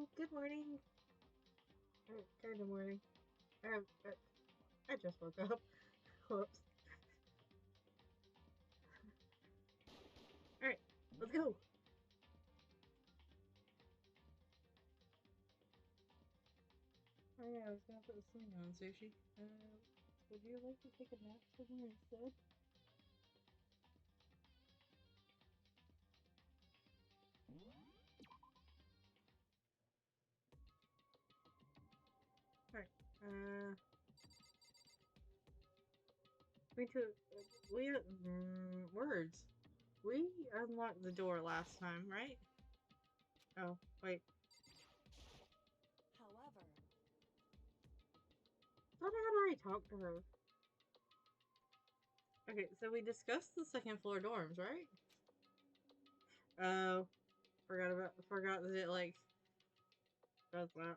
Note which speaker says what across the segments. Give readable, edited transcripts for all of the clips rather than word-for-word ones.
Speaker 1: Hello, good morning. Kind of morning. I just woke up. Whoops. Alright, let's go. Oh yeah, I was gonna put the swing on, Sushi. Would you like to take a nap somewhere instead? Alright, we took, words. We unlocked the door last time, right? Oh, wait.
Speaker 2: However,
Speaker 1: Thought I had already talked to her. Okay, so we discussed the second floor dorms, right? Oh, forgot that it, like, does that.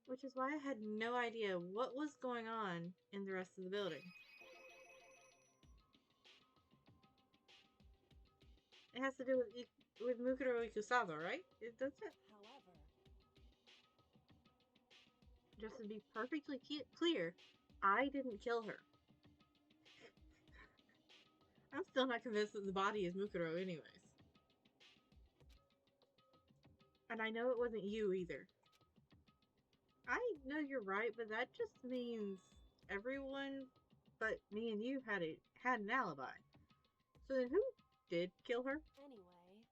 Speaker 1: Which is why I had no idea what was going on in the rest of the building. It has to do with Mukuro Ikusaba, right? It does it.
Speaker 2: however,
Speaker 1: Just to be perfectly clear, I didn't kill her. I'm still not convinced that the body is Mukuro anyways. And I know it wasn't you either. I know you're right, but that just means everyone but me and you had an alibi. So then who did kill her?
Speaker 2: anyway,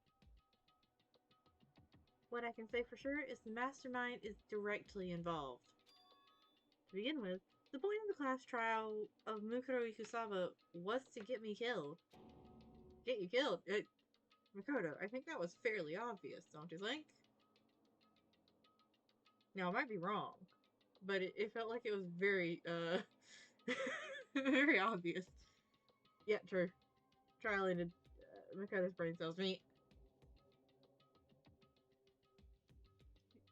Speaker 1: What I can say for sure is the mastermind is directly involved. To begin with, the point of the class trial of Mukuro Ikusaba was to get me killed. Get you killed? Makoto, I think that was fairly obvious, don't you think? Now, I might be wrong, but it felt like it was very, very obvious. Yeah, true. Trial ended. Makoto's brain cells meet.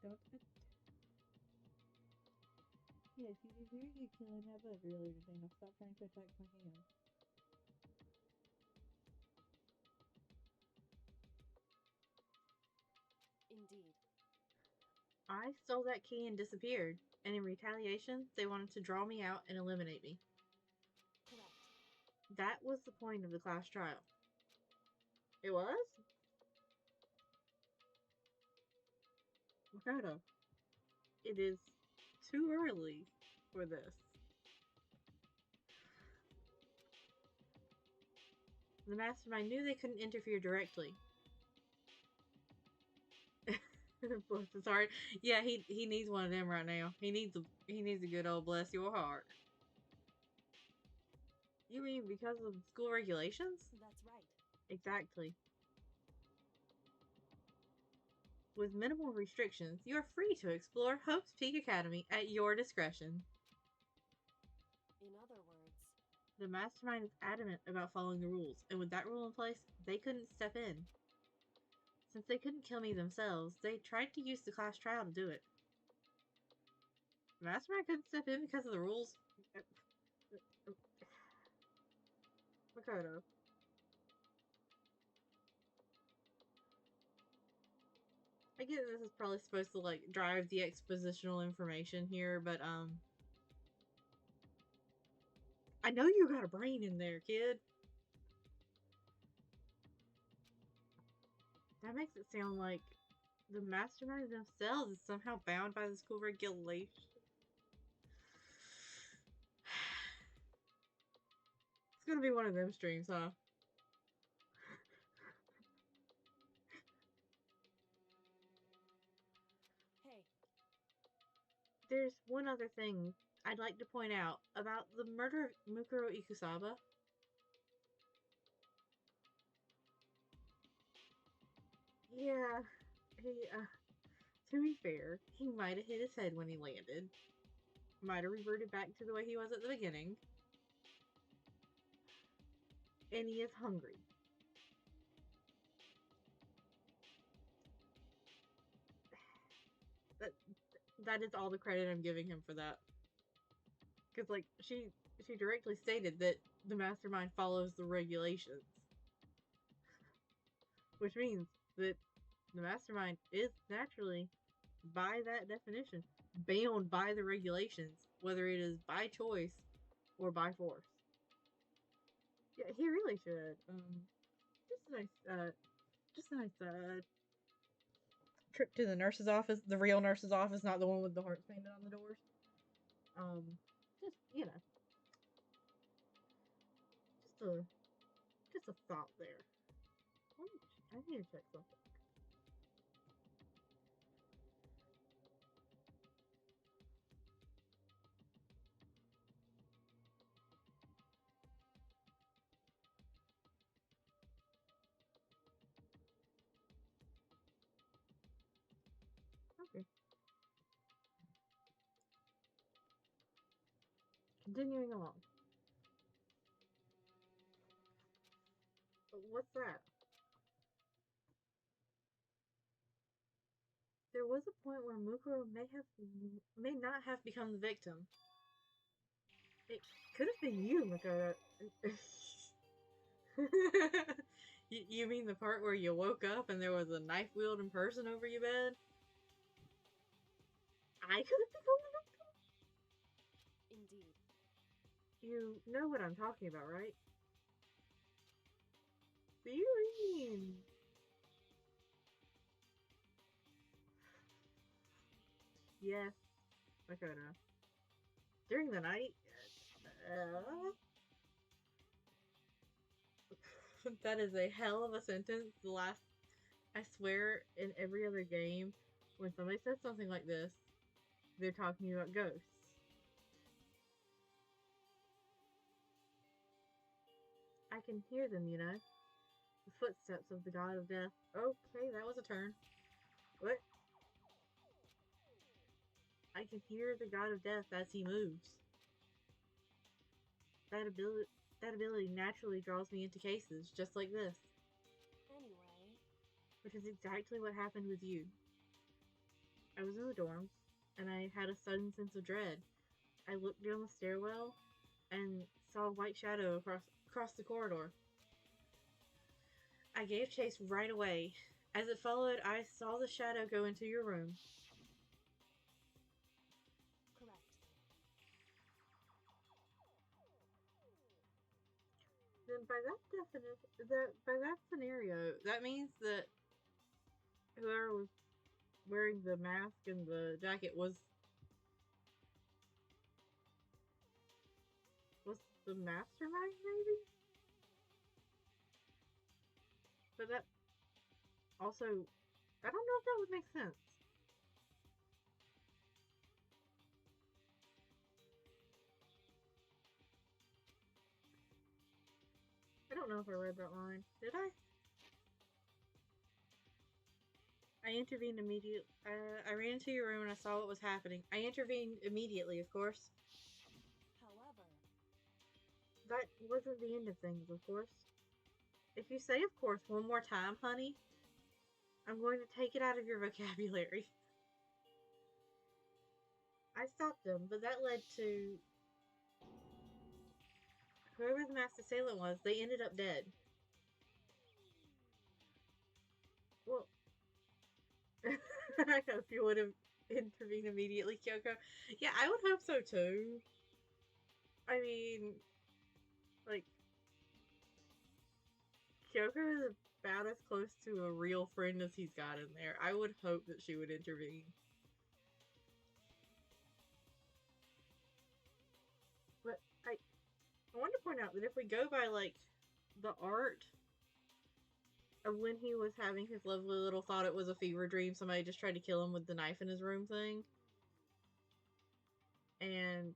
Speaker 1: Don't. Yes, you did very good killing that bug earlier today. Now stop trying to attack my hands.
Speaker 2: indeed.
Speaker 1: I stole that key and disappeared, and in retaliation, they wanted to draw me out and eliminate me.
Speaker 2: Correct.
Speaker 1: That was the point of the class trial. It was? Makoto, it is too early for this. The mastermind knew they couldn't interfere directly. Bless his heart. Yeah, he needs one of them right now. He needs a good old bless your heart. You mean because of school regulations?
Speaker 2: That's right.
Speaker 1: Exactly. With minimal restrictions, you are free to explore Hope's Peak Academy at your discretion.
Speaker 2: In other words,
Speaker 1: The mastermind is adamant about following the rules, and with that rule in place, they couldn't step in. Since they couldn't kill me themselves, they tried to use the class trial to do it. The mastermind couldn't step in because of the rules? Makoto. I get this is probably supposed to, like, drive the expositional information here, but, I know you got a brain in there, kid. That makes it sound like the mastermind themselves is somehow bound by the school regulation. It's gonna be one of them streams, huh?
Speaker 2: hey,
Speaker 1: There's one other thing I'd like to point out about the murder of Mukuro Ikusaba. Yeah, to be fair, he might have hit his head when he landed. Might have reverted back to the way he was at the beginning. And he is hungry. That is all the credit I'm giving him for that. Because, like, she directly stated that the mastermind follows the regulations. Which means that The mastermind is naturally, by that definition, bound by the regulations, whether it is by choice or by force. Yeah, he really should. Just a nice, trip to the nurse's office, the real nurse's office, not the one with the hearts painted on the doors. Um, just just a thought there. I need to check something. Okay. Continuing along. What's that? There was a point where Mukuro may not have become the victim. It could have been you, Makoto. You mean the part where you woke up and there was a knife wielding person over your bed? I could have become the victim?
Speaker 2: Indeed.
Speaker 1: You know what I'm talking about, right? What do you mean? Yes, Makoto. During the night? That is a hell of a sentence. The last, I swear, in every other game, when somebody says something like this, they're talking about ghosts. I can hear them, you know. The footsteps of the god of death. Okay, that was a turn. What? I can hear the god of death as he moves. That ability naturally draws me into cases just like this.
Speaker 2: Anyway.
Speaker 1: Which is exactly what happened with you. I was in the dorms, and I had a sudden sense of dread. I looked down the stairwell and saw a white shadow across the corridor. I gave chase right away. As it followed, I saw the shadow go into your room.
Speaker 2: Correct.
Speaker 1: Then by that scenario, that means that whoever was wearing the mask and the jacket was the mastermind, maybe? But that also, I don't know if that would make sense. I don't know if I read that line. Did I? I intervened immediately. I ran into your room and I saw what was happening. I intervened immediately, of course.
Speaker 2: However,
Speaker 1: that wasn't the end of things, of course. If you say of course one more time, honey, I'm going to take it out of your vocabulary. I stopped them, but that led to whoever the masked assailant was, they ended up dead. Well, I hope you would have intervened immediately, Kyoko. Yeah, I would hope so too. I mean, like, Kyoko is about as close to a real friend as he's got in there. I would hope that she would intervene. But I want to point out that if we go by, like, the art of when he was having his lovely little thought it was a fever dream, somebody just tried to kill him with the knife in his room thing. And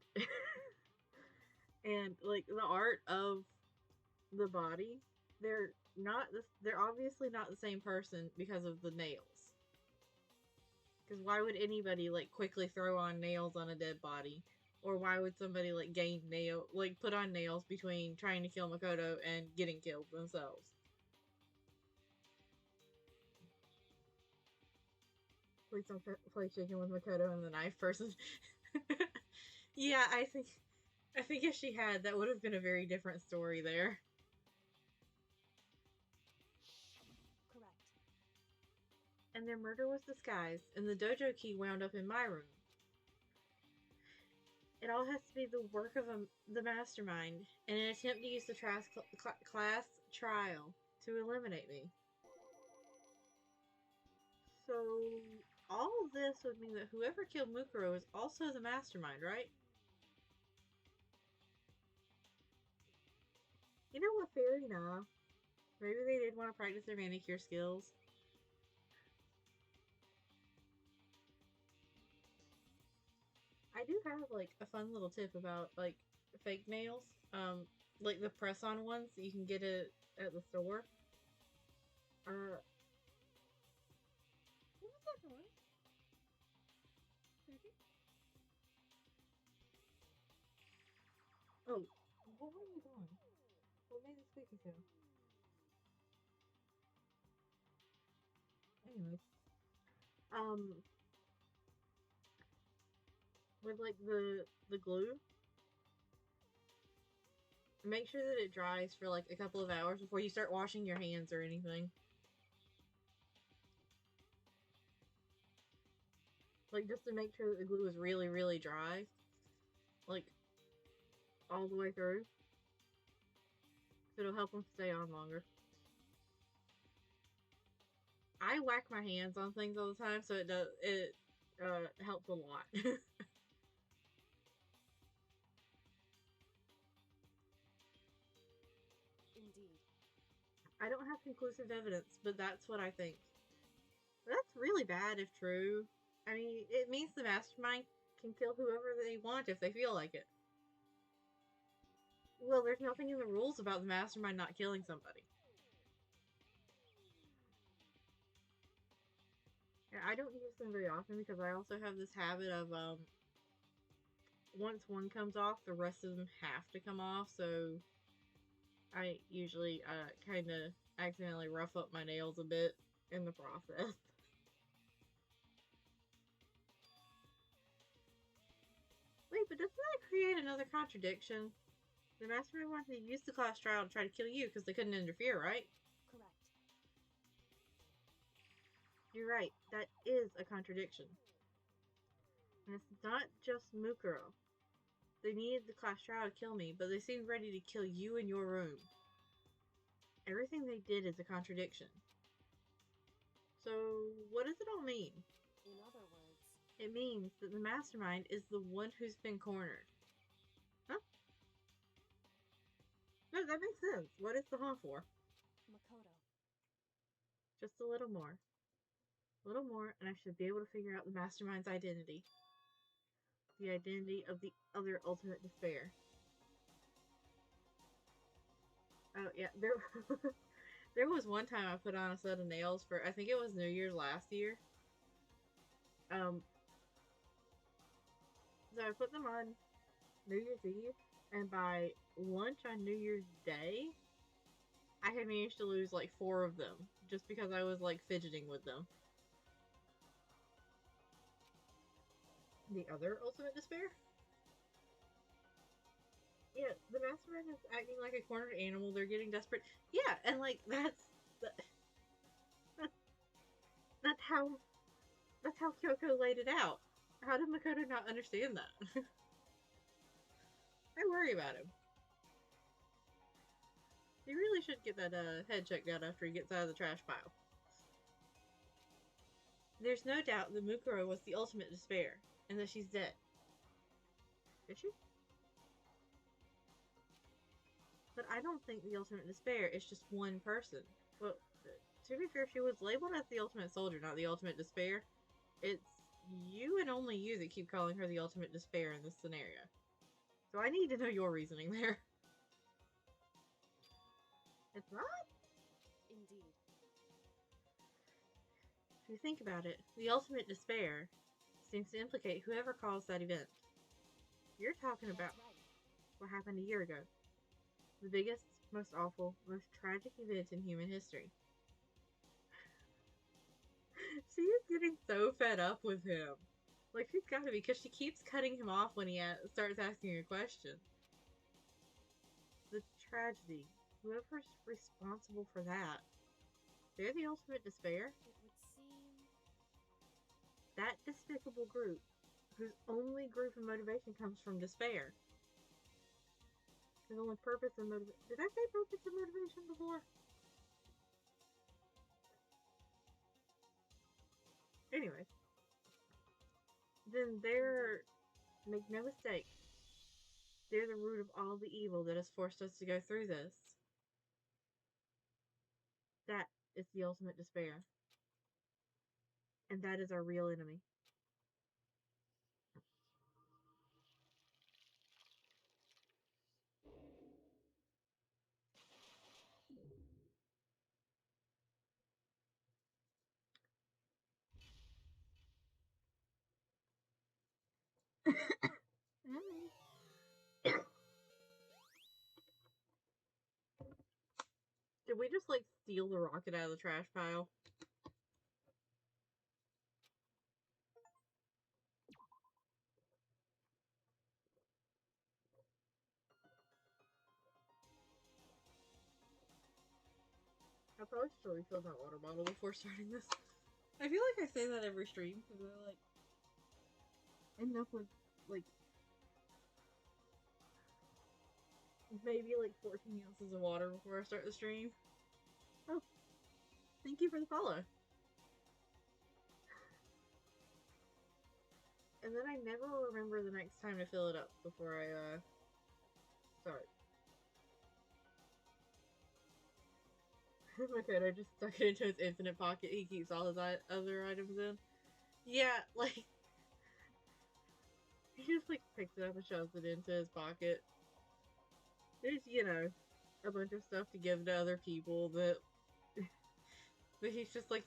Speaker 1: and like the art of the body, they're obviously not the same person because of the nails. Because why would anybody like quickly throw on nails on a dead body? Or why would somebody like put on nails between trying to kill Makoto and getting killed themselves? Please don't play chicken with Makoto and the knife person. Yeah, I think if she had, that would have been a very different story there.
Speaker 2: correct.
Speaker 1: and their murder was disguised, and the dojo key wound up in my room. It all has to be the work of the mastermind in an attempt to use the class trial to eliminate me. So, all of this would mean that whoever killed Mukuro is also the mastermind, right? You know what, fair enough. Maybe they did want to practice their manicure skills. I do have like a fun little tip about like fake nails. Like the press-on ones that you can get it at the store. What was that noise? Oh, what were you doing? What made the squeaky sound? Anyways, um, with like the glue, make sure that it dries for like a couple of hours before you start washing your hands or anything. Like just to make sure that the glue is really, really dry, like all the way through. So it'll help them stay on longer. I whack my hands on things all the time, so it helps a lot.
Speaker 2: Indeed.
Speaker 1: I don't have conclusive evidence, but that's what I think. That's really bad if true. I mean, it means the mastermind can kill whoever they want if they feel like it. Well, there's nothing in the rules about the mastermind not killing somebody. And I don't use them very often because I also have this habit of once one comes off, the rest of them have to come off. So I usually kind of accidentally rough up my nails a bit in the process. Wait, but doesn't that create another contradiction? The mastermind wanted to use the class trial to try to kill you because they couldn't interfere, right?
Speaker 2: Correct.
Speaker 1: You're right. That is a contradiction. And it's not just Mukuro. They needed the class trial to kill me, but they seemed ready to kill you in your room. Everything they did is a contradiction. So, what does it all mean?
Speaker 2: In other words,
Speaker 1: it means that the mastermind is the one who's been cornered. Huh? No, that makes sense. What is the huh for?
Speaker 2: Makoto.
Speaker 1: Just a little more. A little more, and I should be able to figure out the mastermind's identity. The identity of the other ultimate despair. Oh, yeah, there was one time I put on a set of nails for, I think it was New Year's last year. So I put them on New Year's Eve, and by lunch on New Year's Day, I had managed to lose like 4 of them, just because I was like fidgeting with them. The other ultimate despair? Yeah, the mastermind is acting like a cornered animal. They're getting desperate. Yeah, and like that's how Kyoko laid it out. How did Makoto not understand that? I worry about him. He really should get that head checked out after he gets out of the trash pile. There's no doubt that Mukuro was the ultimate despair, and that she's dead. Is she? But I don't think the ultimate despair is just one person. Well, to be fair, she was labeled as the ultimate soldier, not the ultimate despair. It's you and only you that keep calling her the ultimate despair in this scenario. So I need to know your reasoning there. It's not?
Speaker 2: Indeed.
Speaker 1: If you think about it, the ultimate despair seems to implicate whoever caused that event. You're talking about what happened a year ago. The biggest, most awful, most tragic event in human history. She is getting so fed up with him. Like, she's gotta be, because she keeps cutting him off when he starts asking a question. The tragedy. Whoever's responsible for that, they're the ultimate despair?
Speaker 2: It would seem
Speaker 1: That despicable group, whose only group of motivation comes from despair. His only purpose and motivation. Did I say purpose and motivation before? Anyway, then they're, make no mistake, they're the root of all the evil that has forced us to go through this. That is the ultimate despair. And that is our real enemy. Did we just like steal the rocket out of the trash pile? I probably should refill my water bottle before starting this. I feel like I say that every stream because I like end up with like maybe like 14 ounces of water before I start the stream. Oh, thank you for the follow. And then I never remember the next time to fill it up before I start. Oh my god, I just stuck it into his infinite pocket he keeps all his other items in. Yeah, like he just like picks it up and shoves it into his pocket. There's, you know, a bunch of stuff to give to other people that but he's just like,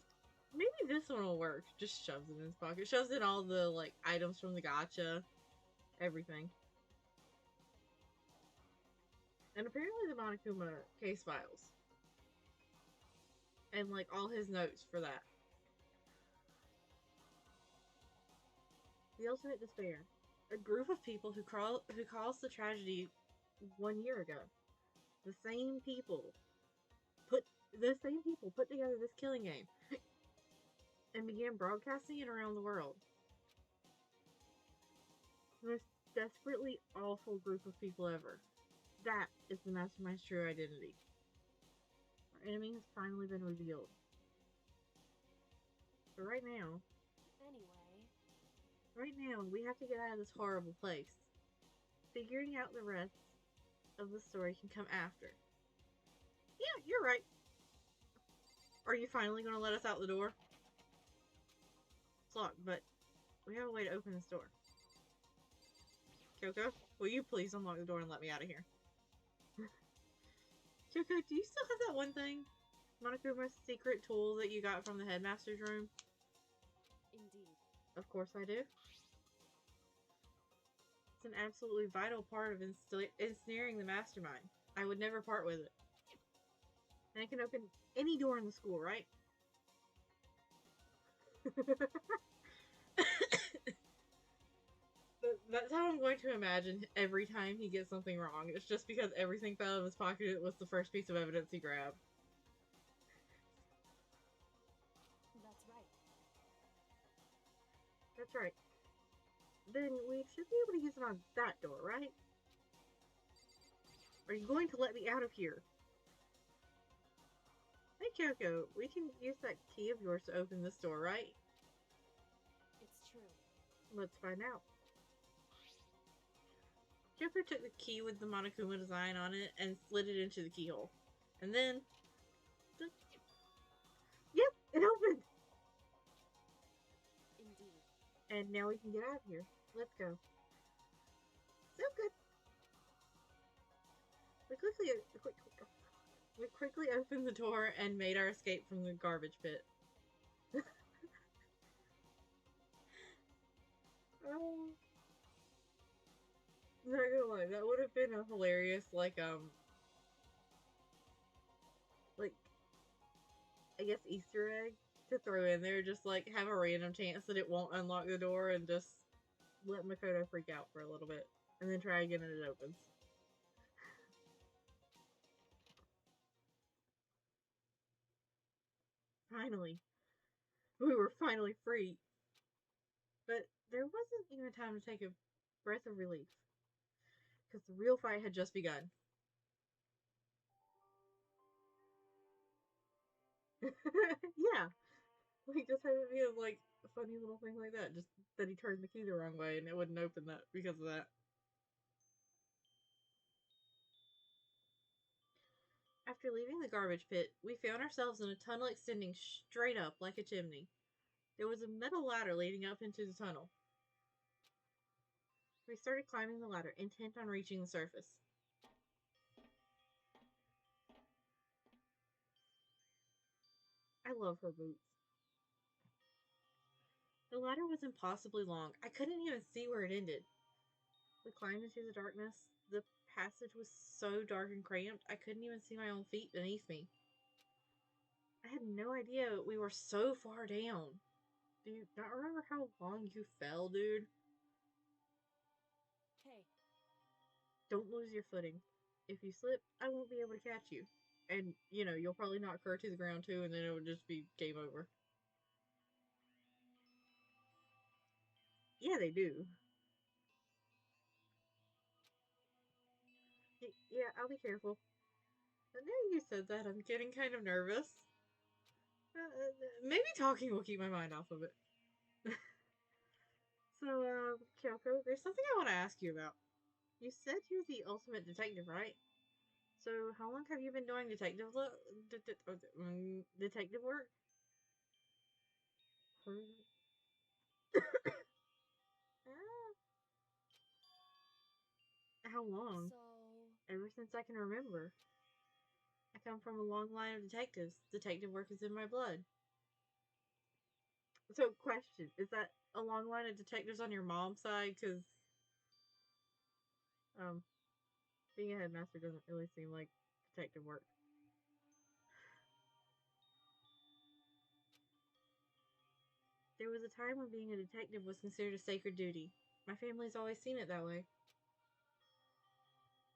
Speaker 1: maybe this one will work. Just shoves it in his pocket. Shoves in all the like items from the gacha. Everything. And apparently the Monokuma case files. And like all his notes for that. The ultimate despair. A group of people who caused the tragedy 1 year ago. The same people put together this killing game and began broadcasting it around the world. The most desperately awful group of people ever. That is the Mastermind's true identity. Our enemy has finally been revealed. But right now, we have to get out of this horrible place. Figuring out the rest of the story can come after. Yeah, you're right. Are you finally going to let us out the door? It's locked, but we have a way to open this door. Kyoko, will you please unlock the door and let me out of here? Kyoko, do you still have that one thing? Monokuma's secret tool that you got from the headmaster's room?
Speaker 2: Indeed.
Speaker 1: Of course I do. It's an absolutely vital part of ensnaring the mastermind. I would never part with it. And it can open any door in the school, right? That's how I'm going to imagine every time he gets something wrong. It's just because everything fell out of his pocket was the first piece of evidence he grabbed.
Speaker 2: That's right.
Speaker 1: That's right. Then we should be able to use it on that door, right? Are you going to let me out of here? Hey Kyoko, we can use that key of yours to open this door, right?
Speaker 2: It's true.
Speaker 1: Let's find out. Kyoko took the key with the Monokuma design on it and slid it into the keyhole. And then... Yep, it opened!
Speaker 2: Indeed.
Speaker 1: And now we can get out of here. Let's go. So good. We quickly opened the door and made our escape from the garbage pit. Oh. Not gonna lie, that would have been a hilarious, like, I guess Easter egg to throw in there. Just, like, have a random chance that it won't unlock the door and just let Makoto freak out for a little bit. And then try again and it opens. Finally. We were finally free. But there wasn't even time to take a breath of relief, because the real fight had just begun. Yeah, like just have it be a like a funny little thing like that. Just that he turned the key the wrong way and it wouldn't open that because of that. After leaving the garbage pit, we found ourselves in a tunnel extending straight up like a chimney. There was a metal ladder leading up into the tunnel. We started climbing the ladder, intent on reaching the surface. I love her boots. The ladder was impossibly long. I couldn't even see where it ended. We climbed into the darkness. The passage was so dark and cramped, I couldn't even see my own feet beneath me. I had no idea we were so far down. Do you not remember how long you fell, dude?
Speaker 2: Hey.
Speaker 1: Don't lose your footing. If you slip, I won't be able to catch you. And, you'll probably knock her to the ground too, and then it would just be game over. Yeah, they do. Yeah, I'll be careful. But now you said that, I'm getting kind of nervous. Maybe talking will keep my mind off of it. So, Kyoko, there's something I want to ask you about. You said you're the ultimate detective, right? So, how long have you been doing detective work? How long?
Speaker 2: So,
Speaker 1: Ever since I can remember. I come from a long line of detectives. Detective work is in my blood. So, question: is that a long line of detectives on your mom's side? Because um, being a headmaster doesn't really seem like detective work. There was a time when being a detective was considered a sacred duty. My family's always seen it that way.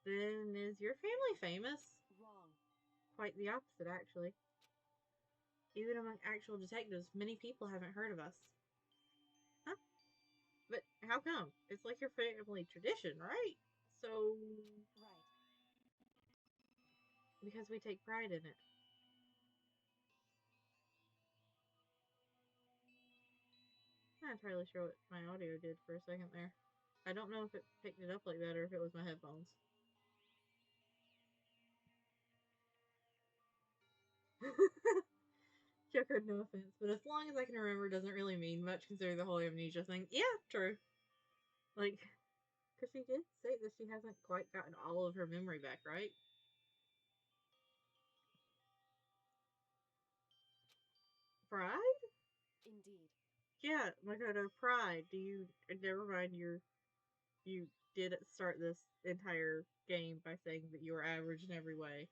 Speaker 1: Then is your family famous?
Speaker 2: wrong.
Speaker 1: Quite the opposite, actually. Even among actual detectives, many people haven't heard of us. Huh? But how come? It's like your family tradition, right? So,
Speaker 2: Right.
Speaker 1: because we take pride in it. I'm not entirely sure what my audio did for a second there. I don't know if it picked it up like that or if it was my headphones. Joker, no offense, but as long as I can remember doesn't really mean much considering the whole amnesia thing. Yeah, true. Like, because she did say that she hasn't quite gotten all of her memory back, right? Pride?
Speaker 2: Indeed.
Speaker 1: Yeah, Makoto, pride. Never mind, you did start this entire game by saying that you were average in every way.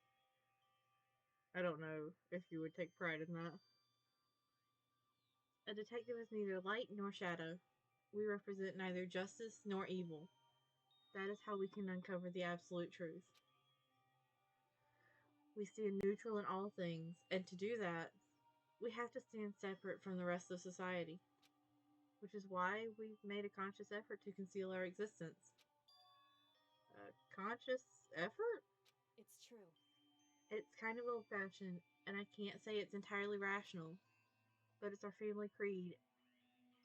Speaker 1: I don't know if you would take pride in that. A detective is neither light nor shadow. We represent neither justice nor evil. That is how we can uncover the absolute truth. We stand neutral in all things, and to do that, we have to stand separate from the rest of society, which is why we've made a conscious effort to conceal our existence. A conscious effort?
Speaker 2: It's true.
Speaker 1: It's kind of old fashioned, and I can't say it's entirely rational, but it's our family creed,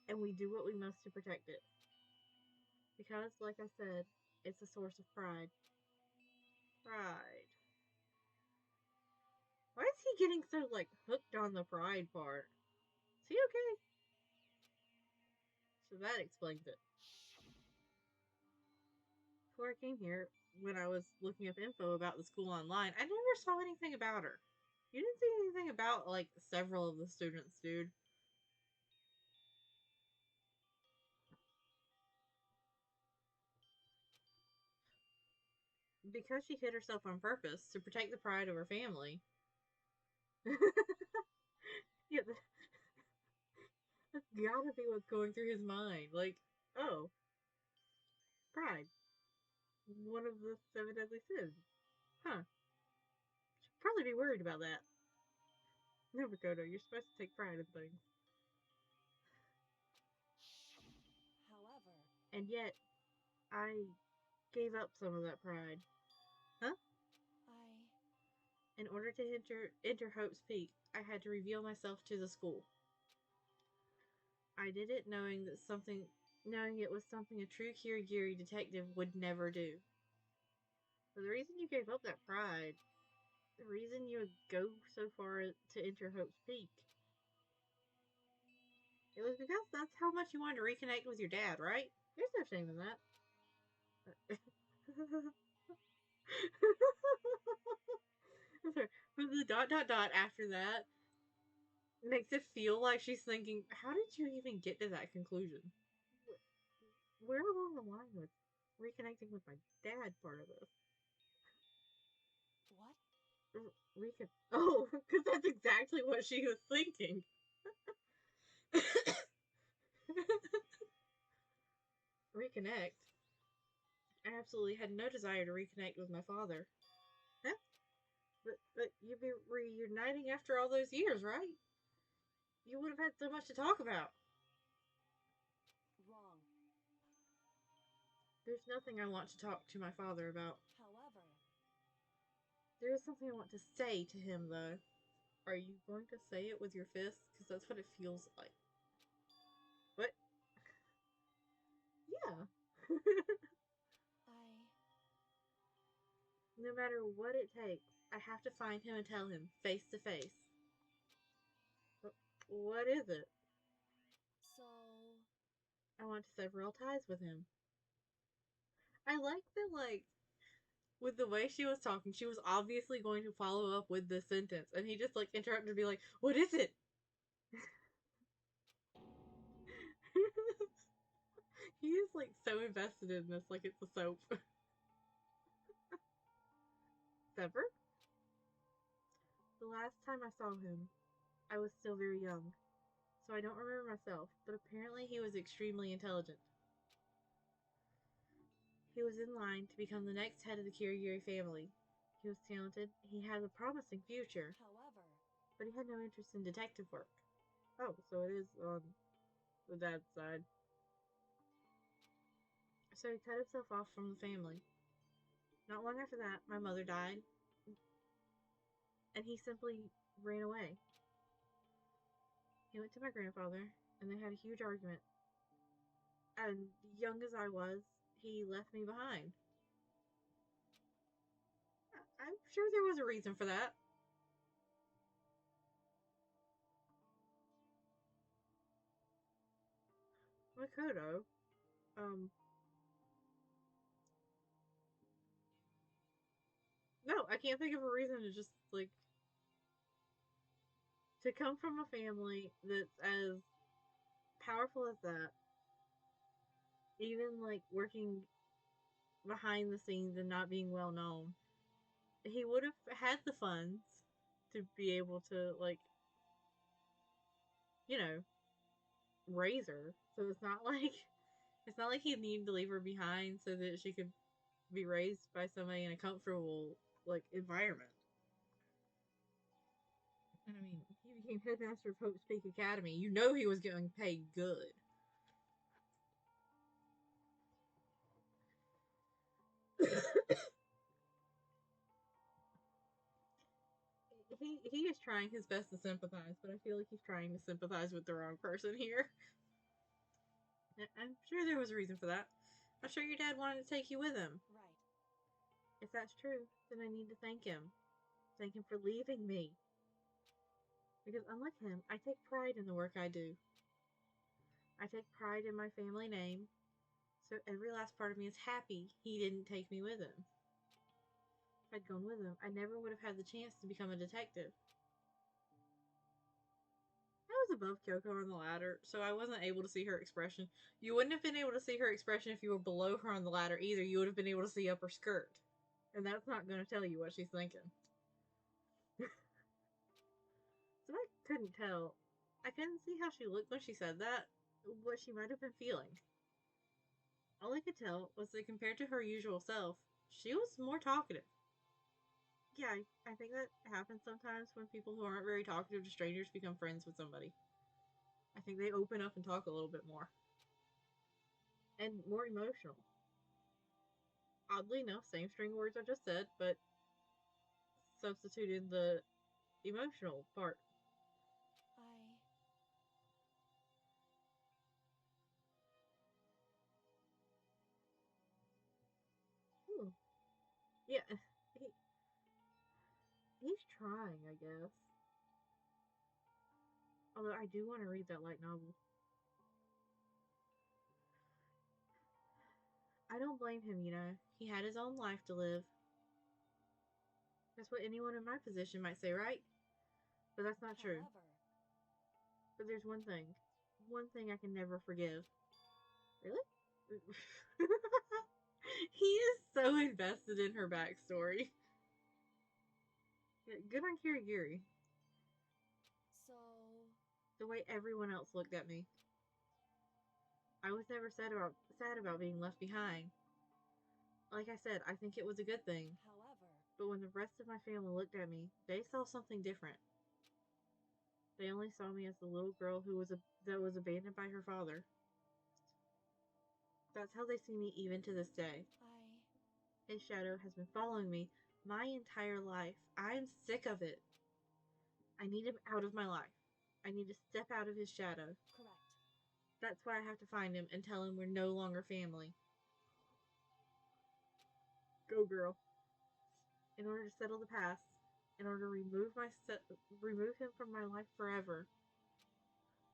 Speaker 1: and we do what we must to protect it. Because, like I said, it's a source of pride. Pride. Why is he getting so, like, hooked on the pride part? Is he okay? So that explains it. Before I came here, when I was looking up info about the school online, I never saw anything about her. You didn't see anything about, like, several of the students, dude. Because she hid herself on purpose to protect the pride of her family. Yeah, that's gotta be what's going through his mind. Like, oh, pride. One of the seven deadly sins. Huh. Should probably be worried about that. No, Makoto, you're supposed to take pride in things. And yet, I gave up some of that pride. Huh? In order to enter Hope's Peak, I had to reveal myself to the school. I did it knowing it was something a true Kirigiri detective would never do. But the reason you gave up that pride, the reason you would go so far to enter Hope's Peak, it was because that's how much you wanted to reconnect with your dad, right? There's no shame in that. But the dot dot dot after that makes it feel like she's thinking, how did you even get to that conclusion? Where along the line with reconnecting with my dad part of this?
Speaker 2: What?
Speaker 1: Oh, because that's exactly what she was thinking. Reconnect? I absolutely had no desire to reconnect with my father. Huh? But you'd be reuniting after all those years, right? You would have had so much to talk about.
Speaker 2: Wrong.
Speaker 1: There's nothing I want to talk to my father about.
Speaker 2: However,
Speaker 1: there is something I want to say to him, though. Are you going to say it with your fists? Because that's what it feels like. What? Yeah. No matter what it takes, I have to find him and tell him, face to face. What is it?
Speaker 2: so
Speaker 1: I want to sever all ties with him. I like that, like, with the way she was talking, she was obviously going to follow up with this sentence, and he just, like, interrupted to be like, what is it? He is, like, so invested in this, like it's a soap. Sever? The last time I saw him, I was still very young, so I don't remember myself, but apparently he was extremely intelligent. He was in line to become the next head of the Kirigiri family. He was talented, he had a promising future,
Speaker 2: however,
Speaker 1: but he had no interest in detective work. Oh, so it is on the dad's side. So he cut himself off from the family. Not long after that, my mother died, and he simply ran away. He went to my grandfather, and they had a huge argument. And young as I was, he left me behind. I'm sure there was a reason for that. Makoto, no, I can't think of a reason to just, like, to come from a family that's as powerful as that, even, like, working behind the scenes and not being well known, he would have had the funds to be able to, like, you know, raise her. So it's not like he needed to leave her behind so that she could be raised by somebody in a comfortable, like, environment. And I mean, he became headmaster of Hope's Peak Academy. You know he was getting paid good. he is trying his best to sympathize, but I feel like he's trying to sympathize with the wrong person here. I'm sure there was a reason for that. I'm sure your dad wanted to take you with him.
Speaker 2: right.
Speaker 1: If that's true, then I need to thank him. Thank him for leaving me. Because unlike him, I take pride in the work I do. I take pride in my family name, so every last part of me is happy he didn't take me with him. If I'd gone with him, I never would have had the chance to become a detective. I was above Kyoko on the ladder, so I wasn't able to see her expression. You wouldn't have been able to see her expression if you were below her on the ladder either. You would have been able to see up her skirt. And that's not going to tell you what she's thinking. So I couldn't tell. I couldn't see how she looked when she said that, what she might have been feeling. All I could tell was that compared to her usual self, she was more talkative. Yeah, I think that happens sometimes when people who aren't very talkative to strangers become friends with somebody. I think they open up and talk a little bit more. and more emotional. Oddly enough, same string words I just said, but substitute in the emotional part.
Speaker 2: I.
Speaker 1: Hmm. Yeah, he, he's trying, I guess. Although I do want to read that light novel. I don't blame him, you know. He had his own life to live. That's what anyone in my position might say, right? But that's not true.
Speaker 2: However.
Speaker 1: But there's one thing. One thing I can never forgive. Really? He is so invested in her backstory. Yeah, good on Kirigiri.
Speaker 2: So.
Speaker 1: The way everyone else looked at me. I was never sad about being left behind. Like I said, I think it was a good thing.
Speaker 2: However.
Speaker 1: But when the rest of my family looked at me, they saw something different. They only saw me as the little girl that was abandoned by her father. That's how they see me even to this day.
Speaker 2: I.
Speaker 1: His shadow has been following me my entire life. I'm sick of it. I need him out of my life. I need to step out of his shadow.
Speaker 2: Correct.
Speaker 1: That's why I have to find him and tell him we're no longer family. Go, girl. In order to settle the past, in order to remove him from my life forever.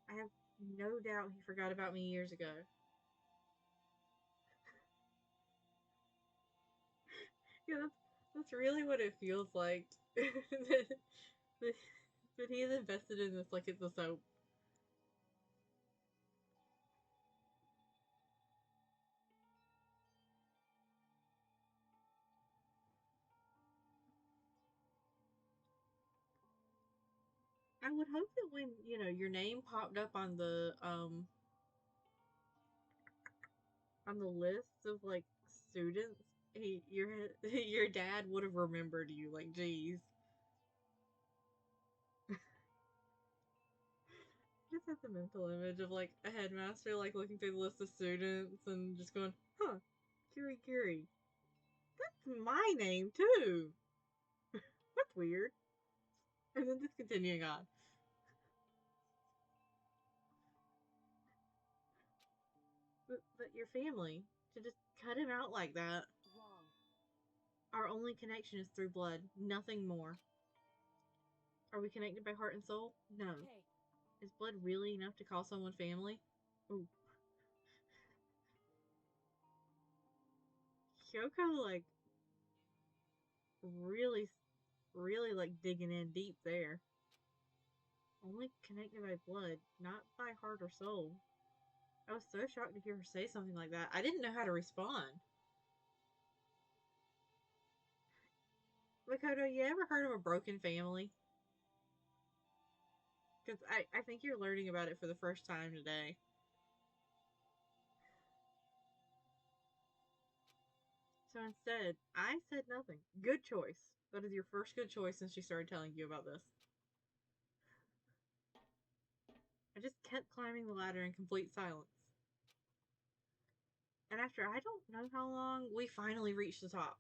Speaker 1: I have no doubt he forgot about me years ago. Yeah, that's really what it feels like. that, that he is invested in this like it's a soap. I would hope that when your name popped up on the list of like students, your dad would have remembered you. Like, geez, just have the mental image of like a headmaster like looking through the list of students and just going, "Huh, Kiri, that's my name too. That's weird." And then just continuing on. But your family to just cut him out like that.
Speaker 2: Wrong.
Speaker 1: Our only connection is through blood, nothing more. Are we connected by heart and soul? No.
Speaker 2: Hey.
Speaker 1: Is blood really enough to call someone family? Ooh. Kyoko, like, really, really, like, digging in deep there. Only connected by blood, not by heart or soul. I was so shocked to hear her say something like that. I didn't know how to respond. Makoto, you ever heard of a broken family? Because I think you're learning about it for the first time today. So instead, I said nothing. Good choice. That is your first good choice since she started telling you about this. I just kept climbing the ladder in complete silence. And after I don't know how long, we finally reached the top.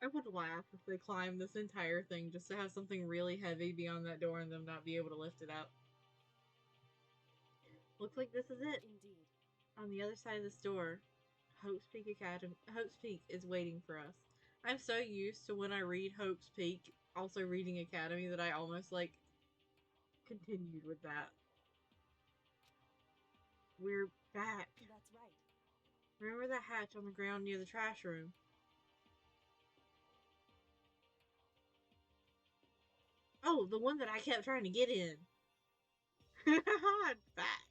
Speaker 1: I would laugh if they climbed this entire thing just to have something really heavy beyond that door and them not be able to lift it up. Looks like this is it.
Speaker 2: Indeed.
Speaker 1: On the other side of this door, Hope's Peak is waiting for us. I'm so used to when I read Hope's Peak, also reading Academy, that I almost like continued with that. We're back.
Speaker 2: That's right.
Speaker 1: Remember that hatch on the ground near the trash room? Oh, the one that I kept trying to get in. I'm back.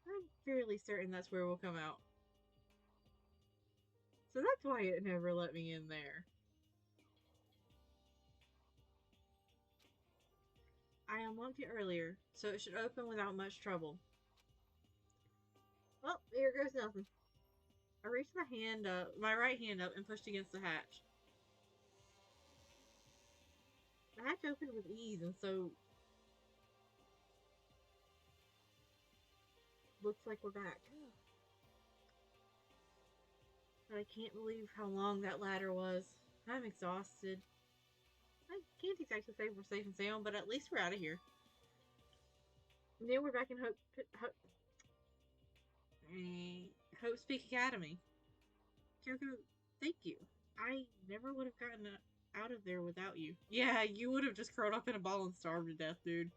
Speaker 1: I'm fairly certain that's where we'll come out. So that's why it never let me in there. I unlocked it earlier, so it should open without much trouble. Well, here goes nothing. I reached my right hand up and pushed against the hatch. The hatch opened with ease, and so looks like we're back. But I can't believe how long that ladder was. I'm exhausted. I can't exactly say we're safe and sound, but at least we're out of here. Now we're back in Hope Speak Academy. Kyoko, thank you. I never would have gotten out of there without you. Yeah, you would have just curled up in a ball and starved to death, dude.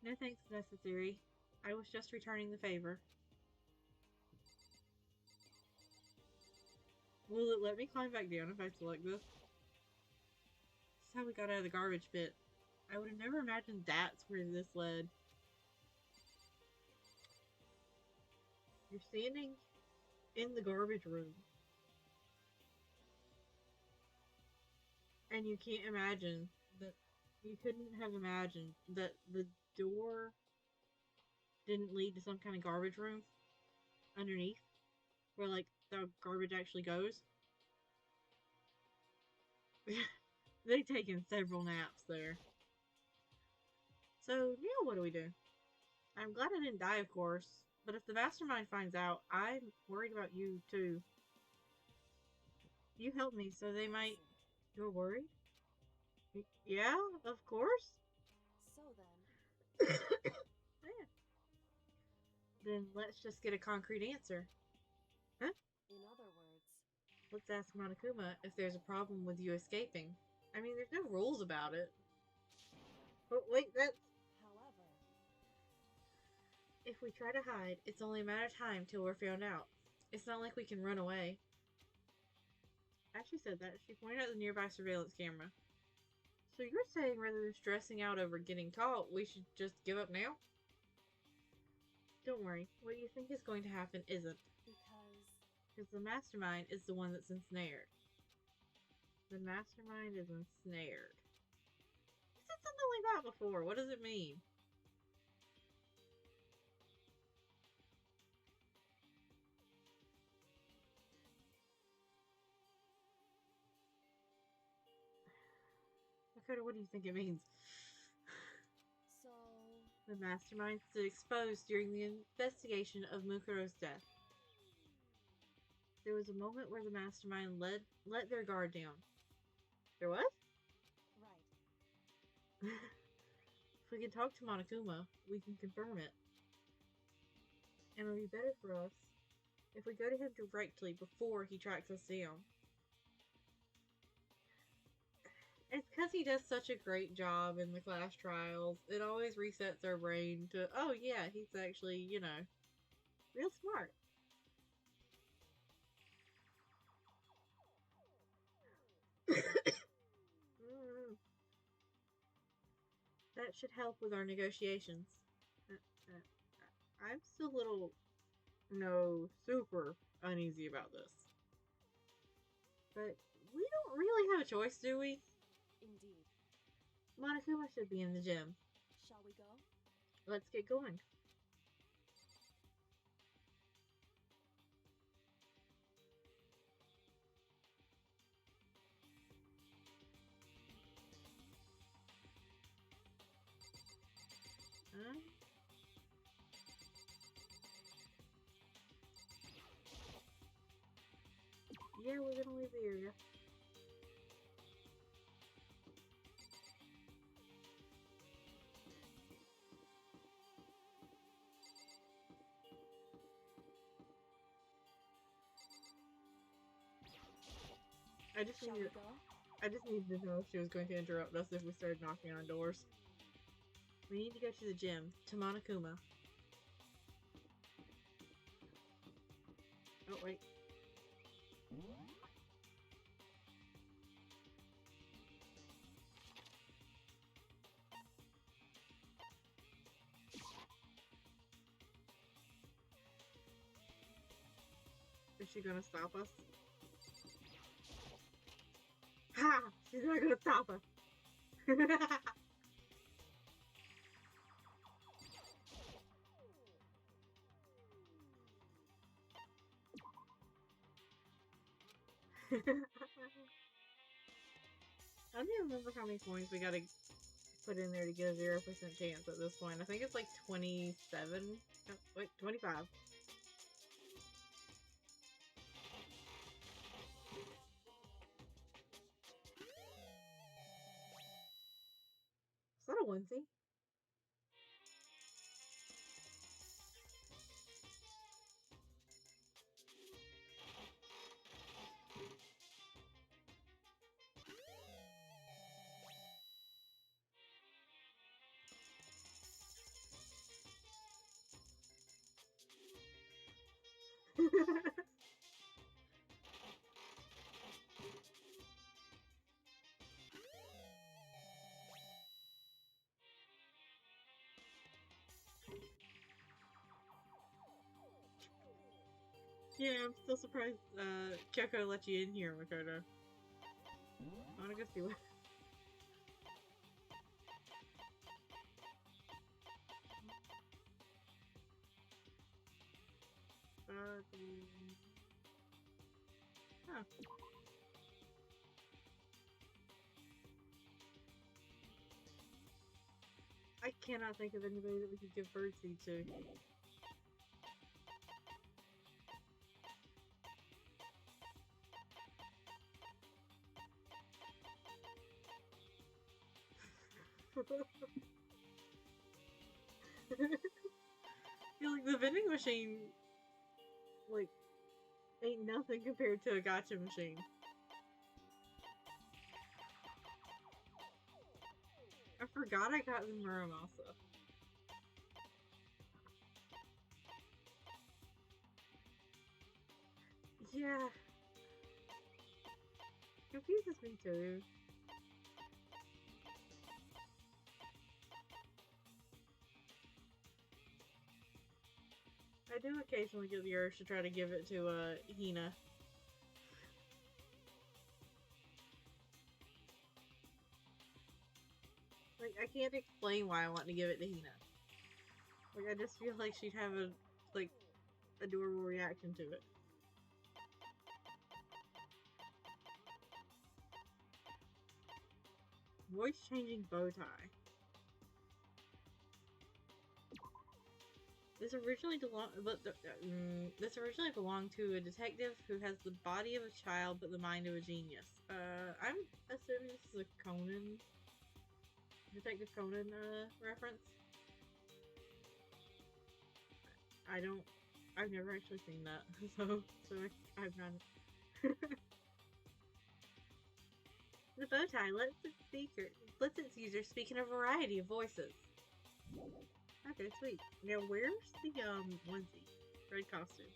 Speaker 1: No thanks necessary. I was just returning the favor. Will it let me climb back down if I select this? This is how we got out of the garbage pit. I would have never imagined that's where this led. You're standing in the garbage room. And you can't imagine that you couldn't have imagined that the door didn't lead to some kind of garbage room underneath where like the garbage actually goes. They've taken several naps there. So now what do we do? I'm glad I didn't die, of course, but if the mastermind finds out, I'm worried about you too. You helped me, so they might. You're worried? Yeah, of course.
Speaker 2: So then,
Speaker 1: Yeah. Then let's just get a concrete answer. Huh?
Speaker 2: in other words,
Speaker 1: Let's ask Monokuma if there's a problem with you escaping. I mean, there's no rules about it. But wait, that's...
Speaker 2: however,
Speaker 1: If we try to hide, it's only a matter of time till we're found out. It's not like we can run away. As she said that, she pointed at the nearby surveillance camera. So you're saying rather than stressing out over getting caught, we should just give up now? Don't worry, what you think is going to happen isn't. Because the mastermind is the one that's ensnared. The mastermind is ensnared. You said something like that before. What does it mean? Dakota, what do you think it means?
Speaker 2: so
Speaker 1: The mastermind stood exposed during the investigation of Mukuro's death. There was a moment where the mastermind let their guard down. There was?
Speaker 2: right.
Speaker 1: If we can talk to Monokuma, we can confirm it. And it'll be better for us if we go to him directly before he tracks us down. It's because he does such a great job in the class trials. It always resets our brain to, oh yeah, he's actually, you know, real smart. That should help with our negotiations. I'm still a little, super uneasy about this. But we don't really have a choice, do we?
Speaker 2: Indeed.
Speaker 1: Monokuma should be in the gym.
Speaker 2: Shall we go?
Speaker 1: Let's get going. Yeah, we're gonna leave the area.
Speaker 2: Shall we go?
Speaker 1: I just needed to know if she was going to interrupt us if we started knocking on doors. We need to go to the gym, to Monokuma. Oh, wait. Is she gonna stop us? Ha! She's not gonna stop us! I don't even remember how many coins we gotta put in there to get a 0% chance at this point. I think it's like 27. Oh, wait, 25. Is that a onesie? Yeah, I'm still surprised Kyoko let you in here, Makoto. I wanna go see what... Huh. I cannot think of anybody that we could give birdseed to. I feel like the vending machine, like, ain't nothing compared to a gotcha machine. I forgot I got the Muramasa. Yeah. Confuses me too. I do occasionally get the urge to try to give it to Hina. Like, I can't explain why I want to give it to Hina. Like, I just feel like she'd have a, like, adorable reaction to it. Voice changing bow tie. This originally belonged to a detective who has the body of a child but the mind of a genius. I'm assuming this is a Conan, Detective Conan reference. I've never actually seen that, so I've not. The bow tie lets its user speak in a variety of voices. Okay, sweet. Now, where's the onesie? Red costume.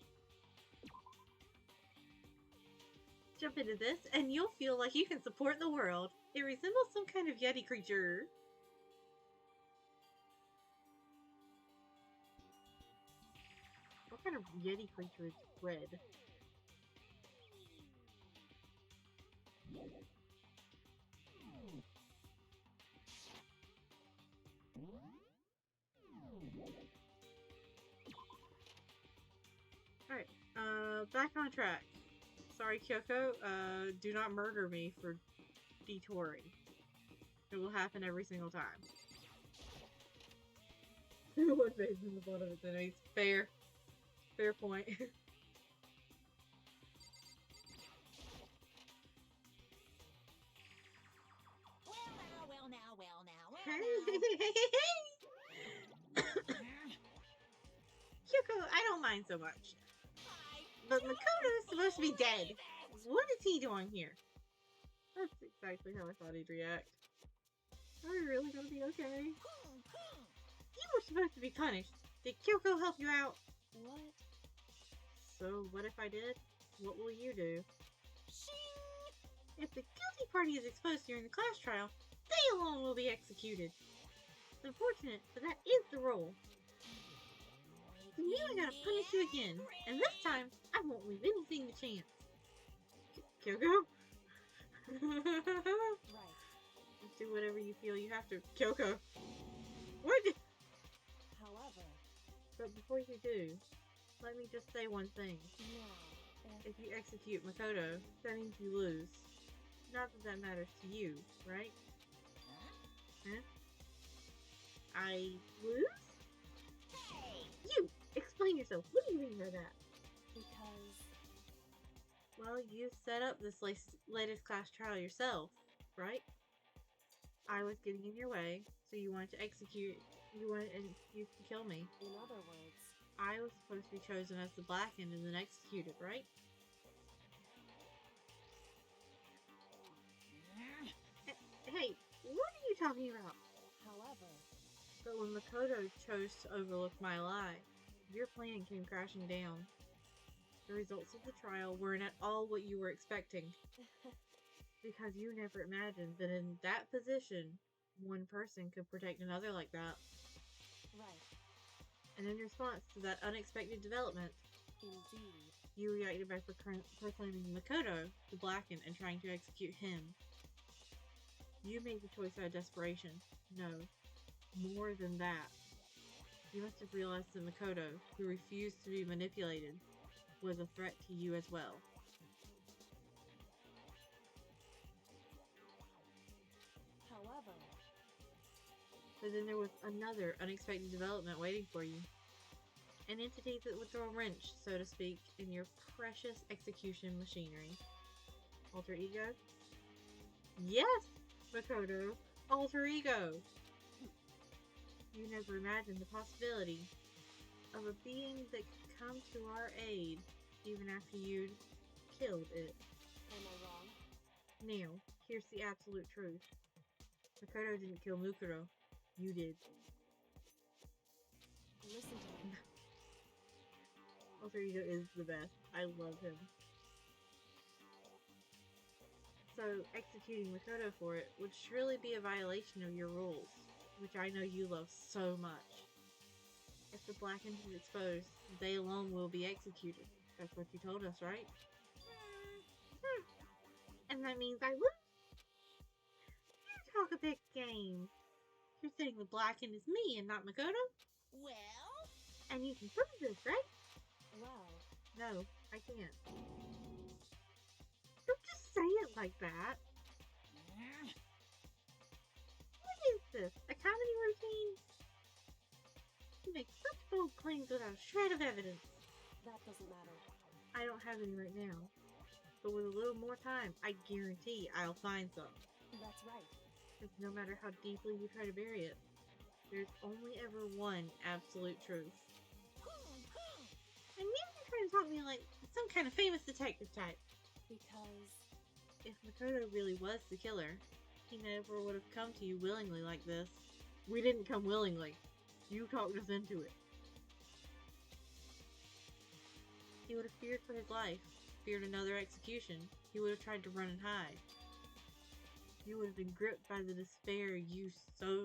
Speaker 1: Jump into this, and you'll feel like you can support the world. It resembles some kind of Yeti creature. What kind of Yeti creature is red? Alright, back on track. Sorry, Kyoko, do not murder me for detouring. It will happen every single time. One phase in the blood of its enemies. Fair. Fair point.
Speaker 2: Well now.
Speaker 1: Kyoko, I don't mind so much. But Makoto's supposed to be dead. What is he doing here? That's exactly how I thought he'd react. Are we really gonna be okay? You were supposed to be punished. Did Kyoko help you out?
Speaker 2: What?
Speaker 1: So, what if I did? What will you do? If the guilty party is exposed during the class trial, they alone will be executed. It's unfortunate, but that is the rule. So now I gotta punish you again, and this time, I won't leave anything to chance. Kyoko?
Speaker 2: Right.
Speaker 1: Do whatever you feel you have to. Kyoko! What?
Speaker 2: However,
Speaker 1: But before you do, let me just say one thing.
Speaker 2: now,
Speaker 1: If you execute Makoto, that means you lose. Not that that matters to you, right? Huh? I lose? You! Explain yourself. What do you mean by that?
Speaker 2: Because
Speaker 1: Well, you set up this latest class trial yourself, right? I was getting in your way, so you wanted an excuse to kill me.
Speaker 2: in other words,
Speaker 1: I was supposed to be chosen as the Blackened and then executed, right? Hey, what are you talking about?
Speaker 2: however,
Speaker 1: But when Makoto chose to overlook my lie, your plan came crashing down. The results of the trial weren't at all what you were expecting, because you never imagined that in that position, one person could protect another like that.
Speaker 2: right,
Speaker 1: And in response to that unexpected development,
Speaker 2: indeed,
Speaker 1: you reacted by proclaiming Makoto the Blackened and trying to execute him. You made the choice out of desperation. No, more than that. You must have realized that Makoto, who refused to be manipulated, was a threat to you as well.
Speaker 2: however,
Speaker 1: But then there was another unexpected development waiting for you. An entity that would throw a wrench, so to speak, in your precious execution machinery. Alter ego? Yes, Makoto! Alter ego! You never imagined the possibility of a being that could come to our aid even after you'd killed it.
Speaker 2: am I wrong?
Speaker 1: Now, here's the absolute truth. Makoto didn't kill Mukuro. You did.
Speaker 2: Listen to me.
Speaker 1: Alter ego is the best. I love him. So, executing Makoto for it would surely be a violation of your rules, which I know you love so much. If the Blackened is exposed, they alone will be executed. That's what you told us, right? And that means I lose? You talk a big game. You're saying the Blackened is me and not Makoto?
Speaker 2: Well?
Speaker 1: And you can prove this, right?
Speaker 2: Well,
Speaker 1: No, I can't. Don't just say it like that. What is this? A comedy routine? You make such bold claims without a shred of evidence.
Speaker 2: that doesn't matter.
Speaker 1: I don't have any right now. But with a little more time, I guarantee I'll find some.
Speaker 2: That's right.
Speaker 1: Because no matter how deeply you try to bury it, there's only ever one absolute truth. And you're trying to talk to me like some kind of famous detective type.
Speaker 2: Because
Speaker 1: If Makoto really was the killer, he never would have come to you willingly like this. We didn't come willingly. You talked us into it. He would have feared for his life, feared another execution. He would have tried to run and hide. He would have been gripped by the despair you so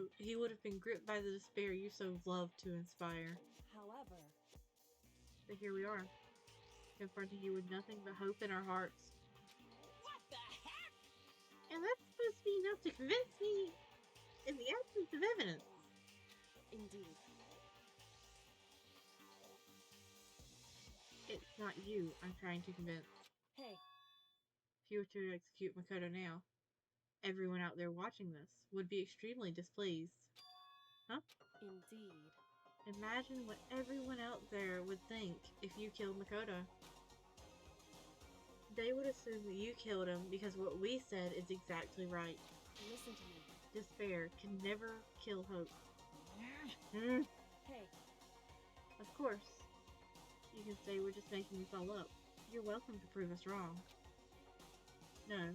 Speaker 1: love to inspire.
Speaker 2: however,
Speaker 1: But here we are, confronting you with nothing but hope in our hearts.
Speaker 2: what the heck?
Speaker 1: And that's supposed to be enough to convince me in the absence of evidence.
Speaker 2: Indeed.
Speaker 1: It's not you I'm trying to convince.
Speaker 2: Hey,
Speaker 1: If you were to execute Makoto now, everyone out there watching this would be extremely displeased.
Speaker 2: indeed.
Speaker 1: Imagine what everyone out there would think if you killed Makoto. They would assume that you killed him because what we said is exactly right.
Speaker 2: Listen to me.
Speaker 1: Despair can never kill hope.
Speaker 2: Hey,
Speaker 1: Of course, you can say we're just making this all up. You're welcome to prove us wrong. No,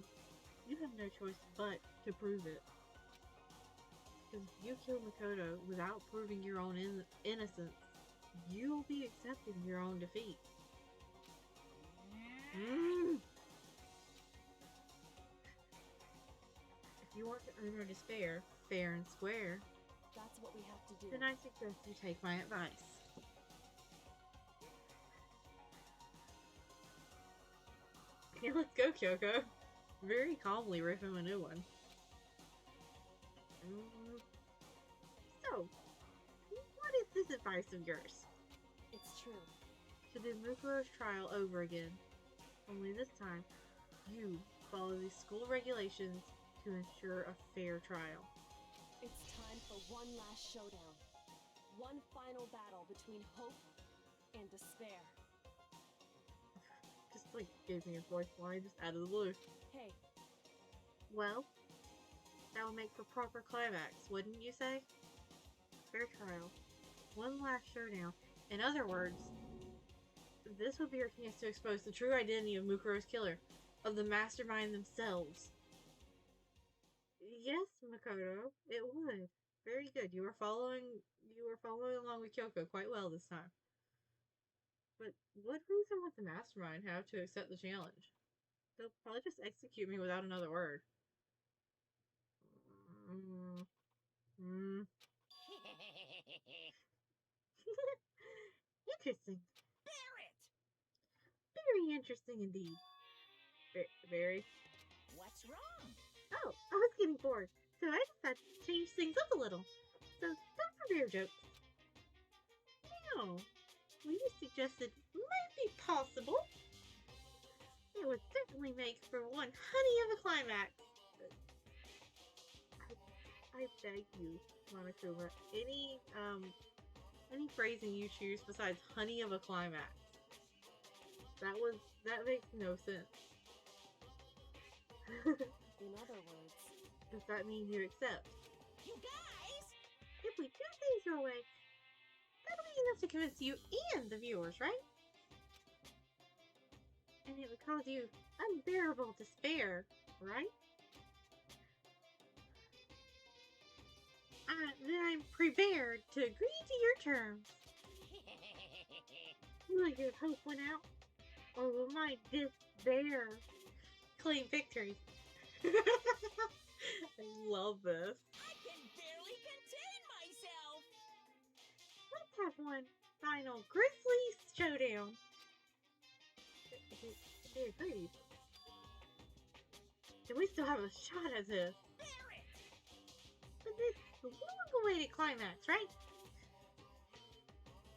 Speaker 1: you have no choice but to prove it. Because if you kill Makoto without proving your own innocence, you'll be accepting your own defeat. If you want to earn our despair, fair and square,
Speaker 2: that's what we have to do.
Speaker 1: then I suggest you take my advice. Okay, let's go, Kyoko. Very calmly riff him a new one. So, what is this advice of yours?
Speaker 2: It's true.
Speaker 1: To do Mukuro's trial over again. Only this time, you, follow these school regulations to ensure a fair trial.
Speaker 2: It's time for one last showdown. One final battle between hope and despair.
Speaker 1: Just like gave me a voice line just out of the blue.
Speaker 2: Hey.
Speaker 1: Well, that would make for proper climax, wouldn't you say? Fair trial. One last showdown. In other words, this would be our chance to expose the true identity of Mukuro's killer, of the mastermind themselves. Yes, Makoto, it would. Very good. You were following along with Kyoko quite well this time. But what reason would the mastermind have to accept the challenge? They'll probably just execute me without another word. Interesting.
Speaker 3: Barrett!
Speaker 1: Very interesting indeed. Very.
Speaker 3: What's wrong?
Speaker 1: Oh, I was getting bored, so I decided to change things up a little. So, time for bear jokes. Now, what you suggested might be possible. It would certainly make for one honey of a climax. I beg you, Monokuma, any phrasing you choose besides honey of a climax. That makes no sense.
Speaker 2: In other words,
Speaker 1: does that mean you accept?
Speaker 3: You guys!
Speaker 1: If we do things your way, that'll be enough to convince you and the viewers, right? And it would cause you unbearable despair, right? Then I'm prepared to agree to your terms. Will your hope win out? Or will my despair claim victory? I love this.
Speaker 3: I can barely contain myself!
Speaker 1: Let's have one final grisly showdown. They agreed. And we still have a shot at this.
Speaker 3: Barrett!
Speaker 1: But this is the long-awaited climax, right?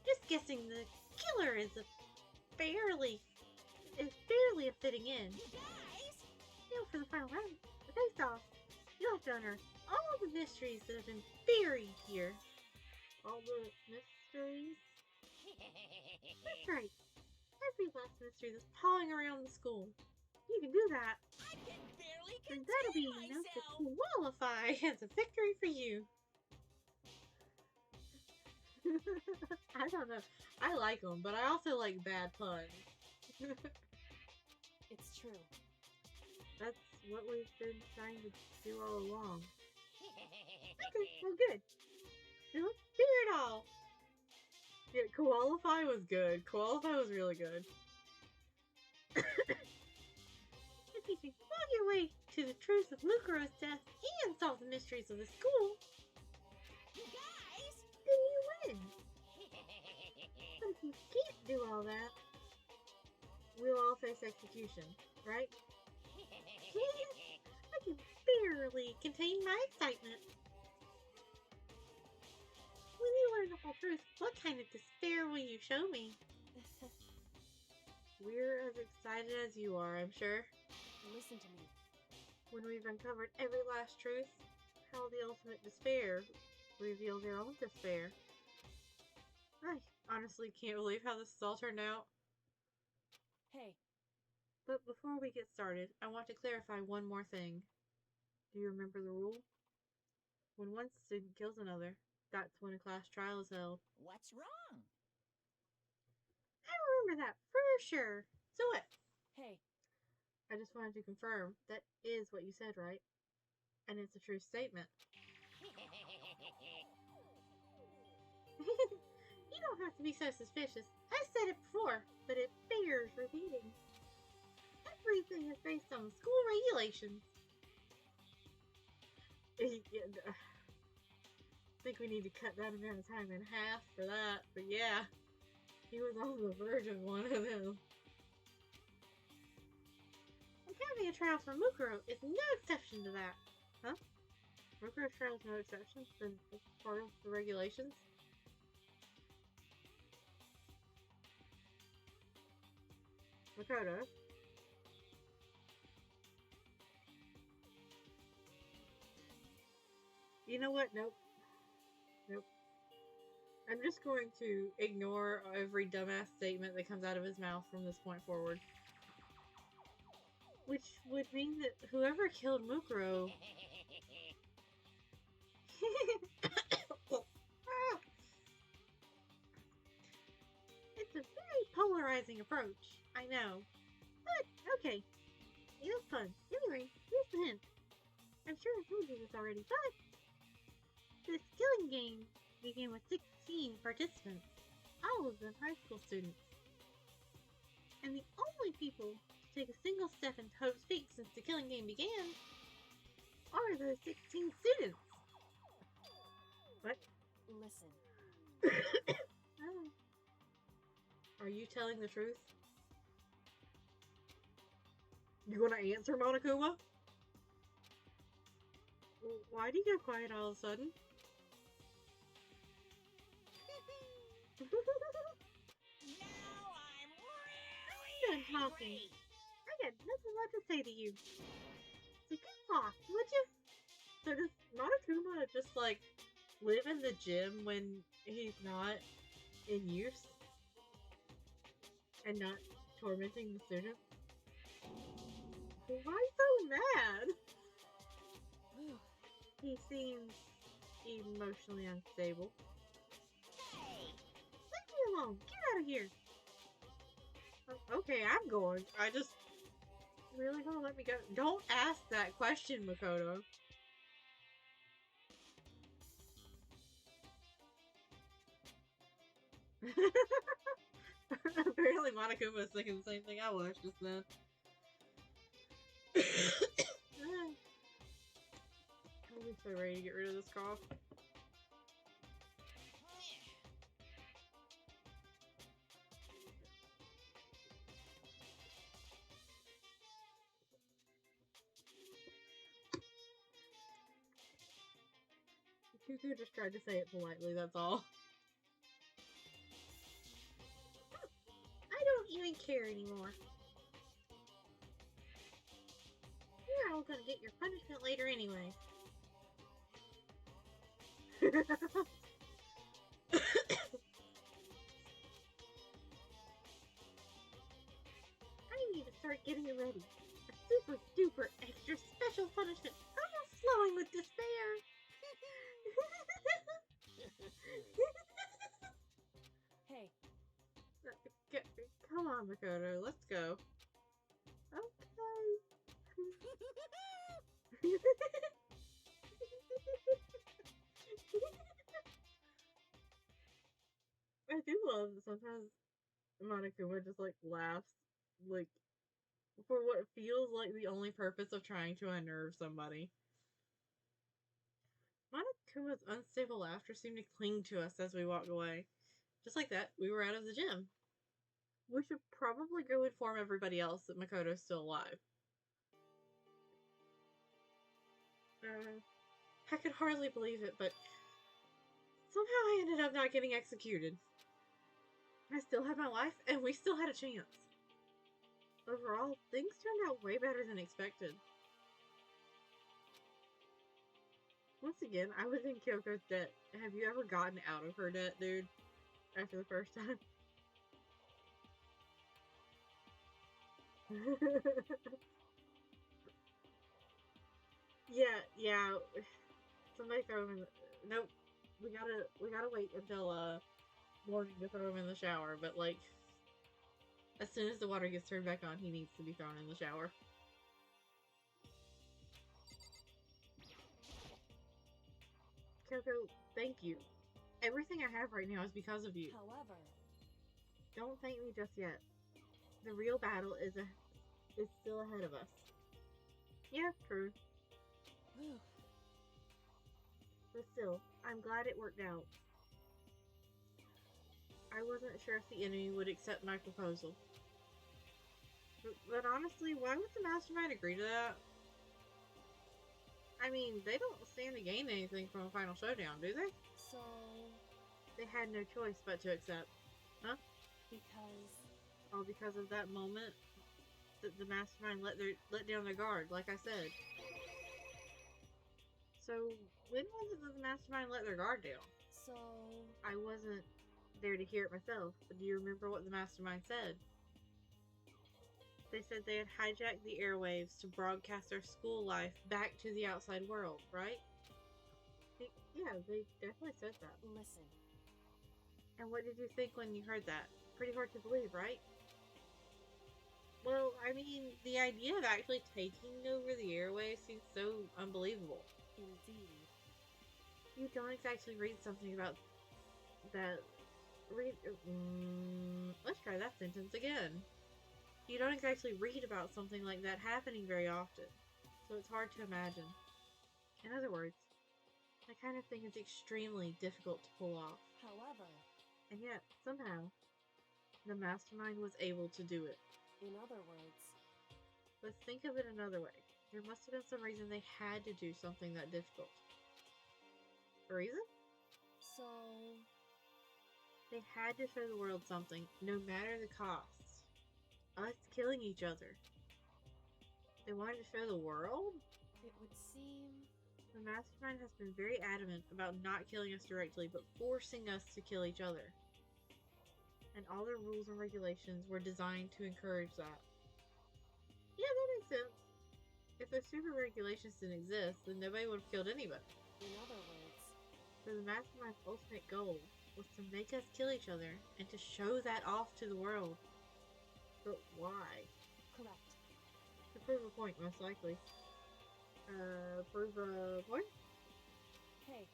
Speaker 1: Just guessing the killer is barely a fitting in.
Speaker 3: You guys!
Speaker 1: Now for the final round, the face-off. You'll have to unearth all the mysteries that have been buried here. All the mysteries? That's right. Every last mystery that's pawing around the school. You can do that.
Speaker 3: I can barely
Speaker 1: And
Speaker 3: contain
Speaker 1: that'll be enough to
Speaker 3: myself!
Speaker 1: qualify as a victory for you. I don't know. I like them, but I also like bad puns.
Speaker 2: it's true.
Speaker 1: That's what we've been trying to do all along. Okay, well good. Now let's figure it all. Yeah, qualify was good. Qualify was really good. If you can find your way to the truth of Mukuro's death and solve the mysteries of the school,
Speaker 3: You guys!
Speaker 1: then you win. But if you can't do all that, we'll all face execution, right? I can barely contain my excitement. When you learn the whole truth, what kind of despair will you show me? We're as excited as you are, I'm sure.
Speaker 2: Listen to me.
Speaker 1: When we've uncovered every last truth, how the ultimate despair reveals their own despair. I honestly can't believe how this has all turned out.
Speaker 2: Hey,
Speaker 1: But before we get started, I want to clarify one more thing. Do you remember the rule? When one student kills another, that's when a class trial is held.
Speaker 3: What's wrong?
Speaker 1: I remember that for sure. So what?
Speaker 2: hey,
Speaker 1: I just wanted to confirm that is what you said, right? And it's a true statement. You don't have to be so suspicious. I said it before, but it bears repeating. Everything is based on school regulations. I think we need to cut that amount of time in half for that, but yeah. He was on the verge of one of them. And having a trial for Mukuro is no exception to that. Huh? Mukuro's trial is no exception? Then it's part of the regulations? Makoto? You know what? Nope. Nope. I'm just going to ignore every dumbass statement that comes out of his mouth from this point forward. Which would mean that whoever killed Mukuro... It's a very polarizing approach, I know. But, okay. It was fun. Anyway, here's the hint. I'm sure I told you this already, but... This killing game began with 16 participants. All of them high school students. And the only people to take a single step into Hope's feet since the killing game began are those 16 students. What?
Speaker 2: Listen.
Speaker 1: Oh. Are you telling the truth? You gonna answer, Monokuma? Why do you go quiet all of a sudden?
Speaker 3: Now I'm really
Speaker 1: Done talking.
Speaker 3: angry.
Speaker 1: I got nothing left to say to you. So come on, would you? So does Monokuma just like live in the gym when he's not in use? And not tormenting the students? Why so mad? He seems emotionally unstable.
Speaker 3: Hey,
Speaker 1: Leave me alone! Get out of here! Okay, I'm going. I just... Really gonna let me go? Don't ask that question, Makoto. Apparently Monokuma is thinking the same thing I was just then. I'm so ready to get rid of this cough. Cuckoo just tried to say it politely, that's all. I don't even care anymore. You're all gonna get your punishment later anyway. I need to start getting it ready. A super duper extra special punishment. I'm not flowing with despair.
Speaker 2: Hey,
Speaker 1: Come on, Makoto, let's go. Okay. I do love that sometimes Monokuma just like laughs, like for what feels like the only purpose of trying to unnerve somebody. Monokuma's unstable laughter seemed to cling to us as we walked away. Just like that, we were out of the gym. We should probably go inform everybody else that Makoto's still alive. I could hardly believe it, but somehow I ended up not getting executed. I still had my life, and we still had a chance. Overall, things turned out way better than expected. Once again, I was in Kyoko's debt. Have you ever gotten out of her debt, dude? After the first time? yeah. Somebody throw him in the... Nope. We gotta wait until, morning to throw him in the shower, but, like... As soon as the water gets turned back on, he needs to be thrown in the shower. Kyoko, thank you. Everything I have right now is because of you.
Speaker 2: however,
Speaker 1: Don't thank me just yet. The real battle is still ahead of us. Yeah, true. But still, I'm glad it worked out. I wasn't sure if the enemy would accept my proposal. But honestly, why would the mastermind agree to that? I mean, they don't stand to gain anything from a final showdown, do they?
Speaker 2: so
Speaker 1: They had no choice but to accept. Huh?
Speaker 2: because
Speaker 1: All because of that moment that the mastermind let down their guard, like I said. So, When was it that the mastermind let their guard down?
Speaker 2: So,
Speaker 1: I wasn't there to hear it myself, but do you remember what the mastermind said? They said they had hijacked the airwaves to broadcast their school life back to the outside world, right? Yeah, they definitely said that.
Speaker 2: listen.
Speaker 1: And what did you think when you heard that? Pretty hard to believe, right? Well, I mean, the idea of actually taking over the airwaves seems so unbelievable.
Speaker 2: Indeed.
Speaker 1: You don't exactly read something about that. Let's try that sentence again. You don't exactly read about something like that happening very often, so it's hard to imagine. In other words, that kind of thing is extremely difficult to pull off.
Speaker 2: However,
Speaker 1: And yet, somehow, the mastermind was able to do it.
Speaker 2: in other words,
Speaker 1: Let's think of it another way. There must have been some reason they had to do something that difficult. A reason?
Speaker 2: so,
Speaker 1: They had to show the world something, no matter the costs. Us killing each other. They wanted to show the world?
Speaker 2: it would seem.
Speaker 1: The mastermind has been very adamant about not killing us directly, but forcing us to kill each other. And all their rules and regulations were designed to encourage that. Yeah, that makes sense. If those super regulations didn't exist, then nobody would have killed anybody.
Speaker 2: In other words,
Speaker 1: So the mastermind's ultimate goal was to make us kill each other and to show that off to the world. But why?
Speaker 2: correct.
Speaker 1: To prove a point, most likely. Prove a point?
Speaker 2: Hey,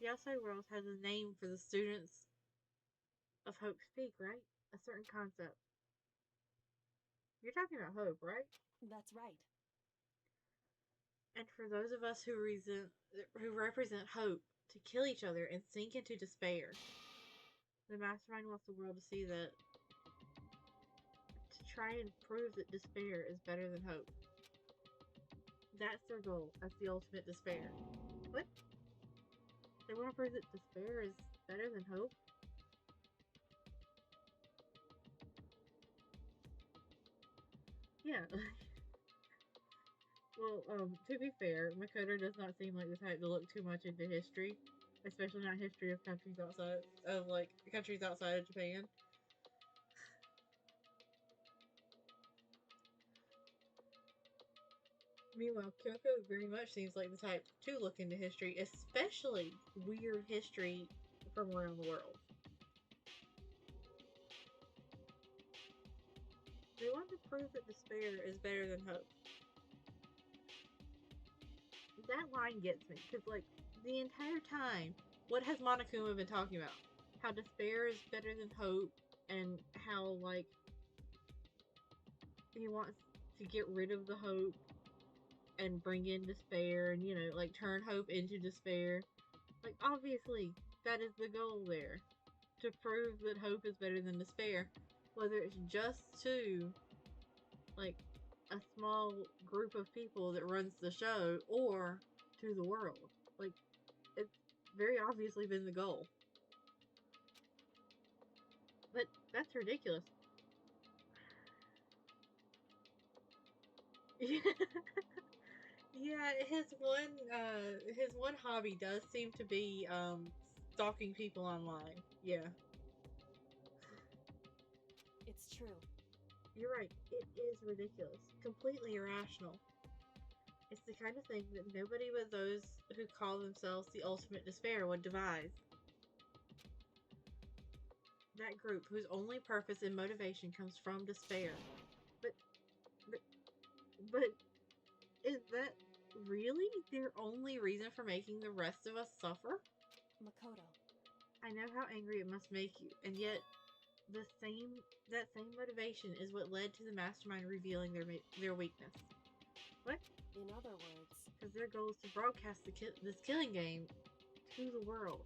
Speaker 1: The outside world has a name for the students of Hope's Peak, right? A certain concept. You're talking about hope, right?
Speaker 2: that's right.
Speaker 1: And for those of us who represent hope, to kill each other and sink into despair. The mastermind wants the world to see that, to try and prove that despair is better than hope. That's their goal. That's the ultimate despair. What? They want to prove that despair is better than hope? Yeah. Well, to be fair, Makoto does not seem like the type to look too much into history, especially not history of countries outside of Japan. Meanwhile, Kyoko very much seems like the type to look into history, especially weird history from around the world. They want to prove that despair is better than hope. That line gets me, because, like, the entire time, what has Monokuma been talking about? How despair is better than hope, and how, like, he wants to get rid of the hope and bring in despair and, like, turn hope into despair. Like, obviously, that is the goal there. To prove that hope is better than despair. Whether it's just to, like, a small group of people that runs the show or to the world. Like, it's very obviously been the goal. But that's ridiculous. Yeah, his one hobby does seem to be stalking people online. Yeah.
Speaker 2: It's true.
Speaker 1: You're right. It is ridiculous. Completely irrational. It's the kind of thing that nobody but those who call themselves the ultimate despair would devise. That group whose only purpose and motivation comes from despair. But, but, but, is that really their only reason for making the rest of us suffer?
Speaker 2: Makoto.
Speaker 1: I know how angry it must make you, and yet that same motivation is what led to the mastermind revealing their weakness. What?
Speaker 2: In other words,
Speaker 1: Because their goal is to broadcast this killing game to the world.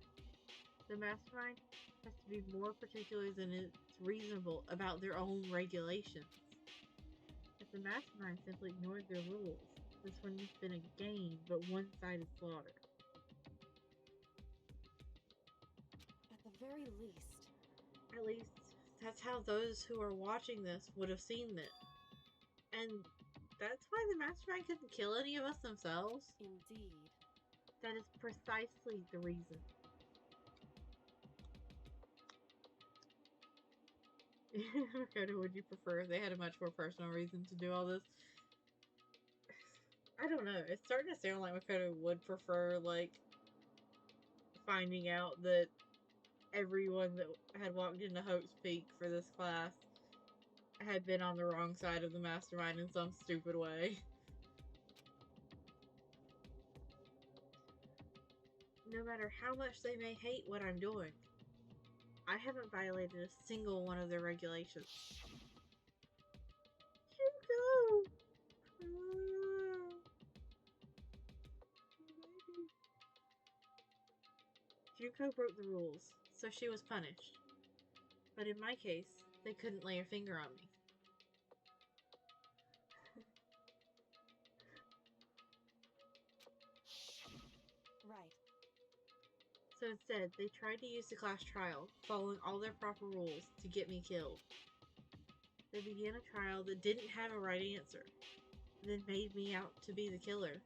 Speaker 1: The mastermind has to be more particular than it's reasonable about their own regulations. If the mastermind simply ignored their rules, this wouldn't have been a game, but one-sided slaughter.
Speaker 2: at the very least,
Speaker 1: At least, that's how those who are watching this would have seen it. And that's why the mastermind couldn't kill any of us themselves.
Speaker 2: indeed.
Speaker 1: That is precisely the reason. Makoto, would you prefer if they had a much more personal reason to do all this? I don't know. It's starting to sound like Makoto would prefer, like, finding out that everyone that had walked into Hope's Peak for this class had been on the wrong side of the mastermind in some stupid way. No matter how much they may hate what I'm doing, I haven't violated a single one of their regulations. Hugo! Juko broke the rules, so she was punished. But in my case, they couldn't lay a finger on me.
Speaker 2: Right.
Speaker 1: So instead, they tried to use the class trial, following all their proper rules, to get me killed. They began a trial that didn't have a right answer, then made me out to be the killer.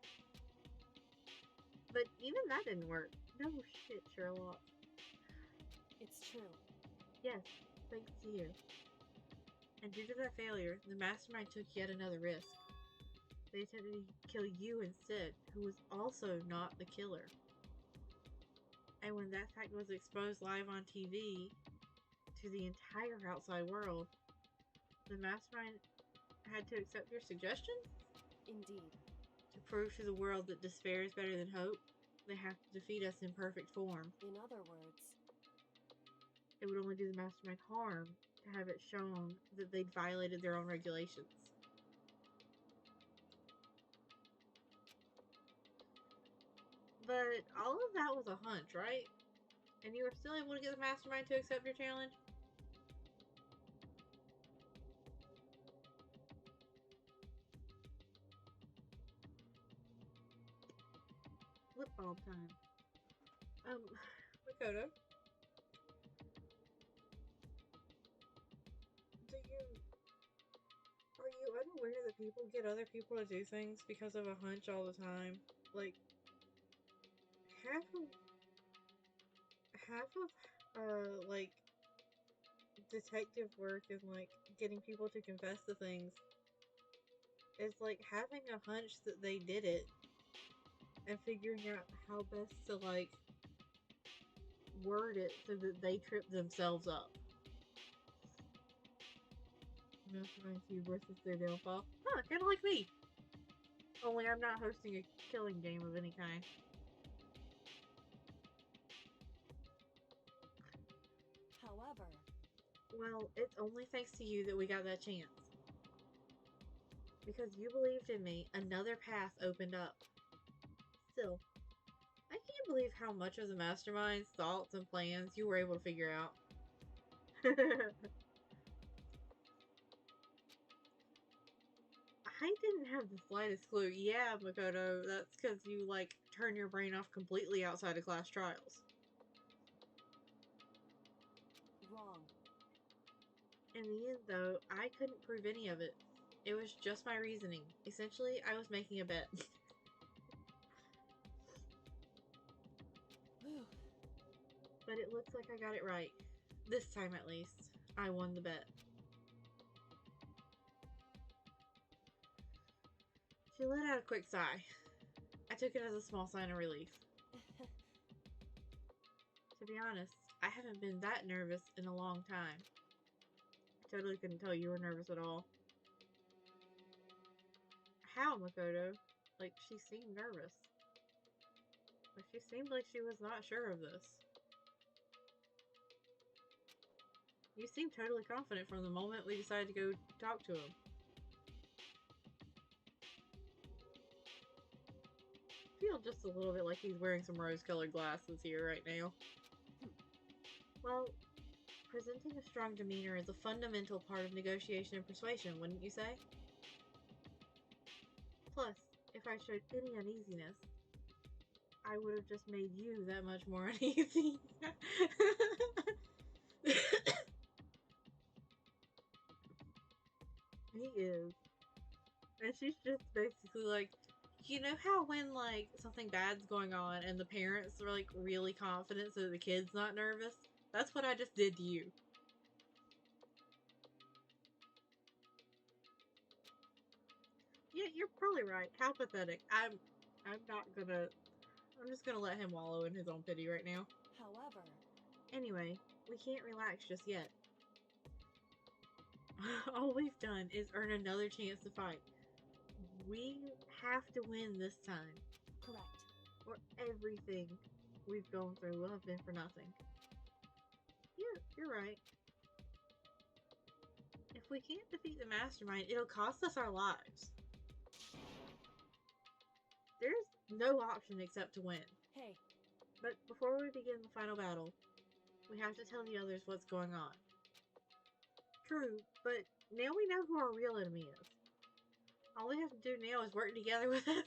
Speaker 1: But even that didn't work. No shit, Sherlock.
Speaker 2: It's true.
Speaker 1: Yes, thanks to you. And due to that failure, the mastermind took yet another risk. They attempted to kill you instead, who was also not the killer. And when that fact was exposed live on TV to the entire outside world, the mastermind had to accept your suggestion?
Speaker 2: Indeed.
Speaker 1: To prove to the world that despair is better than hope, they have to defeat us in perfect form.
Speaker 2: In other words,
Speaker 1: It would only do the mastermind harm to have it shown that they'd violated their own regulations. But all of that was a hunch, right? And you were still able to get the mastermind to accept your challenge? Lip balm time. Makoto. Are you unaware that people get other people to do things because of a hunch all the time? Like, half of like detective work and like getting people to confess to things is like having a hunch that they did it and figuring out how best to like word it so that they trip themselves up. Mastermind you versus their downfall. Huh, kind of like me. Only I'm not hosting a killing game of any kind.
Speaker 2: however,
Speaker 1: Well, it's only thanks to you that we got that chance. Because you believed in me, another path opened up. Still, I can't believe how much of the mastermind's thoughts and plans you were able to figure out. I didn't have the slightest clue. Yeah, Makoto, that's because you, like, turn your brain off completely outside of class trials.
Speaker 2: wrong.
Speaker 1: In the end, though, I couldn't prove any of it. It was just my reasoning. Essentially, I was making a bet.
Speaker 2: Whew.
Speaker 1: But it looks like I got it right. This time, at least. I won the bet. She let out a quick sigh. I took it as a small sign of relief. To be honest, I haven't been that nervous in a long time. I totally couldn't tell you were nervous at all. How, Makoto? Like, she seemed nervous. But she seemed like she was not sure of this. You seemed totally confident from the moment we decided to go talk to him. I feel just a little bit like he's wearing some rose-colored glasses here right now. Well, presenting a strong demeanor is a fundamental part of negotiation and persuasion, wouldn't you say? Plus, if I showed any uneasiness, I would have just made you that much more uneasy. He is. And she's just basically like, You know how when, like, something bad's going on and the parents are, like, really confident so that the kid's not nervous? That's what I just did to you. Yeah, you're probably right. How pathetic. I'm just gonna let him wallow in his own pity right now.
Speaker 2: However,
Speaker 1: Anyway, we can't relax just yet. All we've done is earn another chance to fight. We have to win this time,
Speaker 2: correct.
Speaker 1: or everything we've gone through will have been for nothing. Yeah, you're right. If we can't defeat the mastermind, it'll cost us our lives. There's no option except to win.
Speaker 2: Hey,
Speaker 1: But before we begin the final battle, we have to tell the others what's going on. True, but now we know who our real enemy is. All we have to do now is work together with us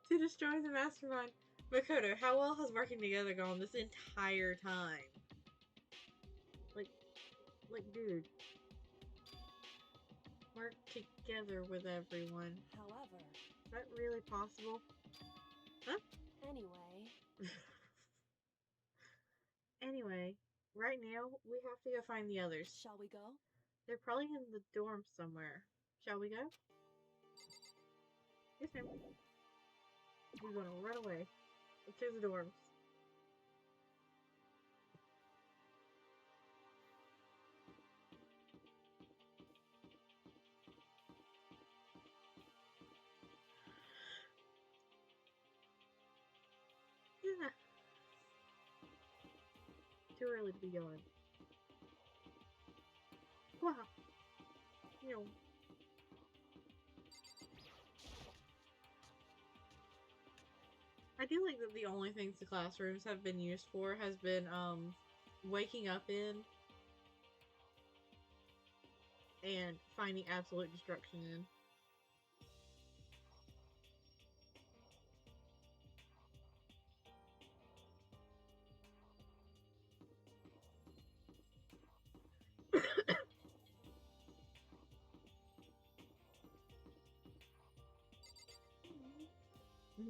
Speaker 1: to destroy the mastermind. Makoto, how well has working together gone this entire time? Like, dude. Work together with everyone.
Speaker 2: however,
Speaker 1: Is that really possible? Huh?
Speaker 2: anyway,
Speaker 1: Anyway, right now, we have to go find the others.
Speaker 2: shall we go?
Speaker 1: They're probably in the dorm somewhere. Shall we go? Yes, ma'am. We're gonna run away to the dorms. Yeah. Too early to be going. Wow. You know. I do like that the only things the classrooms have been used for has been, waking up in and finding absolute destruction in.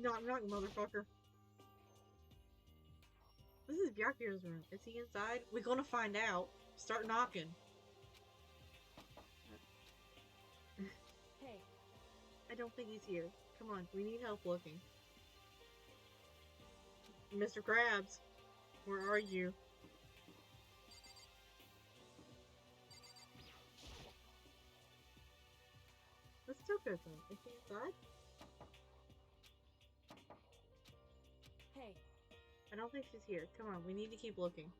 Speaker 1: Knock, knock, motherfucker. This is Byakuyo's room. Is he inside? We're gonna find out. Start knocking.
Speaker 2: Hey,
Speaker 1: I don't think he's here. Come on, we need help looking. Mr. Krabs, where are you? Let's talk to him. Is he inside?
Speaker 2: hey,
Speaker 1: I don't think she's here. Come on, we need to keep looking.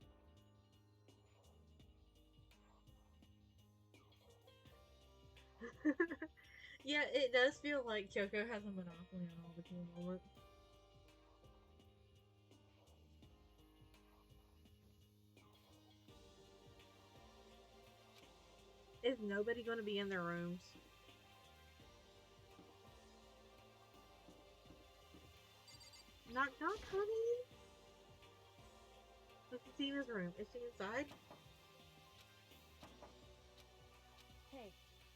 Speaker 1: Yeah, it does feel like Kyoko has a monopoly on all the cool moments. Is nobody going to be in their rooms? Knock, knock, honey. Let's see in his room. Is she inside?
Speaker 2: hey,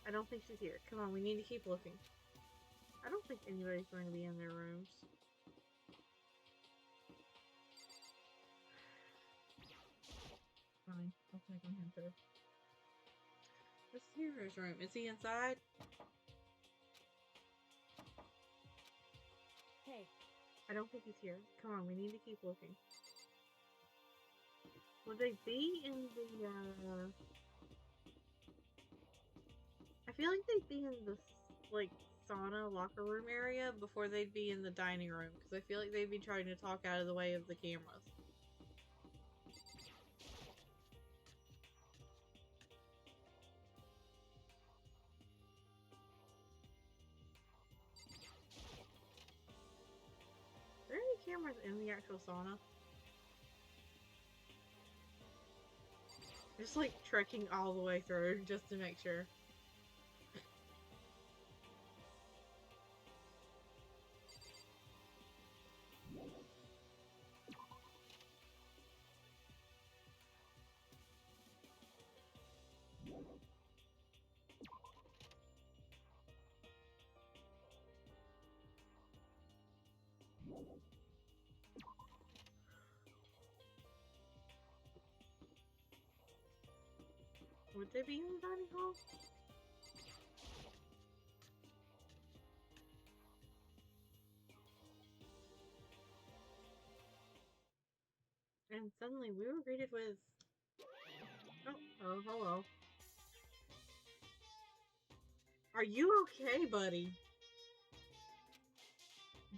Speaker 1: I don't think she's here. Come on, we need to keep looking. I don't think anybody's going to be in their rooms. Fine, I'll check on him too. Let's see his room. Is he inside?
Speaker 2: hey,
Speaker 1: I don't think he's here. Come on, we need to keep looking. Would they be in the, I feel like they'd be in the, like, sauna locker room area before they'd be in the dining room, because I feel like they'd be trying to talk out of the way of the cameras. Are there any cameras in the actual sauna? Just like trekking all the way through just to make sure. Would they be in the dining hall? And suddenly we were greeted with... Oh, hello. Are you okay, buddy?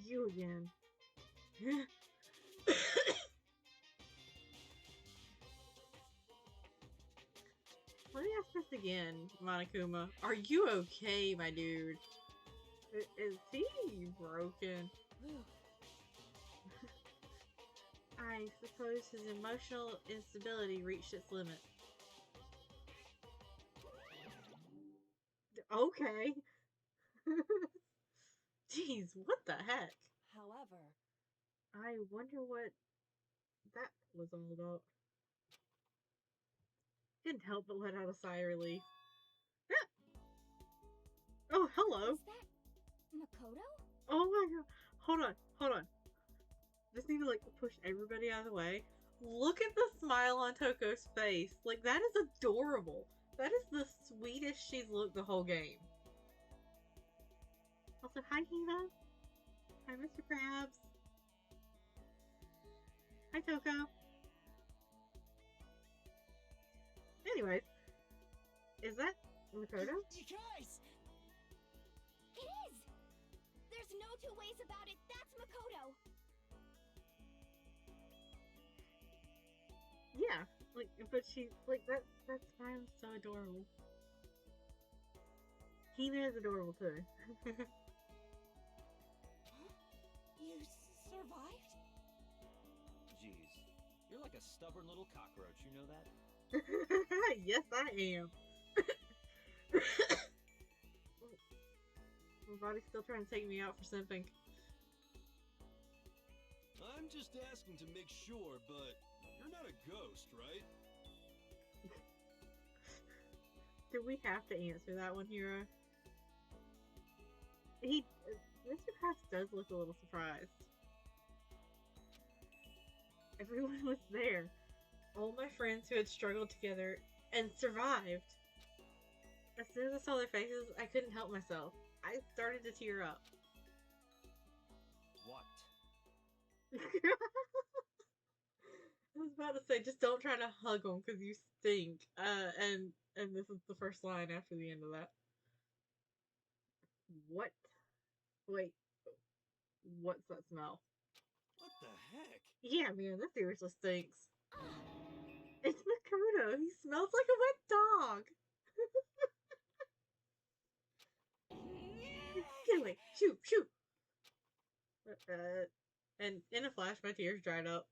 Speaker 1: You again. Let me ask this again, Monokuma. Are you okay, my dude? Is he broken? I suppose his emotional instability reached its limit. Okay. Jeez, what the heck?
Speaker 2: However,
Speaker 1: I wonder what that was all about. Couldn't help but let out a sigh of relief. Oh, hello.
Speaker 2: is that Makoto?
Speaker 1: Oh my god. Hold on. Just need to like push everybody out of the way. Look at the smile on Toko's face. Like, that is adorable. That is the sweetest she's looked the whole game. Also, hi Hina. Hi Mr. Krabs. Hi Toko. Anyways, is that Makoto?
Speaker 3: You guys!
Speaker 2: It is! There's no two ways about it. That's Makoto.
Speaker 1: Yeah, like, but she, like, that smile is so adorable. Hina is adorable too.
Speaker 2: You survived?
Speaker 4: Jeez, you're like a stubborn little cockroach, you know that?
Speaker 1: Yes, I am. My body's still trying to take me out for simping.
Speaker 5: I'm just asking to make sure, but you're not a ghost, right?
Speaker 1: Do we have to answer that one, Hero? Mr. Krabs does look a little surprised. Everyone was there. All my friends who had struggled together and survived. As soon as I saw their faces, I couldn't help myself. I started to tear up.
Speaker 4: What?
Speaker 1: I was about to say, just don't try to hug them because you stink. And this is the first line after the end of that. What? Wait. What's that smell?
Speaker 5: What the heck?
Speaker 1: Yeah, man, this seriously stinks. It's Makoto. He smells like a wet dog. Get away! Shoot! Shoot! And in a flash, my tears dried up.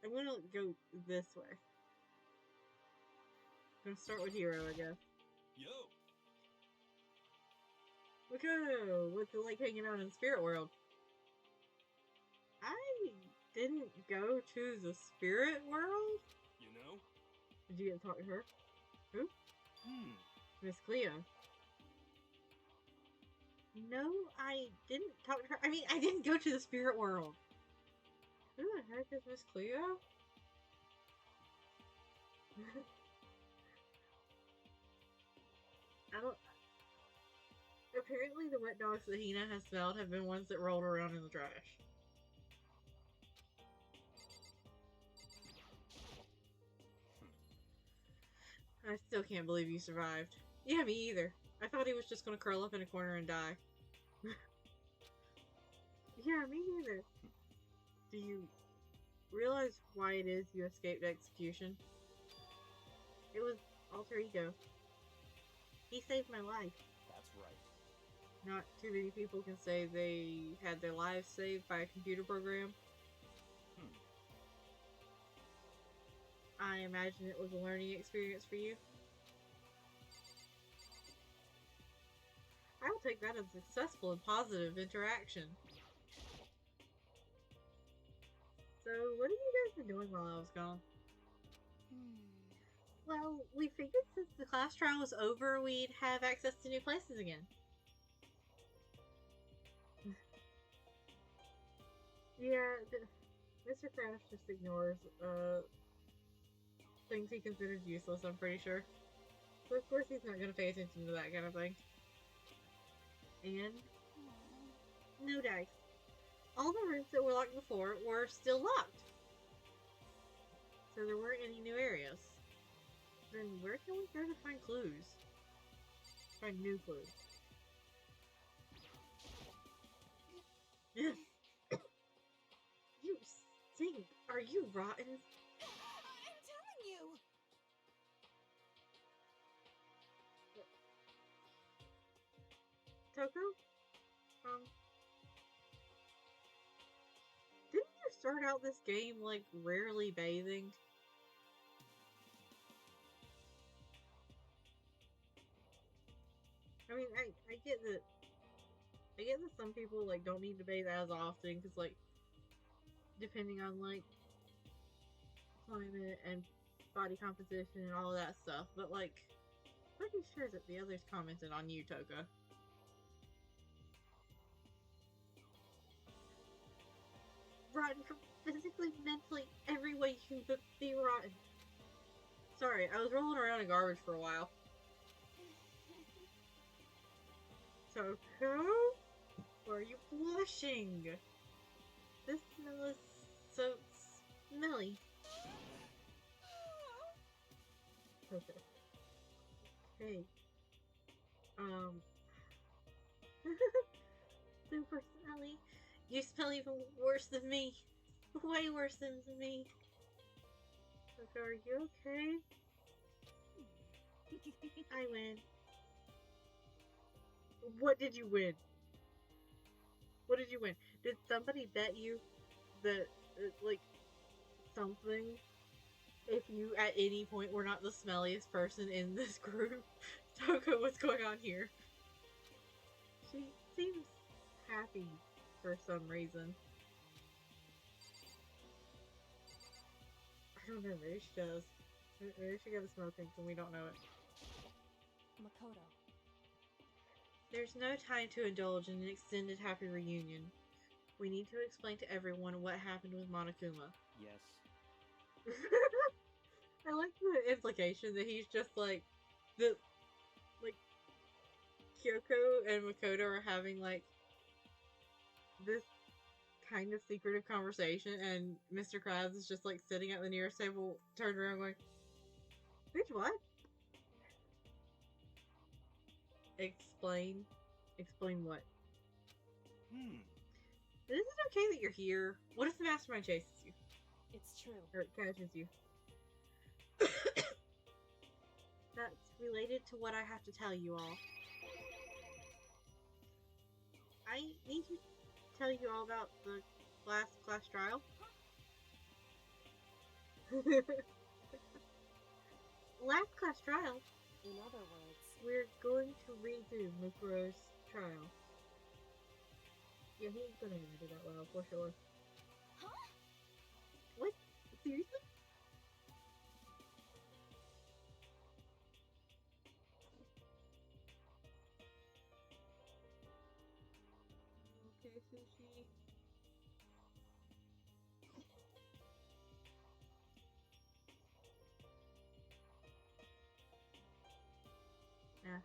Speaker 1: I'm gonna go this way. I'm gonna start with Hero, I guess.
Speaker 5: Yo!
Speaker 1: Makoto! What's it like hanging out in the spirit world? I didn't go to the spirit world?
Speaker 5: You know?
Speaker 1: Did you get to talk to her? Who? Miss Cleo. No, I didn't talk to her. I mean, I didn't go to the spirit world. Who the heck is Miss Cleo? I don't... Apparently the wet dogs that Hina has smelled have been ones that rolled around in the trash. I still can't believe you survived. Yeah, me either. I thought he was just gonna curl up in a corner and die. Yeah, me neither. Do you realize why it is you escaped execution? It was alter ego. He saved my life.
Speaker 4: That's right.
Speaker 1: Not too many people can say they had their lives saved by a computer program. I imagine it was a learning experience for you. I will take that as a successful and positive interaction. So, what have you guys been doing while I was gone? Well, we figured since the class trial was over, we'd have access to new places again. Yeah, Mr. Crash just ignores things he considers useless, I'm pretty sure. So of course he's not going to pay attention to that kind of thing. And no dice. All the rooms that were locked before were still locked. So there weren't any new areas. Then where can we go to find clues? Find new clues. You stink. Are you rotten?
Speaker 3: I'm telling you.
Speaker 1: Toko? Didn't you start out this game, like, rarely bathing? I mean, I get that some people, like, don't need to bathe as often, because, like, depending on, like, climate and body composition and all of that stuff, but, like, pretty sure that the others commented on you, Toka. Rotten from physically, mentally, every way you can be rotten. Sorry, I was rolling around in garbage for a while. Toko? Why are you blushing? This smell is so smelly. Okay. Hey. Super smelly. You smell even worse than me. Way worse than me. Toko, are you okay? I win. What did you win? What did you win? Did somebody bet you that, like, something? If you at any point were not the smelliest person in this group? Toko, what's going on here? She seems happy for some reason. I don't know, maybe she does. Maybe she got a smell pink and we don't know it.
Speaker 2: Makoto.
Speaker 1: There's no time to indulge in an extended happy reunion. We need to explain to everyone what happened with Monokuma.
Speaker 4: Yes.
Speaker 1: I like the implication that he's just like Kyoko and Makoto are having like this kind of secretive conversation, and Mr. Krabs is just like sitting at the nearest table, turned around going, "Bitch, what? Explain. Explain what? Is it okay that you're here? What if the mastermind chases you?
Speaker 2: It's true.
Speaker 1: Or catches you?" That's related to what I have to tell you all. I need to tell you all about the last class trial. Last class trial?
Speaker 2: In other words,
Speaker 1: We're going to redo Mukuro's trial. Yeah, he's gonna read it out loud for sure.
Speaker 3: Huh?
Speaker 1: What? Seriously? Okay, Sushi. Yeah.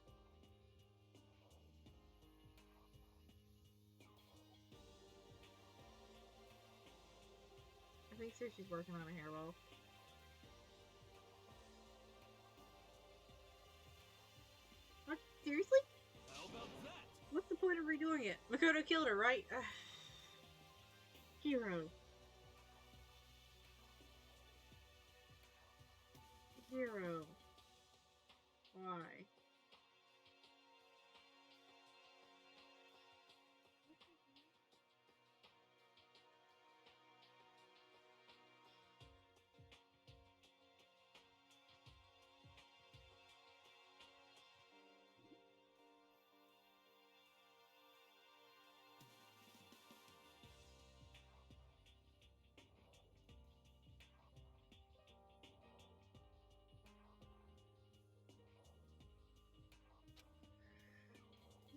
Speaker 1: I think Sushi's working on a hairball. What? Seriously?
Speaker 5: How about that?
Speaker 1: What's the point of redoing it? Makoto killed her, right? Hero. Hero. Why?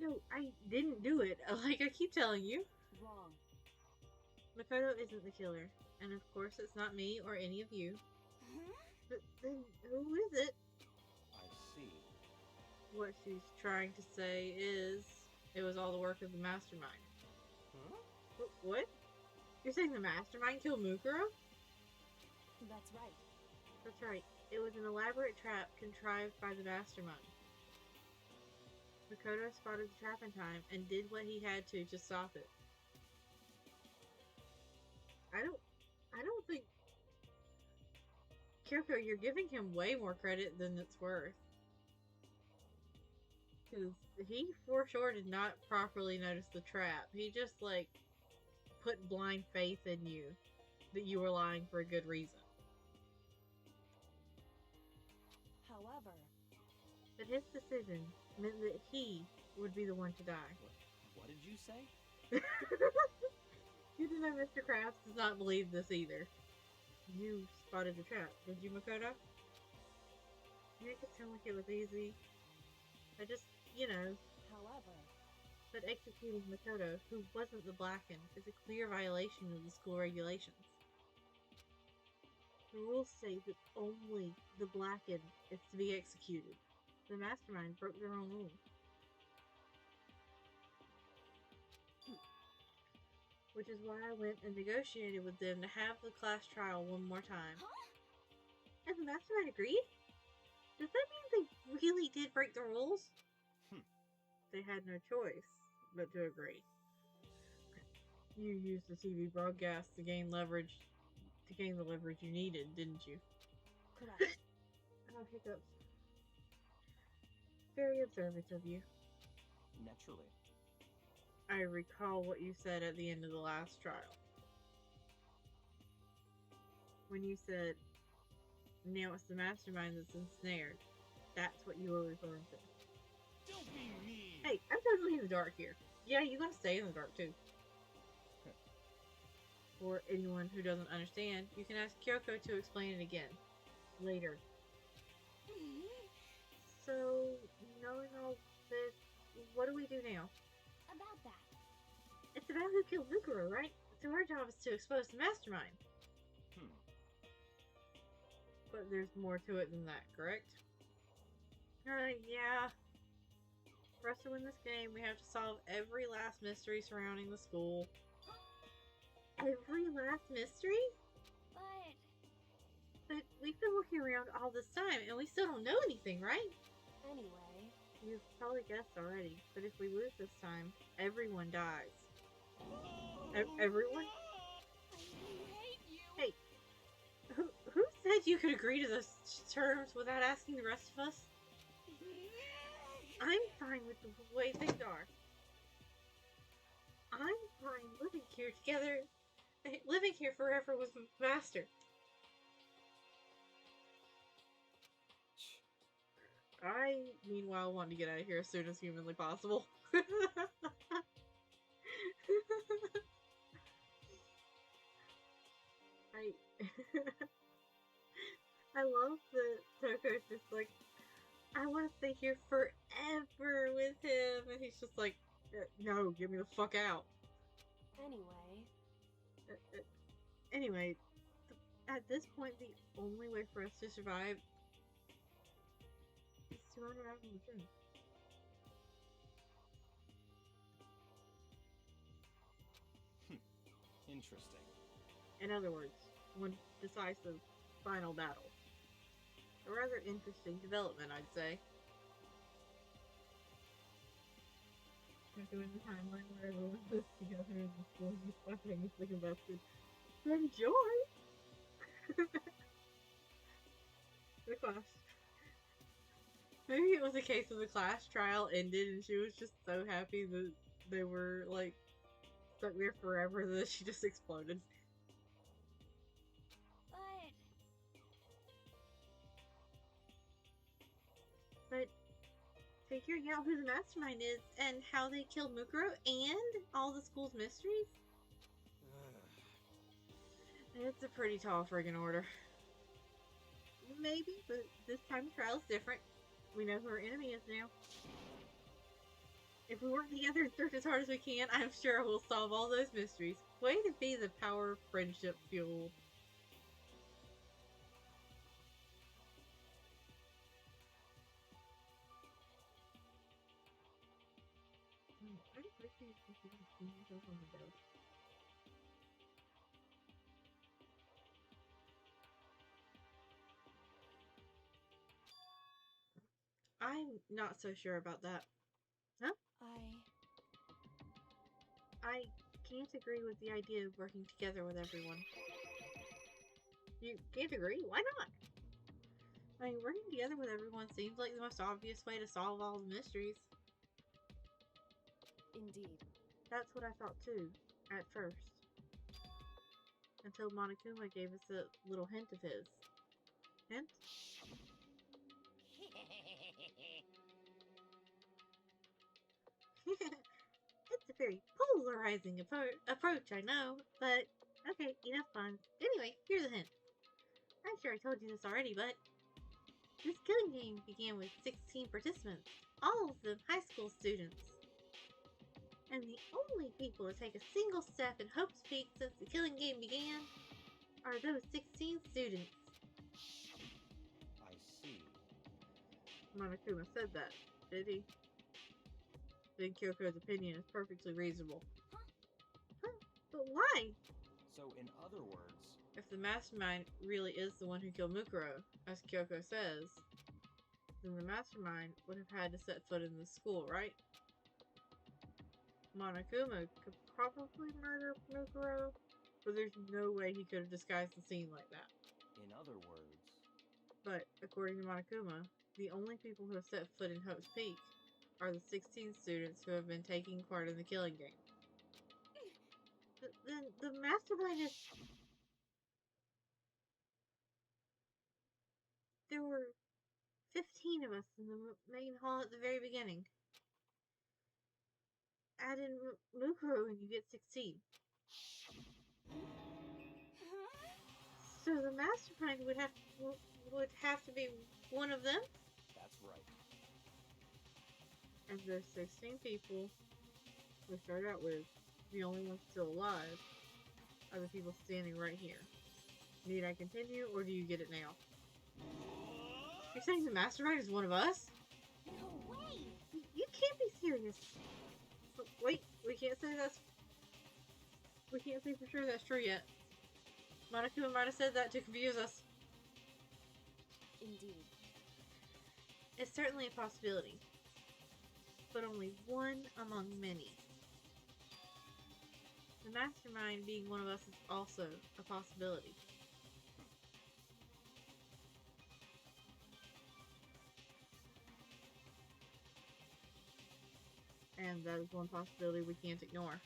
Speaker 1: No, I didn't do it. Like I keep telling you.
Speaker 2: wrong.
Speaker 1: Makoto isn't the killer, and of course it's not me or any of you.
Speaker 3: Huh?
Speaker 1: But then who is it?
Speaker 4: I see.
Speaker 1: What she's trying to say is it was all the work of the mastermind.
Speaker 4: Huh?
Speaker 1: What? You're saying the mastermind killed Mukuro?
Speaker 2: That's right.
Speaker 1: That's right. It was an elaborate trap contrived by the mastermind. Makoto spotted the trap in time and did what he had to stop it. I don't think Kyoko, you're giving him way more credit than it's worth. Because he for sure did not properly notice the trap. He just like put blind faith in you that you were lying for a good reason.
Speaker 2: However,
Speaker 1: But his decision meant that he would be the one to die.
Speaker 4: What did you say?
Speaker 1: You know Mr. Krabs does not believe this either. You spotted the trap, did you, Makoto? You make it sound like it was easy. I just,
Speaker 2: however,
Speaker 1: But executing Makoto, who wasn't the Blacken, is a clear violation of the school regulations. The rules state that only the Blacken is to be executed. The mastermind broke their own rules. Which is why I went and negotiated with them to have the class trial one more time.
Speaker 3: Huh?
Speaker 1: And the mastermind agreed? Does that mean they really did break the rules? They had no choice but to agree. You used the TV broadcast to gain the leverage you needed, didn't you?
Speaker 2: correct.
Speaker 1: Oh, hiccups. Very observant of you.
Speaker 4: Naturally.
Speaker 1: I recall what you said at the end of the last trial. When you said, now it's the mastermind that's ensnared. That's what you were referring to.
Speaker 5: Don't be mean.
Speaker 1: Hey, I'm totally in the dark here. Yeah, you're gonna stay in the dark too. For anyone who doesn't understand, you can ask Kyoko to explain it again. Later. So, knowing all this, what do we do now?
Speaker 3: About that.
Speaker 1: It's about who killed Mukuro, right? So our job is to expose the mastermind. But there's more to it than that, correct? Yeah. For us to win this game, we have to solve every last mystery surrounding the school. Every last mystery?
Speaker 3: But
Speaker 1: But we've been looking around all this time, and we still don't know anything, right?
Speaker 2: Anyway,
Speaker 1: You've probably guessed already, but if we lose this time, everyone dies. Everyone?
Speaker 3: I hate you.
Speaker 1: Hey, who said you could agree to those terms without asking the rest of us? I'm fine with the way things are. I'm fine living here together, living here forever with Master. I, meanwhile, want to get out of here as soon as humanly possible. I love that Toko's just like, I want to stay here forever with him, and he's just like, no, get me the fuck out. Anyway, at this point, the only way for us to survive is to run around in the room.
Speaker 4: Interesting.
Speaker 1: In other words, one decisive final battle. A rather interesting development, I'd say. Doing the timeline where everyone lives together in the school is simultaneously invested. Enjoy! The class. Maybe it was a case of the class trial ended and she was just so happy that they were like stuck there forever that she just exploded. But figuring out who the mastermind is and how they killed Mukuro and all the school's mysteries? It's a pretty tall friggin' order. Maybe, but this time the trial's different. We know who our enemy is now. If we work together and work as hard as we can, I'm sure we'll solve all those mysteries. Way to be the power of friendship fuel. I'm not so sure about that. Huh? I can't agree with the idea of working together with everyone. You can't agree? Why not? I mean, working together with everyone seems like the most obvious way to solve all the mysteries.
Speaker 2: Indeed.
Speaker 1: That's what I thought too, at first. Until Monokuma gave us a little hint of his. Hint? It's a very polarizing approach, I know, but okay, enough fun. Anyway, here's a hint. I'm sure I told you this already, but this killing game began with 16 participants, all of them high school students. And the only people to take a single step in Hope's Peak since the killing game began are those 16 students.
Speaker 4: I see.
Speaker 1: Monokuma said that, did he? Then Kyoko's opinion is perfectly reasonable. Huh? But why?
Speaker 4: So, in other words,
Speaker 1: If the mastermind really is the one who killed Mukuro, as Kyoko says, then the mastermind would have had to set foot in the school, right? Monokuma could probably murder Mukuro, but there's no way he could have disguised the scene like that.
Speaker 4: in other words,
Speaker 1: But, according to Monokuma, the only people who have set foot in Hope's Peak are the 16 students who have been taking part in the killing game. Then the mastermind is... There were 15 of us in the main hall at the very beginning. Add in Mukuro and you get 16. So the mastermind would have to be one of them?
Speaker 4: that's right.
Speaker 1: And those 16 people we start out with, the only ones still alive, are the people standing right here. Need I continue, or do you get it now? You're saying the mastermind is one of us?
Speaker 3: No way!
Speaker 1: You can't be serious. But wait, we can't say for sure that's true yet. Monokuma might have said that to confuse us.
Speaker 2: Indeed.
Speaker 1: It's certainly a possibility, but only one among many. The mastermind being one of us is also a possibility. And that is one possibility we can't ignore.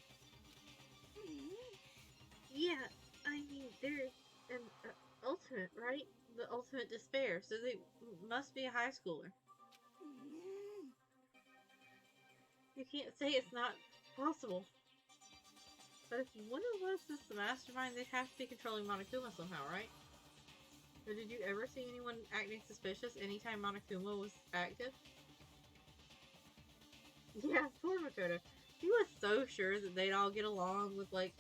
Speaker 1: Yeah, I mean, there's an ultimate, right? The ultimate despair, so they must be a high schooler. You can't say it's not possible. But if one of us is the mastermind, they'd have to be controlling Monokuma somehow, right? Or did you ever see anyone acting suspicious anytime Monokuma was active? Yeah, poor Makoto. He was so sure that they'd all get along with, like,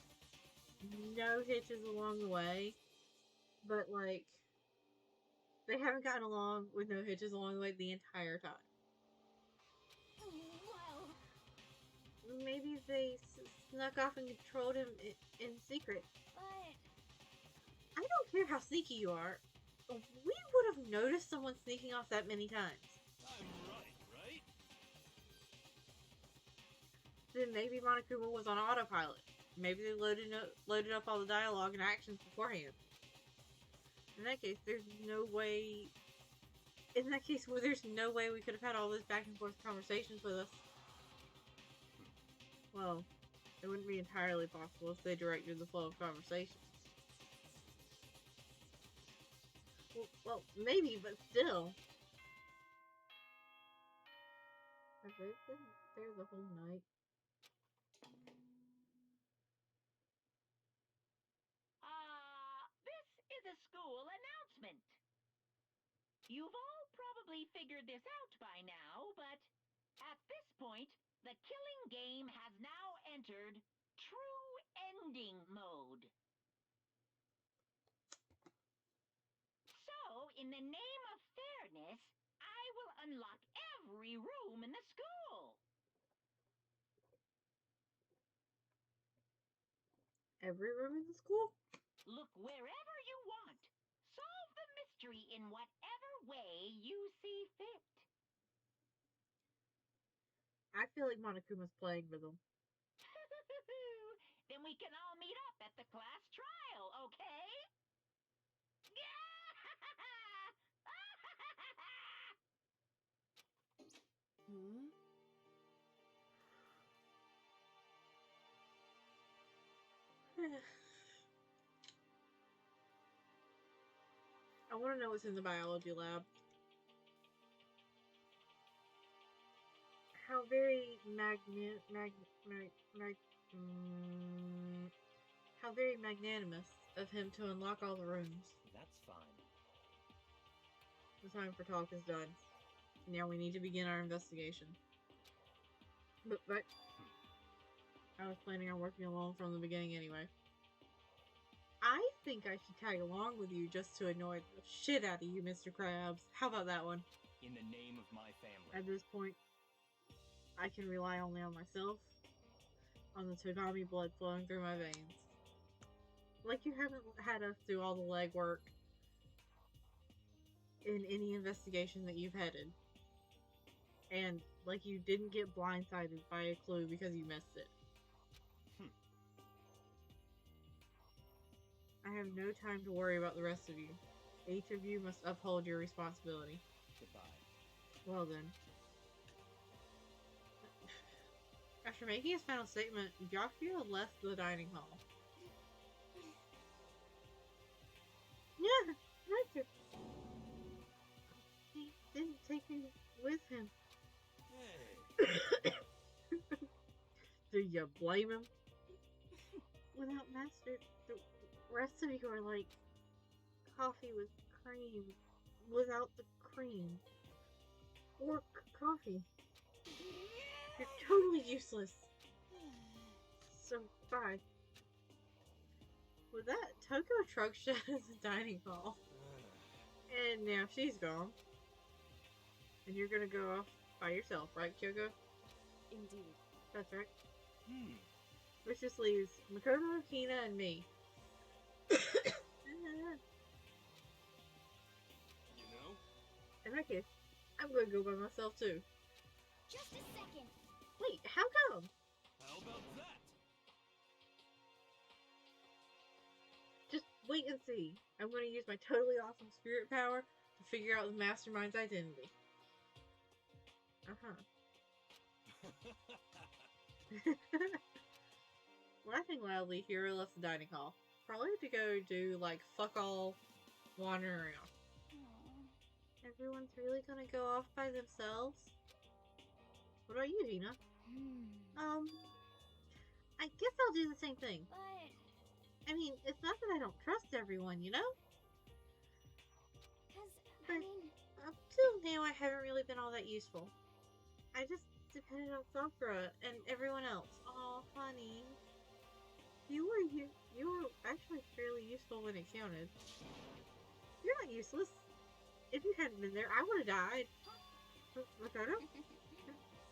Speaker 1: no hitches along the way. But, like, they haven't gotten along with no hitches along the way the entire time.
Speaker 3: Well,
Speaker 1: Maybe they snuck off and controlled him in secret.
Speaker 3: but
Speaker 1: I don't care how sneaky you are. We would have noticed someone sneaking off that many times.
Speaker 5: I'm right?
Speaker 1: Then maybe Monokuma was on autopilot. Maybe they loaded up all the dialogue and actions beforehand. In that case, there's no way... In that case, where there's no way we could have had all those back and forth conversations with us. Well, it wouldn't be entirely possible if they directed the flow of conversation. Well, maybe, but still. Have they been there the whole night?
Speaker 6: This is a school announcement. You've all probably figured this out by now, but at this point, The killing game has now entered true ending mode. So, in the name of fairness, I will unlock every room in the school.
Speaker 1: Every room in the school?
Speaker 6: Look wherever you want. Solve the mystery in whatever way you see fit.
Speaker 1: I feel like Monokuma's playing with them.
Speaker 6: Then we can all meet up at the class trial, okay?
Speaker 2: Hmm?
Speaker 1: I want to know what's in the biology lab. How very how very magnanimous of him to unlock all the rooms.
Speaker 4: That's fine.
Speaker 1: The time for talk is done. Now we need to begin our investigation. But I was planning on working alone from the beginning anyway. I think I should tag along with you just to annoy the shit out of you, Mr. Krabs. How about that one?
Speaker 4: In the name of my family.
Speaker 1: At this point, I can rely only on myself, on the Togami blood flowing through my veins. Like you haven't had us do all the legwork in any investigation that you've headed. And like you didn't get blindsided by a clue because you missed it. I have no time to worry about the rest of you. Each of you must uphold your responsibility.
Speaker 4: Goodbye.
Speaker 1: Well then. After making his final statement, Byakuya left the dining hall. Yeah, right. He didn't take me with him.
Speaker 5: Hey,
Speaker 1: Do you blame him? Without Master, the rest of you are like coffee with cream without the cream. Or coffee. You're totally useless. So, bye. With that, Toko truck shut the dining hall. And now she's gone. And you're gonna go off by yourself, right, Kyoko?
Speaker 2: Indeed.
Speaker 1: That's right.
Speaker 5: hmm.
Speaker 1: Which just leaves Makoto, Hina, and me.
Speaker 5: You know,
Speaker 1: In that case, I'm gonna go by myself too.
Speaker 3: Just a second.
Speaker 1: Wait, how come?
Speaker 5: how about that?
Speaker 1: Just wait and see. I'm gonna use my totally awesome spirit power to figure out the mastermind's identity. Laughing loudly, Hiro left the dining hall. Probably to go do, like, fuck all wandering around.
Speaker 3: Aw.
Speaker 1: Everyone's really gonna go off by themselves? What about you, Hina? I guess I'll do the same thing.
Speaker 3: But
Speaker 1: I mean, it's not that I don't trust everyone, you know?
Speaker 3: cause
Speaker 1: But-
Speaker 3: I mean,
Speaker 1: Up till now, I haven't really been all that useful. I just depended on Sakura and everyone else. Aw, honey. You were actually fairly useful when it counted. You're not useless. If you hadn't been there, I would have died. Makoto?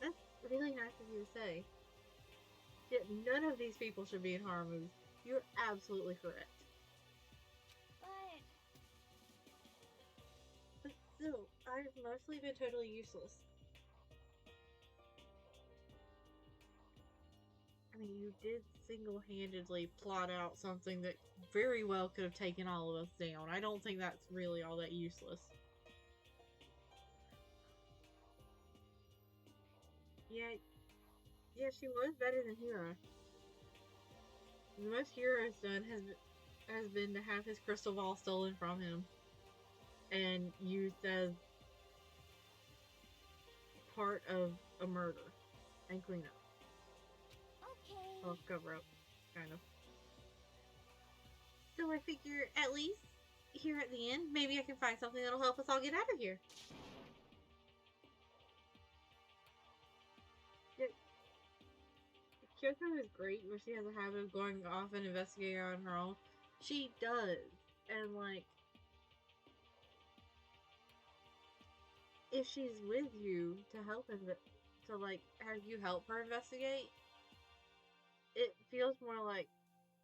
Speaker 1: That's really nice of you to say. Yet none of these people should be in horror movies. You're absolutely correct.
Speaker 3: but
Speaker 1: But still, I've mostly been totally useless. I mean, you did single-handedly plot out something that very well could have taken all of us down. I don't think that's really all that useless. Yeah, she was better than Hira. The most Hira has done has been to have his crystal ball stolen from him and used as part of a murder and cleanup.
Speaker 3: okay.
Speaker 1: Well, cover up, kind of. So I figure at least here at the end, maybe I can find something that'll help us all get out of here. Kyoko is great, but she has a habit of going off and investigating on her own. She does. And, like, if she's with you to help to, like, have you help her investigate, it feels more like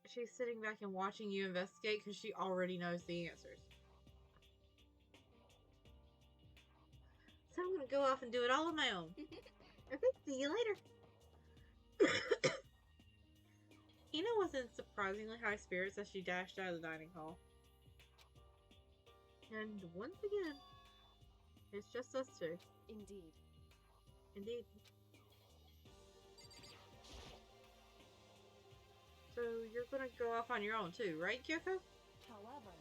Speaker 1: she's sitting back and watching you investigate because she already knows the answers. So I'm gonna go off and do it all on my own. Okay, see you later. Hina was in surprisingly high spirits as she dashed out of the dining hall. And once again, it's just us two.
Speaker 2: Indeed.
Speaker 1: Indeed. So you're gonna go off on your own too, right, Kyoko?
Speaker 2: However,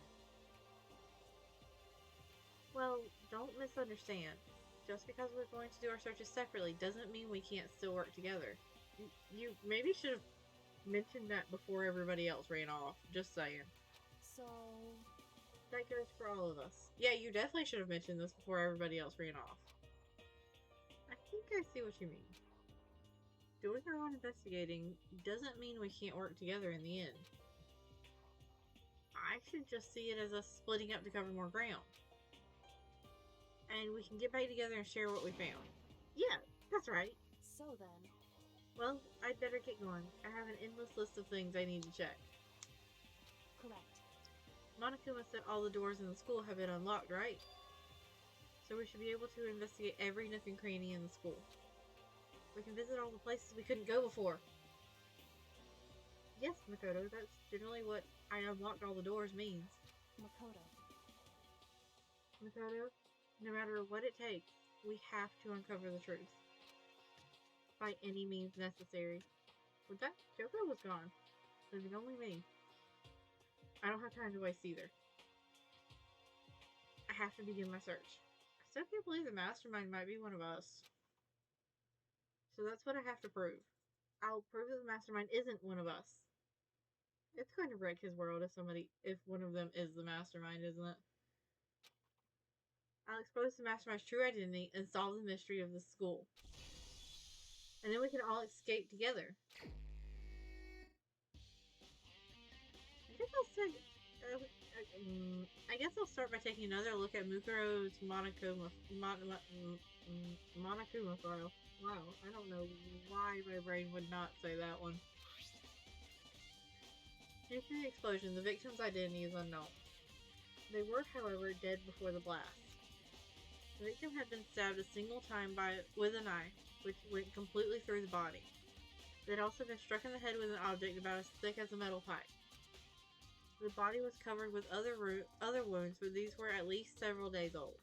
Speaker 1: Well, don't misunderstand. Just because we're going to do our searches separately doesn't mean we can't still work together. You maybe should have mentioned that before everybody else ran off. Just saying.
Speaker 2: so
Speaker 1: That goes for all of us. Yeah, you definitely should have mentioned this before everybody else ran off. I think I see what you mean. Doing our own investigating doesn't mean we can't work together in the end. I should just see it as us splitting up to cover more ground. And we can get back together and share what we found. Yeah, that's right.
Speaker 2: so then,
Speaker 1: Well, I'd better get going. I have an endless list of things I need to check.
Speaker 2: correct.
Speaker 1: Monokuma said all the doors in the school have been unlocked, right? So we should be able to investigate every nook and cranny in the school. We can visit all the places we couldn't go before. Yes, Makoto, that's generally what I unlocked all the doors means.
Speaker 2: Makoto.
Speaker 1: Makoto, no matter what it takes, we have to uncover the truth. By any means necessary. With that, Kyoko was gone, leaving only me. I don't have time to waste either. I have to begin my search. I still can't believe the mastermind might be one of us. So that's what I have to prove. I'll prove that the mastermind isn't one of us. It's going to wreck his world if one of them is the mastermind, isn't it? I'll expose the mastermind's true identity and solve the mystery of the school. And then we can all escape together. I guess I'll start by taking another look at Mukuro's Monokuma file. Wow, I don't know why my brain would not say that one. Due to the explosion, the victim's identity is unknown. They were, however, dead before the blast. The victim had been stabbed a single time with a knife, which went completely through the body. They'd also been struck in the head with an object about as thick as a metal pipe. The body was covered with other wounds, but these were at least several days old.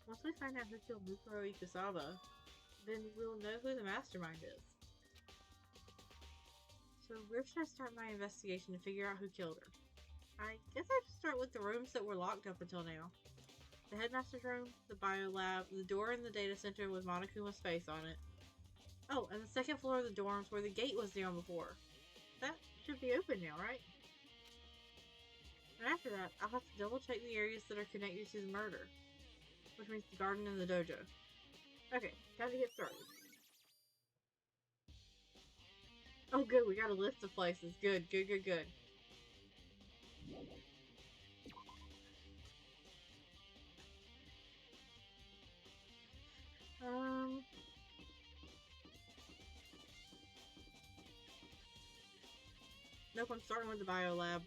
Speaker 1: Once we find out who killed Mukuro Ikusaba, then we'll know who the mastermind is. So where should I start my investigation to figure out who killed her? I guess I should start with the rooms that were locked up until now. The headmaster's room, the bio lab, the door in the data center with Monokuma's face on it. Oh, and the second floor of the dorms where the gate was down before. That should be open now, right? And after that, I'll have to double check the areas that are connected to the murder. Which means the garden and the dojo. Okay, time to get started. Oh good, we got a list of places. Good, good, good, good. Nope, I'm starting with the bio lab.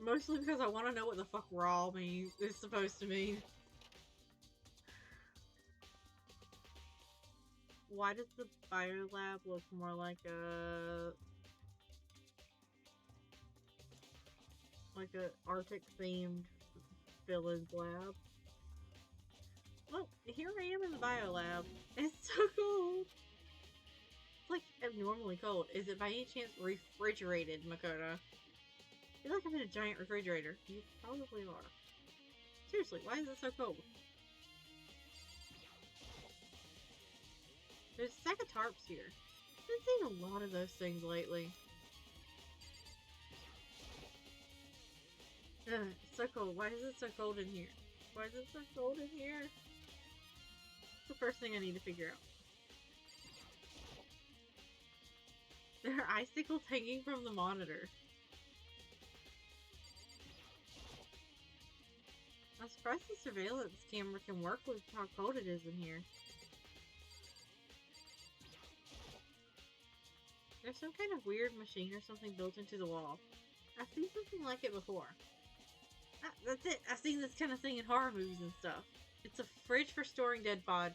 Speaker 1: Mostly because I want to know what the fuck raw is supposed to mean. Why does the biolab look more like a Arctic themed villain's lab? Well, here I am in the biolab. It's so cold. It's like abnormally cold. Is it by any chance refrigerated, Makoto? I feel like I'm in a giant refrigerator. You probably are. Seriously, why is it so cold? There's a stack of tarps here. I've been seeing a lot of those things lately. Ugh, it's so cold. Why is it so cold in here? Why is it so cold in here? It's the first thing I need to figure out. There are icicles hanging from the monitor. I'm surprised the surveillance camera can work with how cold it is in here. There's some kind of weird machine or something built into the wall. I've seen something like it before. Ah, that's it! I've seen this kind of thing in horror movies and stuff. It's a fridge for storing dead bodies.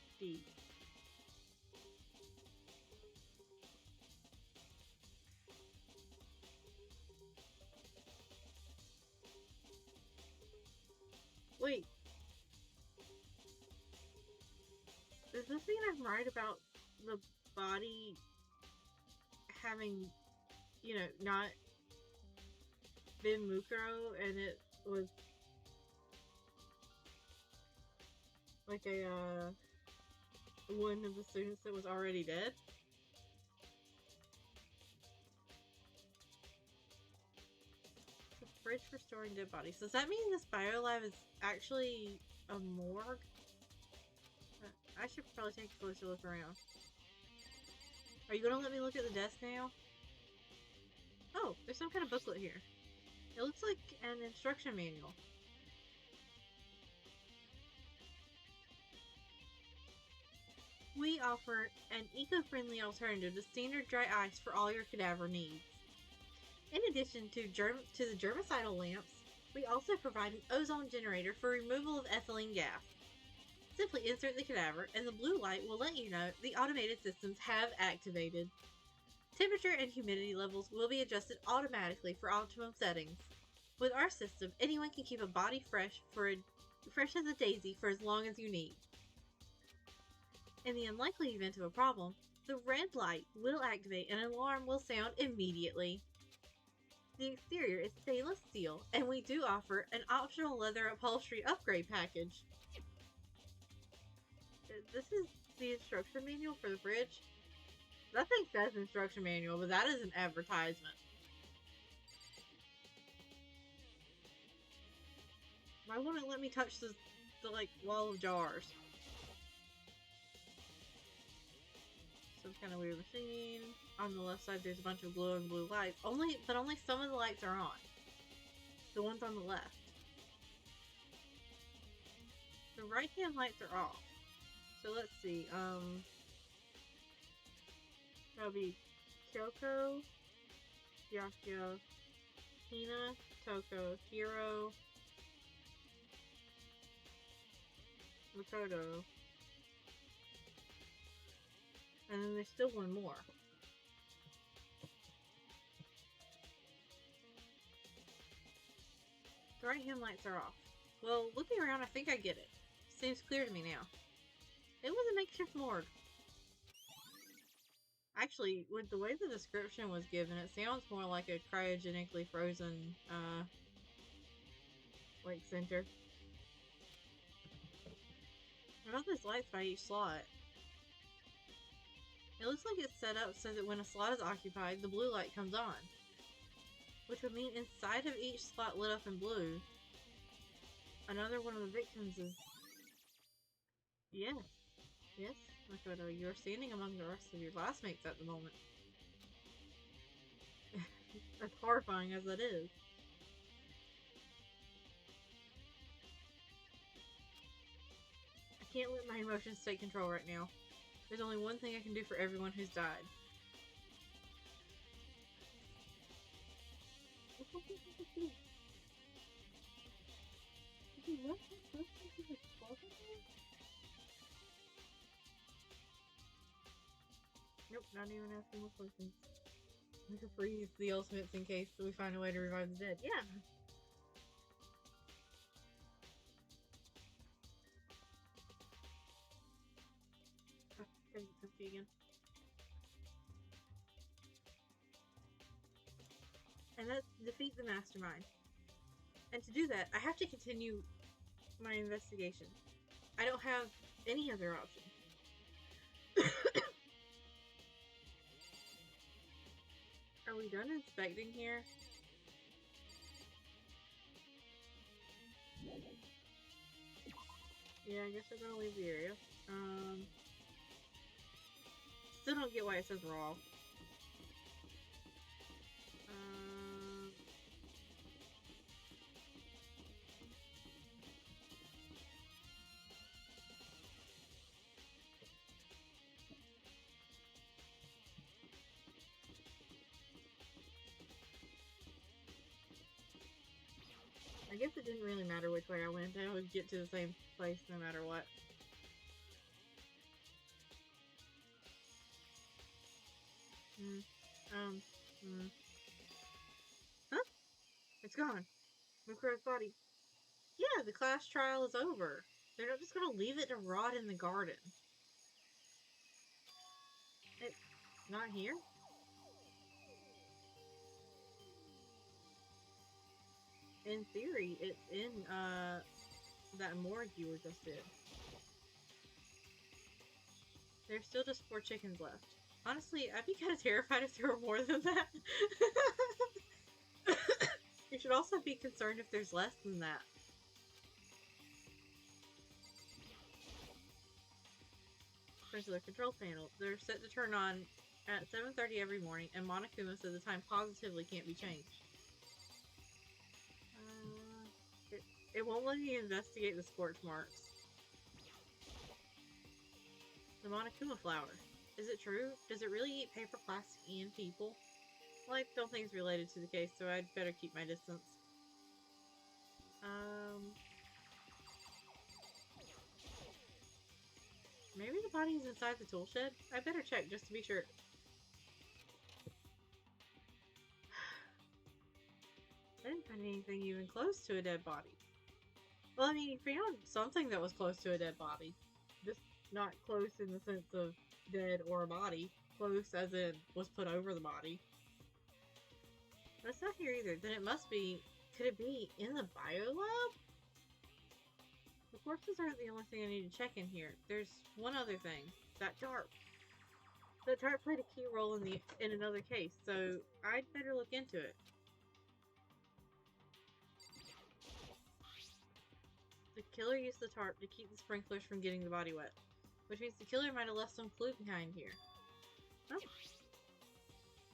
Speaker 1: Wait. Does this mean I'm right about the body having, you know, not been Mukuro and it was like a, one of the students that was already dead? It's a fridge for storing dead bodies. Does that mean this biolab is actually a morgue? I should probably take a closer look around. Are you gonna let me look at the desk now? Oh, there's some kind of booklet here. It looks like an instruction manual. We offer an eco-friendly alternative to standard dry ice for all your cadaver needs. In addition to the germicidal lamps, we also provide an ozone generator for removal of ethylene gas. Simply insert the cadaver, and the blue light will let you know the automated systems have activated. Temperature and humidity levels will be adjusted automatically for optimum settings. With our system, anyone can keep a body fresh as a daisy for as long as you need. In the unlikely event of a problem, the red light will activate and an alarm will sound immediately. The exterior is stainless steel, and we do offer an optional leather upholstery upgrade package. This is the instruction manual for the fridge? That thing says instruction manual, but that is an advertisement. Why won't it let me touch the like wall of jars? Some kind of weird machine. On the left side there's a bunch of glowing blue lights. But only some of the lights are on. The ones on the left. The right hand lights are off. So let's see, that'll be Kyoko, Hyakyo, Hina, Toko, Hiro, Makoto, and then there's still one more. The right hand lights are off. Well, looking around, I think I get it. Seems clear to me now. It was a makeshift morgue. Actually, with the way the description was given, it sounds more like a cryogenically frozen, like center. What about those lights by each slot? It looks like it's set up so that when a slot is occupied, the blue light comes on. Which would mean inside of each slot lit up in blue, another one of the victims is... Yes. Yes, Makoto, you are standing among the rest of your classmates at the moment. As horrifying as that is. I can't let my emotions take control right now. There's only one thing I can do for everyone who's died. Nope, not even asking more questions. We could freeze the ultimates in case we find a way to revive the dead. Yeah! Oh, gotta get comfy again. And that's defeat the mastermind. And to do that, I have to continue my investigation. I don't have any other option. Are we done inspecting here? Yeah, I guess we're gonna leave the area. Still don't get why it says raw. I guess it didn't really matter which way I went. I would get to the same place no matter what. Huh? It's gone. Mukuro's body. Yeah, the class trial is over. They're not just gonna leave it to rot in the garden. It's not here? In theory, it's in, that morgue you were just in. There's still just 4 chickens left. Honestly, I'd be kind of terrified if there were more than that. You should also be concerned if there's less than that. There's the control panel. They're set to turn on at 7:30 every morning, and Monokuma said the time positively can't be changed. It won't let me investigate the scorch marks. The Monokuma flower. Is it true? Does it really eat paper, plastic, and people? Well, I don't think it's related to the case, so I'd better keep my distance. Maybe the body's inside the tool shed? I better check just to be sure. I didn't find anything even close to a dead body. Well, I mean, you found something that was close to a dead body. Just not close in the sense of dead or a body. Close as in was put over the body. But it's not here either. Then it must be... Could it be in the biolab? The corpses aren't the only thing I need to check in here. There's one other thing. That tarp. That tarp played a key role in another case, so I'd better look into it. The killer used the tarp to keep the sprinklers from getting the body wet. Which means the killer might have left some clue behind here. Huh?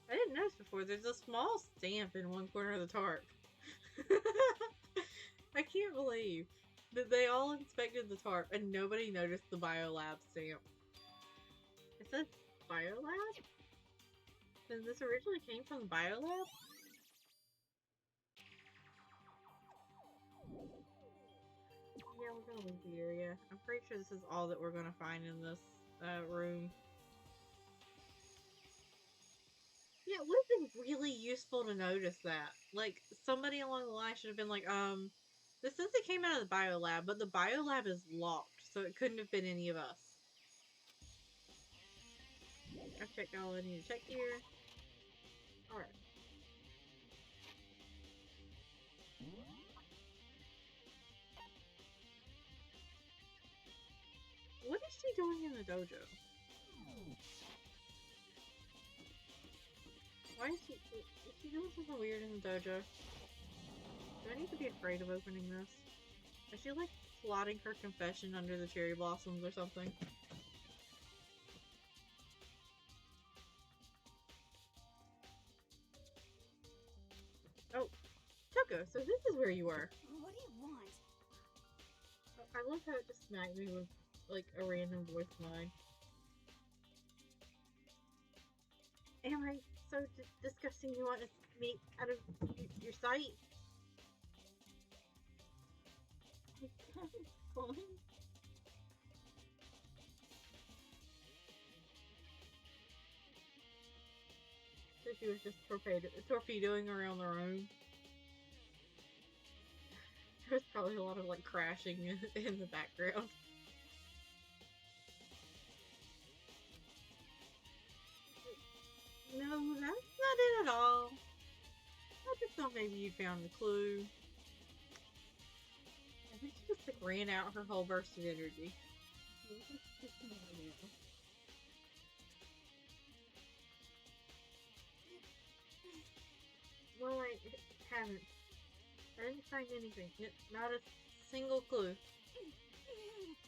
Speaker 1: I didn't notice before. There's a small stamp in one corner of the tarp. I can't believe that they all inspected the tarp and nobody noticed the biolab stamp. It says biolab? Then this originally came from the biolab? Yeah, we're gonna leave the area. I'm pretty sure this is all that we're gonna find in this room. Yeah, it would have been really useful to notice that. Like, somebody along the line should have been like, this says it came out of the biolab, but the biolab is locked, so it couldn't have been any of us. I've checked all I need to check here. Alright. What is she doing in the dojo? Why is she doing something weird in the dojo? Do I need to be afraid of opening this? Is she like plotting her confession under the cherry blossoms or something? Oh, Choco, so this is where you were.
Speaker 2: What do you want?
Speaker 1: I love how it just smacked me with like a random voice line. Am I so disgusting you want me out of your sight? Fine. So she was just torpedoing around the room. There was probably a lot of like crashing in the background. No, that's not it at all. I just thought maybe you found the clue. I think she just like, ran out her whole burst of energy. haven't. I didn't find anything. Not a single clue.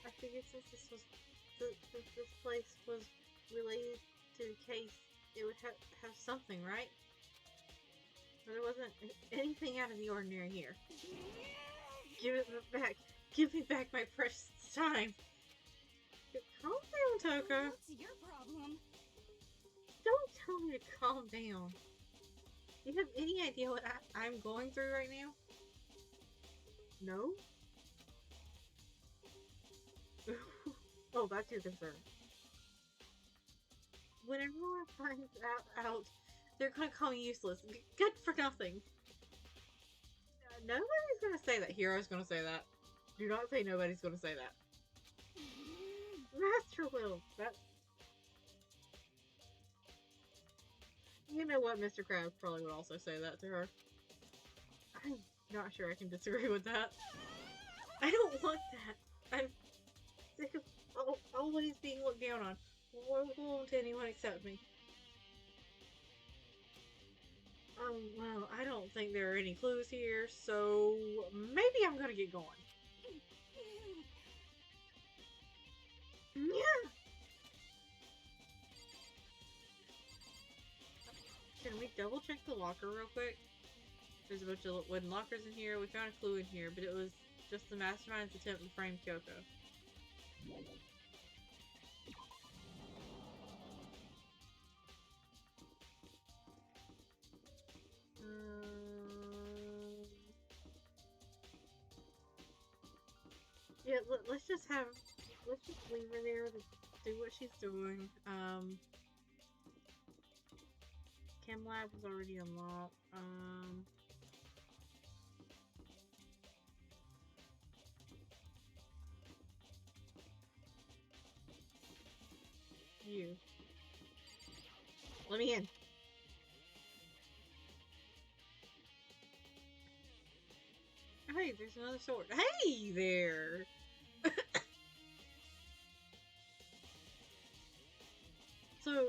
Speaker 1: I figured since this place was related to the case, it would have something, right? But there wasn't anything out of the ordinary here. Give it back. Give me back my precious time. Calm down, Toko.
Speaker 3: What's your problem?
Speaker 1: Don't tell me to calm down. Do you have any idea what I'm going through right now? No? Oh, that's your concern. When everyone finds out, they're gonna call me useless. Good for nothing. Nobody's gonna say that. Hero's gonna say that. Do not say nobody's gonna say that. Master will. That. You know what? Mr. Krabs probably would also say that to her. I'm not sure I can disagree with that. I don't want that. I'm sick of always being looked down on. Won't anyone accept me? Well, I don't think there are any clues here, so maybe I'm gonna get going. Yeah! Can we double check the locker real quick? There's a bunch of wooden lockers in here. We found a clue in here, but it was just the mastermind's attempt to frame Kyoko. Yeah, let's just leave her there to do what she's doing. Chem lab is already unlocked. You. Let me in. Hey, there's another sword. Hey there! So,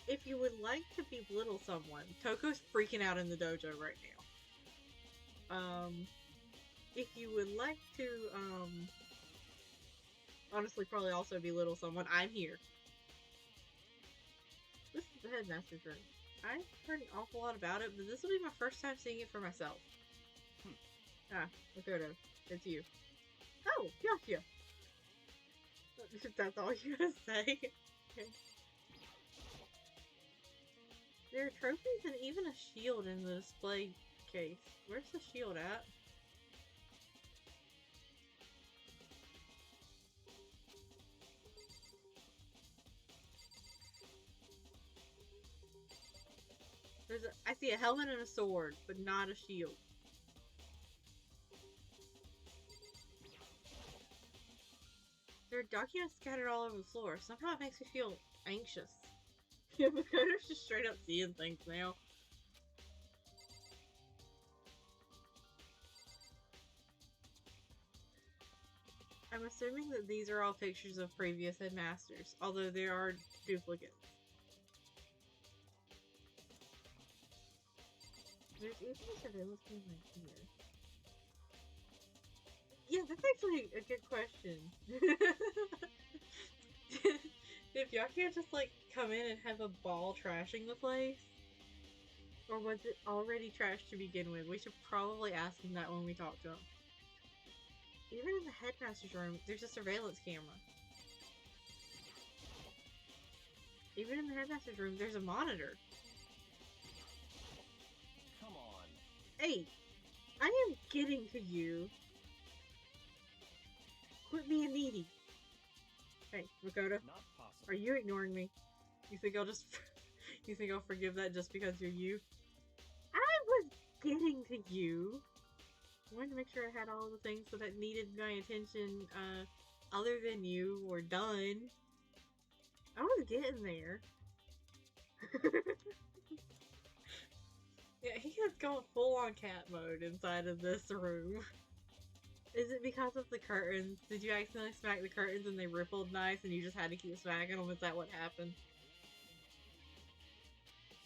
Speaker 1: if you would like to belittle someone, Toko's freaking out in the dojo right now. If you would like to, honestly probably also belittle someone, I'm here. This is the headmaster's room. I've heard an awful lot about it, but this will be my first time seeing it for myself. Ah, Makoto, it's you. Oh, gotcha! That's all you gotta say? Okay. There are trophies and even a shield in the display case. Where's the shield at? I see a helmet and a sword, but not a shield. There are documents scattered all over the floor. Somehow it makes me feel anxious. Yeah, Makoto's just straight up seeing things now. I'm assuming that these are all pictures of previous headmasters, although there are duplicates. There's even a surveillance camera here. Yeah, that's actually a good question. Did Byakuya just like come in and have a ball trashing the place? Or was it already trashed to begin with? We should probably ask him that when we talk to him. Even in the headmaster's room, there's a surveillance camera. Even in the headmaster's room, there's a monitor.
Speaker 4: Come on.
Speaker 1: Hey, I am getting to you. Quit being needy. Hey, Makoto,
Speaker 4: Not possible.
Speaker 1: are you ignoring me? You think I'll just... you think I'll forgive that just because you're you? I was getting to you. I wanted to make sure I had all the things that needed my attention, other than you, were done. I was getting there. Yeah, he has gone full on cat mode inside of this room. Is it because of the curtains? Did you accidentally smack the curtains and they rippled nice and you just had to keep smacking them? Is that what happened?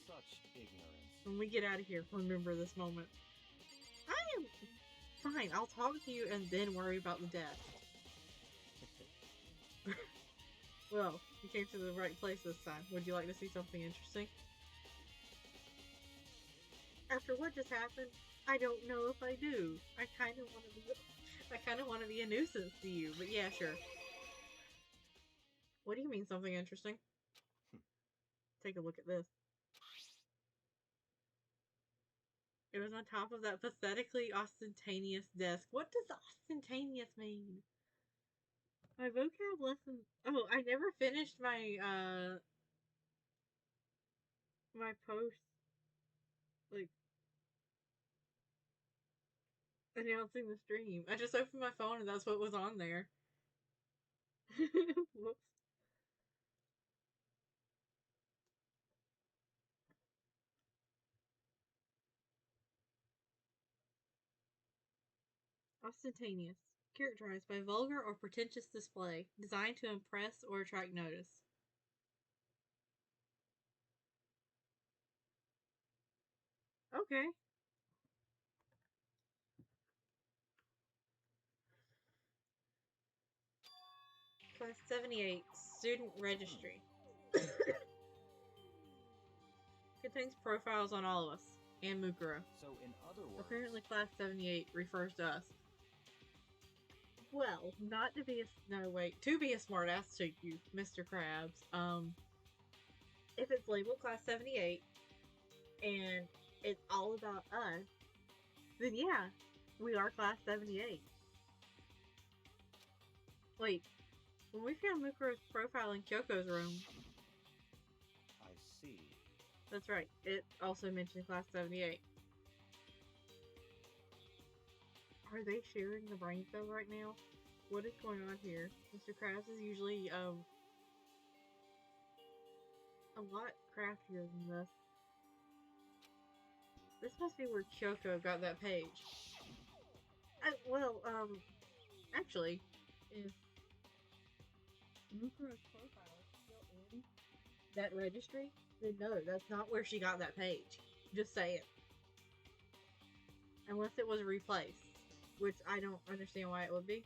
Speaker 4: Such Such ignorance.
Speaker 1: When we get out of here, remember this moment. I am fine. I'll talk to you and then worry about the death. Well, you came to the right place this time. Would you like to see something interesting? After what just happened, I don't know if I do. I kind of want to be a nuisance to you, but yeah, sure. What do you mean something interesting? Take a look at this. It was on top of that pathetically ostentatious desk. What does ostentatious mean? My vocab lesson. Oh, I never finished my my post, like, announcing the stream. I just opened my phone and that's what was on there. Whoops. Ostentatious. Characterized by vulgar or pretentious display, designed to impress or attract notice. Okay. Class 78, Student Registry. Contains profiles on all of us, and Mukuro.
Speaker 4: So, in other words...
Speaker 1: Apparently Class 78 refers to us. Well, not to be a... No, wait. To be a smartass to you, Mr. Krabs. If it's labeled Class 78, and it's all about us, then yeah, we are Class 78. Wait, when we found Mukuro's profile in Kyoko's room...
Speaker 4: I see.
Speaker 1: That's right, it also mentioned Class 78. Are they sharing the brain cell right now? What is going on here? Mr. Krabs is usually, a lot craftier than this. This must be where Kyoko got that page. Actually, if Mukuro's profile is still in that registry, then no, that's not where she got that page. Just say it. Unless it was replaced, which I don't understand why it would be.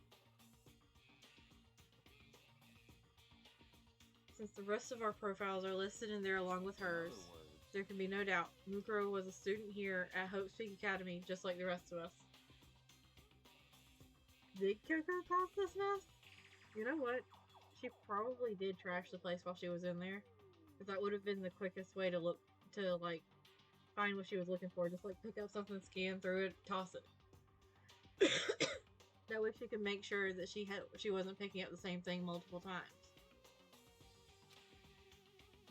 Speaker 1: Since the rest of our profiles are listed in there along with hers, there can be no doubt Mukuro was a student here at Hope's Peak Academy, just like the rest of us. Did Kyoko cause this mess? You know what? She probably did trash the place while she was in there. Because that would have been the quickest way to find what she was looking for. Just, pick up something, scan through it, toss it. That way she could make sure that she wasn't picking up the same thing multiple times.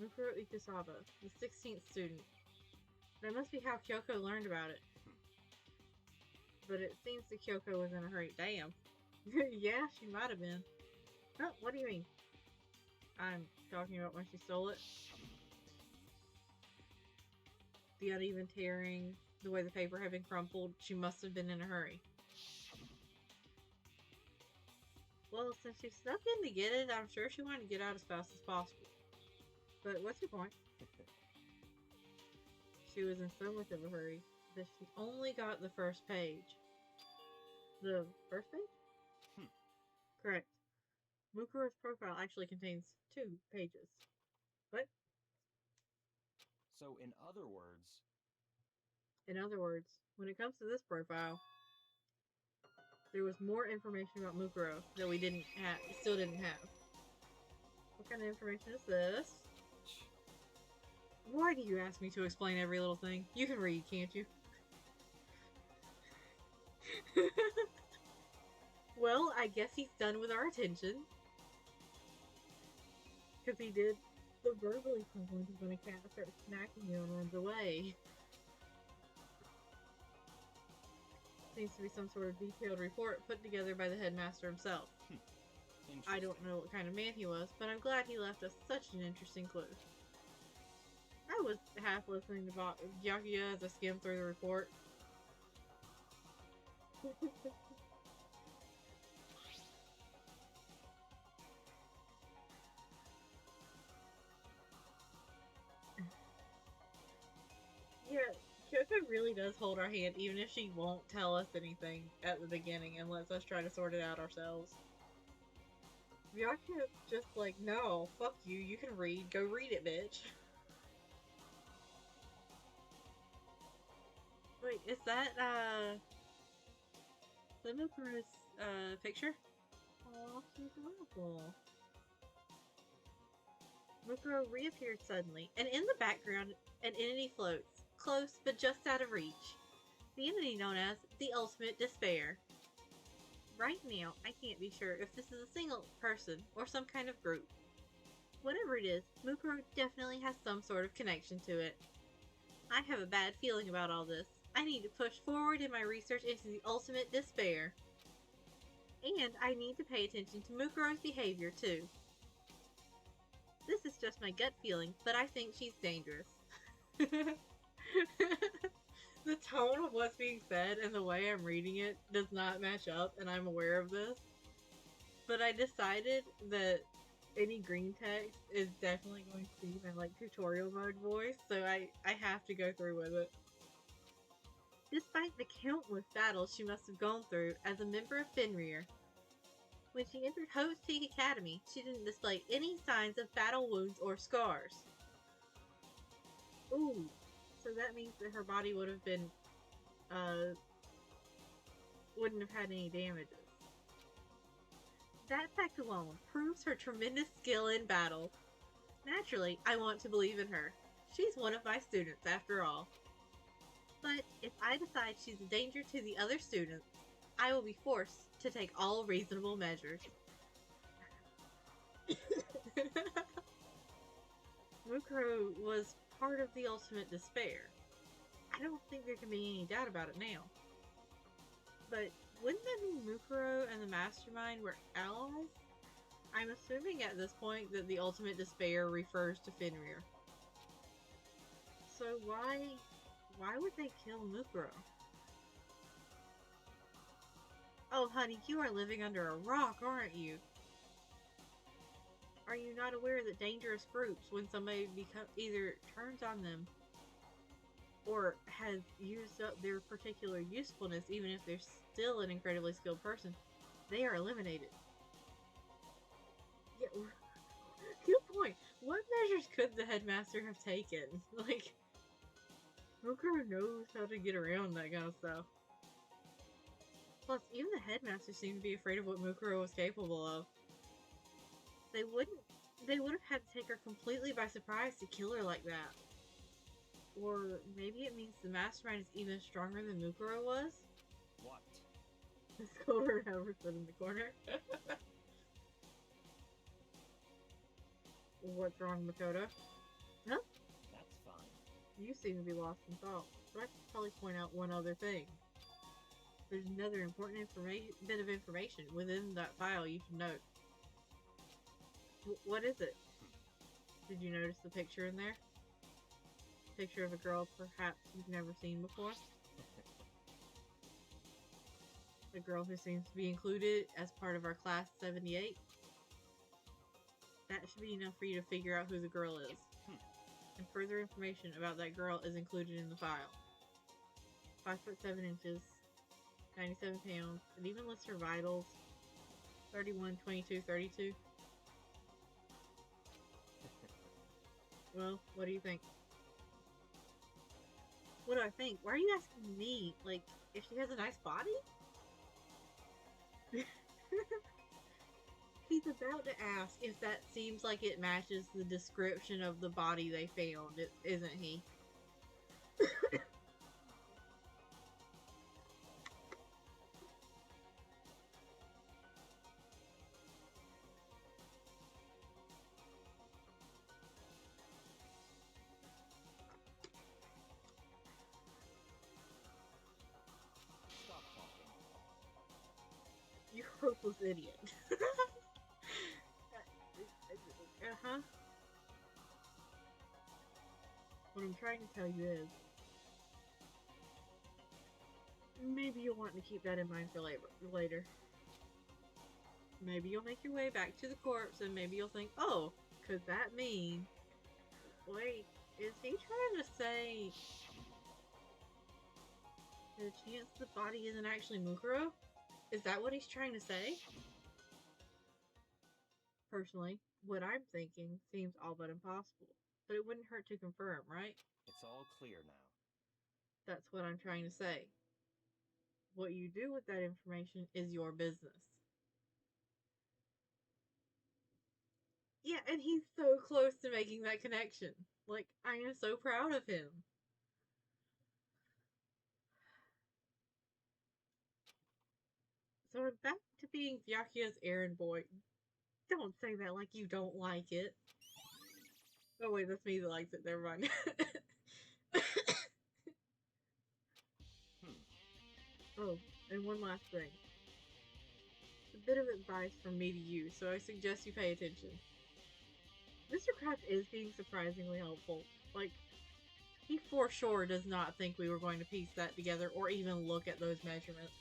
Speaker 1: Mukuro Ikusaba, the 16th student. That must be how Kyoko learned about it. But it seems that Kyoko was in a hurry. Damn. Yeah, she might have been. Oh, what do you mean? I'm talking about when she stole it. The uneven tearing, the way the paper had been crumpled, she must have been in a hurry. Well, since she snuck in to get it, I'm sure she wanted to get out as fast as possible. But what's your point? She was in so much of a hurry that she only got the first page. The first page? Correct. Mukuro's profile actually contains 2 pages. What?
Speaker 4: So, in other words...
Speaker 1: In other words, when it comes to this profile, there was more information about Mukuro that we still didn't have. What kind of information is this? Why do you ask me to explain every little thing? You can read, can't you? Well, I guess he's done with our attention. Because he did the verbal equivalent of when a cat starts smacking you and runs away. Seems to be some sort of detailed report put together by the headmaster himself. I don't know what kind of man he was, but I'm glad he left us such an interesting clue. I was half listening to Gyakuya as I skimmed through the report. Mippa really does hold our hand, even if she won't tell us anything at the beginning and lets us try to sort it out ourselves. Vyakya's just like, no, fuck you, you can read, go read it, bitch. Wait, is that, Mukuro's, picture? Aw, she's adorable. Mukuro reappeared suddenly, and in the background, an entity floats, close but just out of reach. The entity known as the Ultimate Despair. Right now, I can't be sure if this is a single person or some kind of group. Whatever it is, Mukuro definitely has some sort of connection to it. I have a bad feeling about all this. I need to push forward in my research into the Ultimate Despair. And I need to pay attention to Mukuro's behavior too. This is just my gut feeling, but I think she's dangerous. The tone of what's being said and the way I'm reading it does not match up, and I'm aware of this. But I decided that any green text is definitely going to be my tutorial mode voice, so I have to go through with it. Despite the countless battles she must have gone through as a member of Fenrir, when she entered Hope's Peak Academy, she didn't display any signs of battle wounds or scars. Ooh, so that means that her body would have been, wouldn't have had any damages. That fact alone proves her tremendous skill in battle. Naturally, I want to believe in her. She's one of my students, after all. But if I decide she's a danger to the other students, I will be forced to take all reasonable measures. Mukuro was part of the Ultimate Despair. I don't think there can be any doubt about it now. But wouldn't that mean Mukuro and the Mastermind were allies? I'm assuming at this point that the Ultimate Despair refers to Fenrir. So why would they kill Mukuro? Oh honey, you are living under a rock, aren't you? Are you not aware that dangerous groups, when somebody either turns on them or has used up their particular usefulness, even if they're still an incredibly skilled person, they are eliminated? Yeah, good point. What measures could the headmaster have taken? Mukuro knows how to get around that kind of stuff. Plus, even the headmaster seemed to be afraid of what Mukuro was capable of. They would have had to take her completely by surprise to kill her like that. Or maybe it means the Mastermind is even stronger than Mukuro was?
Speaker 4: What?
Speaker 1: Scolded Everson in the corner. What's wrong, Makoto? Huh?
Speaker 4: That's fine.
Speaker 1: You seem to be lost in thought, but I should probably point out one other thing. There's another important bit of information within that file you should note. What is it? Did you notice the picture in there? Picture of a girl perhaps you've never seen before? A girl who seems to be included as part of our class 78? That should be enough for you to figure out who the girl is. And further information about that girl is included in the file. 5'7" inches, 97 pounds, it even lists her vitals, 31, 22, 32. Well, what do you think? What do I think? Why are you asking me? If she has a nice body? He's about to ask if that seems like it matches the description of the body they found, isn't he?
Speaker 4: Stop talking.
Speaker 1: You hopeless idiot. Uh-huh. What I'm trying to tell you is, maybe you'll want to keep that in mind for later. Maybe you'll make your way back to the corpse and maybe you'll think, oh, could that mean... Wait, is he trying to say... There's a chance the body isn't actually Mukuro? Is that what he's trying to say? Personally, what I'm thinking seems all but impossible. But it wouldn't hurt to confirm, right?
Speaker 4: It's all clear now.
Speaker 1: That's what I'm trying to say. What you do with that information is your business. Yeah, and he's so close to making that connection. Like, I am so proud of him. So I'm back to being Byakuya's errand boy. Don't say that like you don't like it. Oh wait, that's me that likes it. Never mind. Oh, and one last thing. A bit of advice from me to you, so I suggest you pay attention. Mr. Krabs is being surprisingly helpful. Like, he for sure does not think we were going to piece that together or even look at those measurements.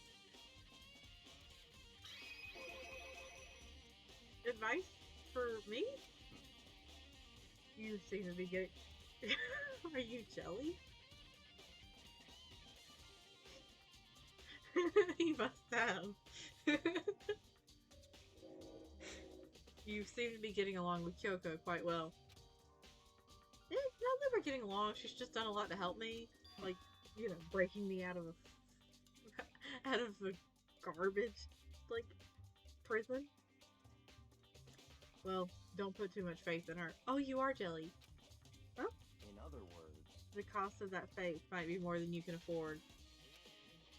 Speaker 1: Advice for me? You seem to be getting... Are you jelly? He must have. You seem to be getting along with Kyoko quite well. Yeah, not that we're getting along, she's just done a lot to help me. Like, you know, breaking me out of a garbage, like, prison. Well, don't put too much faith in her. Oh, you are jelly. Oh?
Speaker 4: In other words,
Speaker 1: The cost of that faith might be more than you can afford.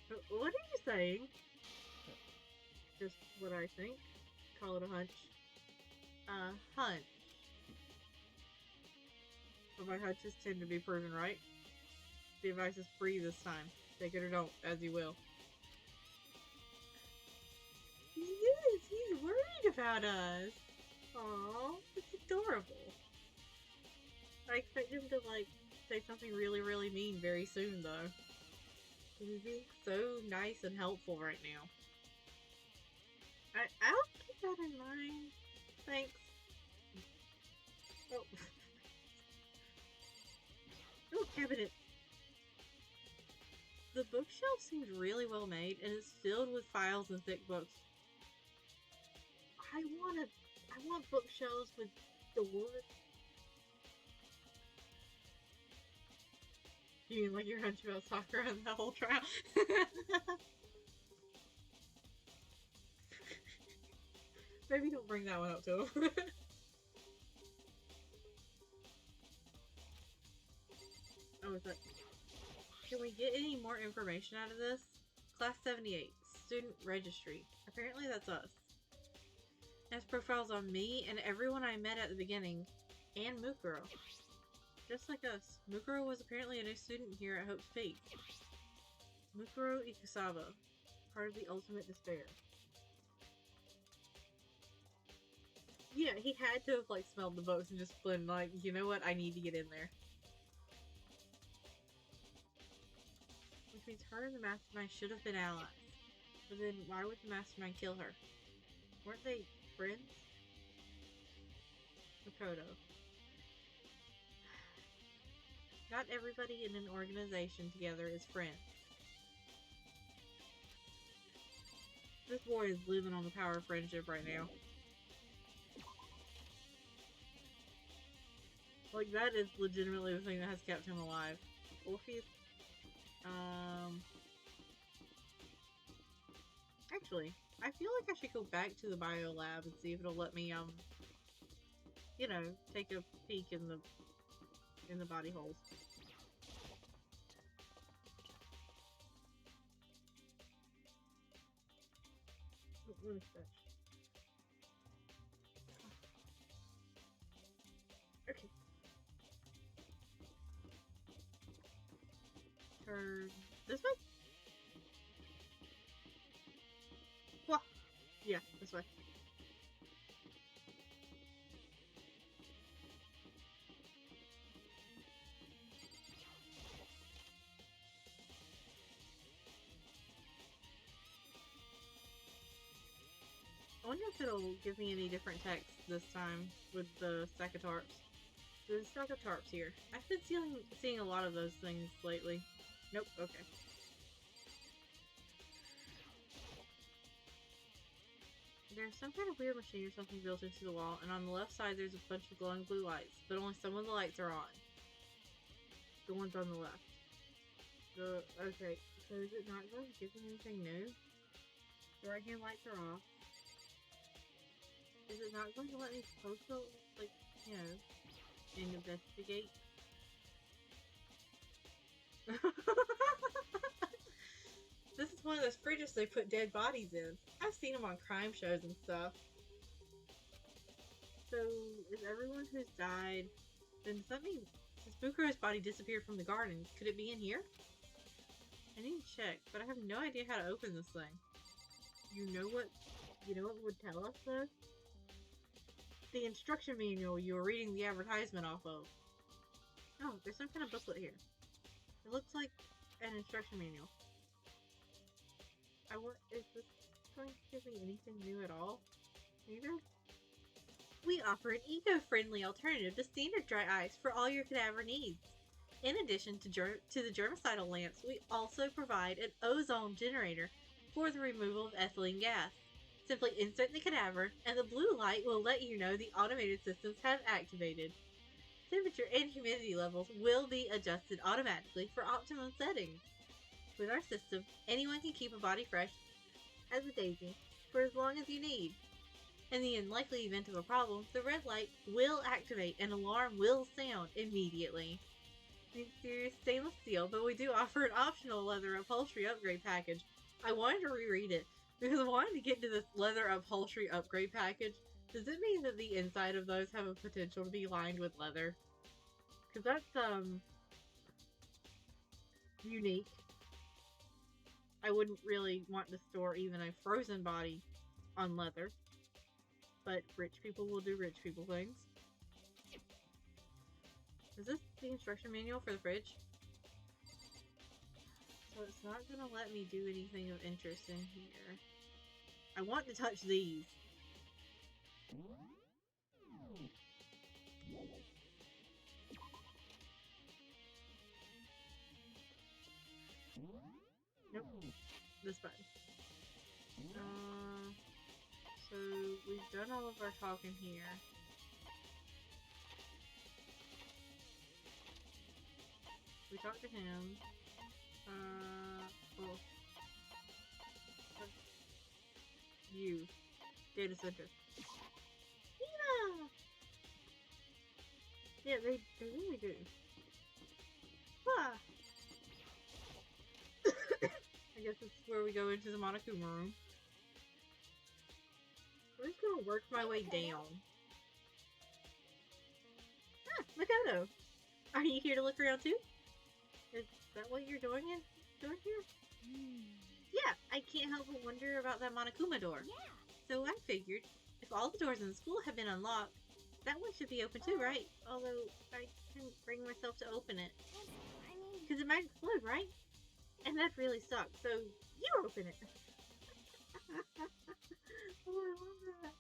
Speaker 1: What are you saying? Just what I think. Call it a hunch. Hunch. But my hunches tend to be proven right. The advice is free this time. Take it or don't, as you will. He is! He's worried about us! Aww, it's adorable. I expect him to, like, say something really, really mean very soon, though. He's being so nice and helpful right now. I'll keep that in mind. Thanks. Oh. Oh, cabinet. The bookshelf seems really well made, and it's filled with files and thick books. I want bookshelves with doors. You mean like your hunch about soccer and the whole trial? Maybe don't bring that one up to him. Oh, is that... Can we get any more information out of this? Class 78, Student Registry. Apparently that's us. It has profiles on me and everyone I met at the beginning, and Mukuro. Just like us, Mukuro was apparently a new student here at Hope's Peak. Mukuro Ikusaba, part of the Ultimate Despair. Yeah, he had to have, like, smelled the books and just been like, you know what, I need to get in there. Which means her and the Mastermind should have been allies. But then, why would the Mastermind kill her? Weren't they friends? Makoto. Not everybody in an organization together is friends. This boy is living on the power of friendship right now. Like, that is legitimately the thing that has kept him alive. Orpheus? Actually, I feel like I should go back to the bio lab and see if it'll let me, you know, take a peek in the body holes. What is that? Okay. Turn this way? What? Yeah, this way. I wonder if it'll give me any different text this time with the stack of tarps. There's a stack of tarps here. I've been seeing a lot of those things lately. Nope, okay. there's some kind of weird machine or something built into the wall, and on the left side there's a bunch of glowing blue lights, but only some of the lights are on. The ones on the left. Okay, so is it not going to give me anything new? The right hand lights are off. Is it not going to let me post the, like, you know, and investigate? This is one of those fridges they put dead bodies in. I've seen them on crime shows and stuff. So, is everyone who's died... Then does that mean... Since Bukuro's body disappeared from the garden, could it be in here? I need to check, but I have no idea how to open this thing. You know what would tell us, though? The instruction manual you were reading the advertisement off of. Oh, there's some kind of booklet here. It looks like an instruction manual. Is this going to give me anything new at all? Either? We offer an eco-friendly alternative to standard dry ice for all your cadaver needs. In addition to the germicidal lamps, we also provide an ozone generator for the removal of ethylene gas. Simply insert the cadaver, and the blue light will let you know the automated systems have activated. Temperature and humidity levels will be adjusted automatically for optimum settings. With our system, anyone can keep a body fresh as a daisy for as long as you need. In the unlikely event of a problem, the red light will activate and alarm will sound immediately. The exterior is stainless steel, but we do offer an optional leather upholstery upgrade package. I wanted to reread it because I wanted to get to this leather upholstery upgrade package. Does it mean that the inside of those have a potential to be lined with leather? Because that's, unique. I wouldn't really want to store even a frozen body on leather. But rich people will do rich people things. Is this the instruction manual for the fridge? So it's not gonna let me do anything of interest in here. I want to touch these. Nope. This button. So we've done all of our talking here. We talked to him. Well, you. Data center. Yeah, they really do. Ah. I guess this is where we go into the Monokuma room. I'm just gonna work my way down. Ah, Makoto! Are you here to look around too? Is that what you're doing here? Yeah, I can't help but wonder about that Monokuma door.
Speaker 3: Yeah.
Speaker 1: So I figured, if all the doors in the school have been unlocked, that one should be open too, right? Although, I couldn't bring myself to open it.
Speaker 3: I mean...
Speaker 1: Because it might explode, right? And that really sucks, so you open it. Oh, I love that.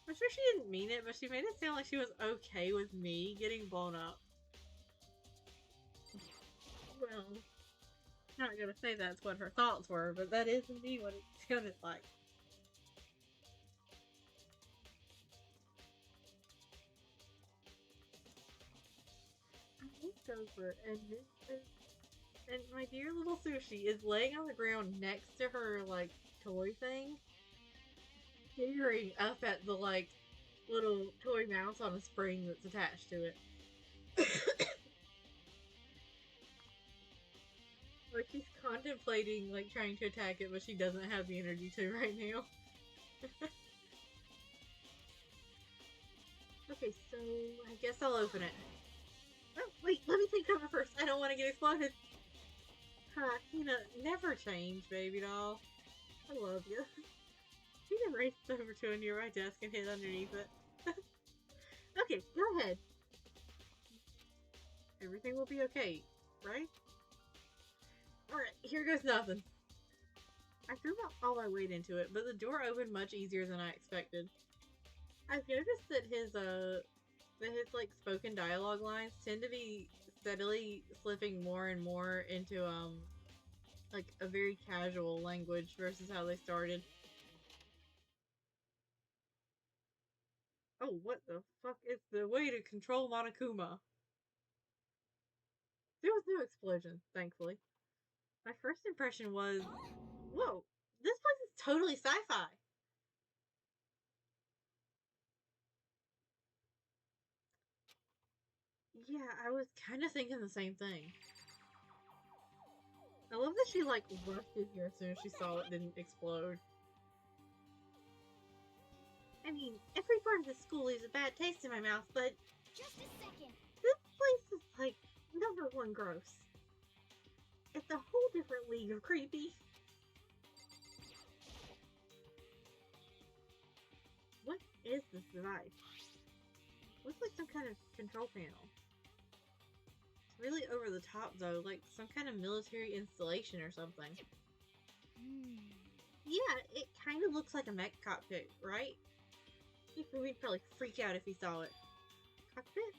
Speaker 1: I'm sure she didn't mean it, but she made it sound like she was okay with me getting blown up. Well, not gonna say that's what her thoughts were, but that is indeed what it sounded like. I looked over, and my dear little Sushi is laying on the ground next to her, like, toy thing, staring up at the, like, little toy mouse on a spring that's attached to it. Like, she's contemplating, like, trying to attack it, but she doesn't have the energy to right now. Okay, so I guess I'll open it. Oh, wait, let me take cover first. I don't want to get exploded. Never change, baby doll. I love you. She can race over to a nearby desk and hit underneath it. Okay, go ahead. Everything will be okay, right? Alright, here goes nothing. I threw all my weight into it, but the door opened much easier than I expected. I've noticed that his like spoken dialogue lines tend to be steadily slipping more and more into like a very casual language versus how they started. Oh, what the fuck is the way to control Monokuma? There was no explosion, thankfully. My first impression was, whoa, this place is totally sci-fi. Yeah, I was kind of thinking the same thing. I love that she, like, rushed in here as soon as she saw it didn't explode. I mean, every part of the school leaves a bad taste in my mouth, but
Speaker 3: Just a second.
Speaker 1: this place is, like, #1 gross. It's a whole different league of creepy. What is this device? Looks like some kind of control panel. It's really over the top, though, like some kind of military installation or something. Yeah, it kind of looks like a mech cockpit, right? We'd probably freak out if he saw it. Cockpit?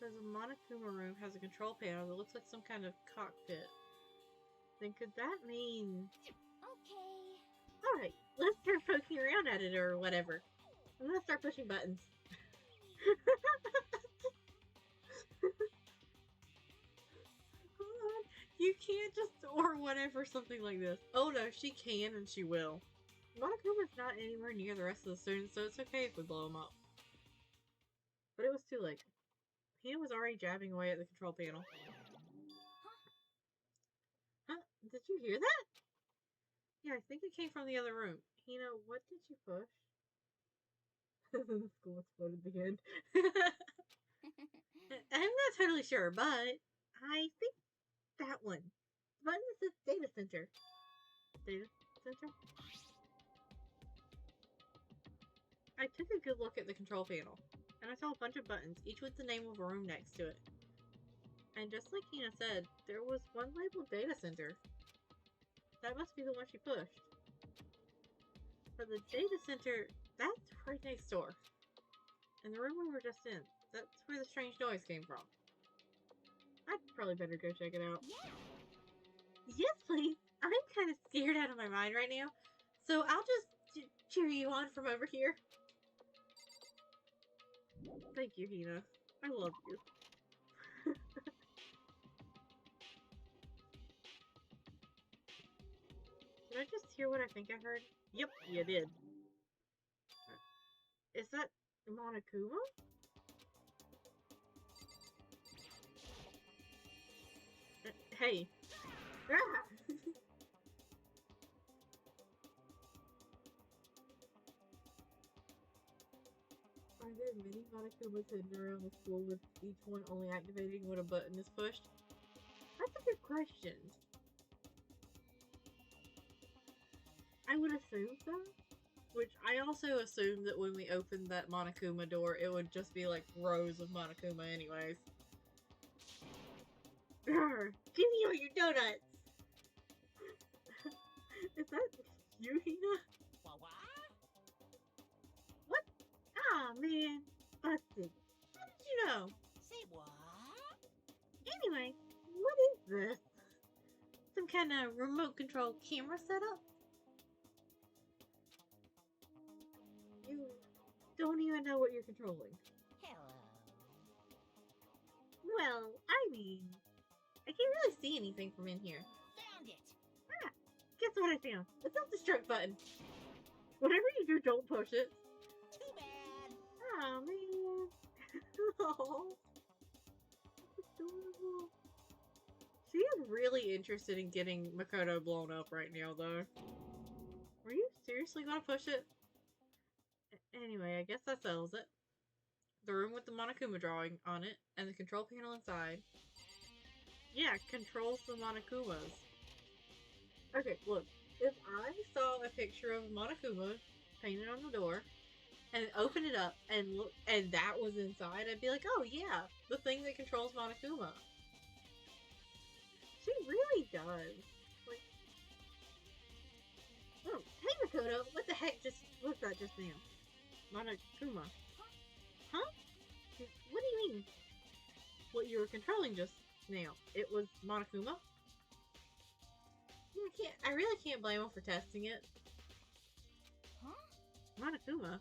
Speaker 1: Says the Monokuma room has a control panel that looks like some kind of cockpit. Then could that mean...
Speaker 3: Okay.
Speaker 1: Alright, let's start poking around at it or whatever. I'm gonna start pushing buttons. You can't just, or whatever, something like this. Oh no, she can and she will. Monokuma's not anywhere near the rest of the students, so it's okay if we blow him up. But it was too late. Hina was already jabbing away at the control panel. Huh? Did you hear that? Yeah, I think it came from the other room. Hina, what did you push? The school exploded again. I'm not totally sure, but I think that one. The button that says Data Center. Data Center? I took a good look at the control panel, and I saw a bunch of buttons, each with the name of a room next to it. And just like Hina said, there was one labeled Data Center. That must be the one she pushed. But the Data Center, that's right next door. And the room we were just in, that's where the strange noise came from. I'd probably better go check it out.
Speaker 3: Yeah.
Speaker 1: Yes, please. I'm kind of scared out of my mind right now, so I'll just cheer you on from over here. Thank you, Hina. I love you. Did I just hear what I think I heard? Yep, you did. Is that Monokuma? Hey. Ah! Are there many Monokumas hidden around the school with each one only activating when a button is pushed? That's a good question. I would assume so. Which I also assumed that when we opened that Monokuma door, it would just be like rows of Monokuma anyways. Grr, give me all your donuts! Is that you, Hina? What? Ah, man. Busted. How did you know?
Speaker 6: Say what?
Speaker 1: Anyway, what is this? Some kind of remote control camera setup? You don't even know what you're controlling.
Speaker 6: Hello.
Speaker 1: Well, I mean, I can't really see anything from in here.
Speaker 6: Found it.
Speaker 1: Ah, guess what I found? A self-destruct button. Whatever you do, don't push it.
Speaker 6: Too bad.
Speaker 1: Aw, man. Oh, that's adorable. She is really interested in getting Makoto blown up right now, though. Were you seriously gonna push it? Anyway, I guess that settles it. The room with the Monokuma drawing on it, and the control panel inside. Yeah, controls the Monokumas. Okay, look. If I saw a picture of a Monokuma painted on the door, and open it up, and look, and that was inside, I'd be like, oh yeah, the thing that controls Monokuma. She really does. Like, oh, hey Makoto, what the heck was that just now? Monokuma. Huh? What do you mean? What you were controlling just now? It was Monokuma? I really can't blame him for testing it.
Speaker 3: Huh?
Speaker 1: Monokuma.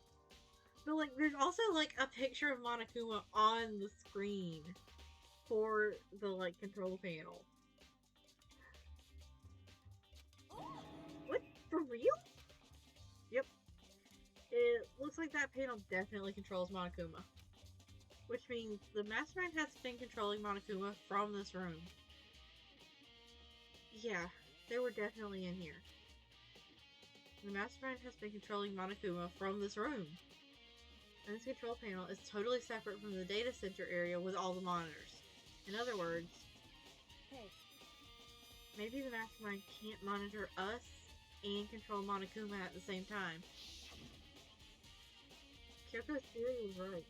Speaker 1: But, like, there's also, like, a picture of Monokuma on the screen for the, like, control panel. What? For real? Yep. It looks like that panel definitely controls Monokuma. Which means the Mastermind has been controlling Monokuma from this room. Yeah, they were definitely in here. The Mastermind has been controlling Monokuma from this room. And this control panel is totally separate from the data center area with all the monitors. In other words,
Speaker 2: Hey,
Speaker 1: maybe the Mastermind can't monitor us and control Monokuma at the same time. Kyoko's theory was right.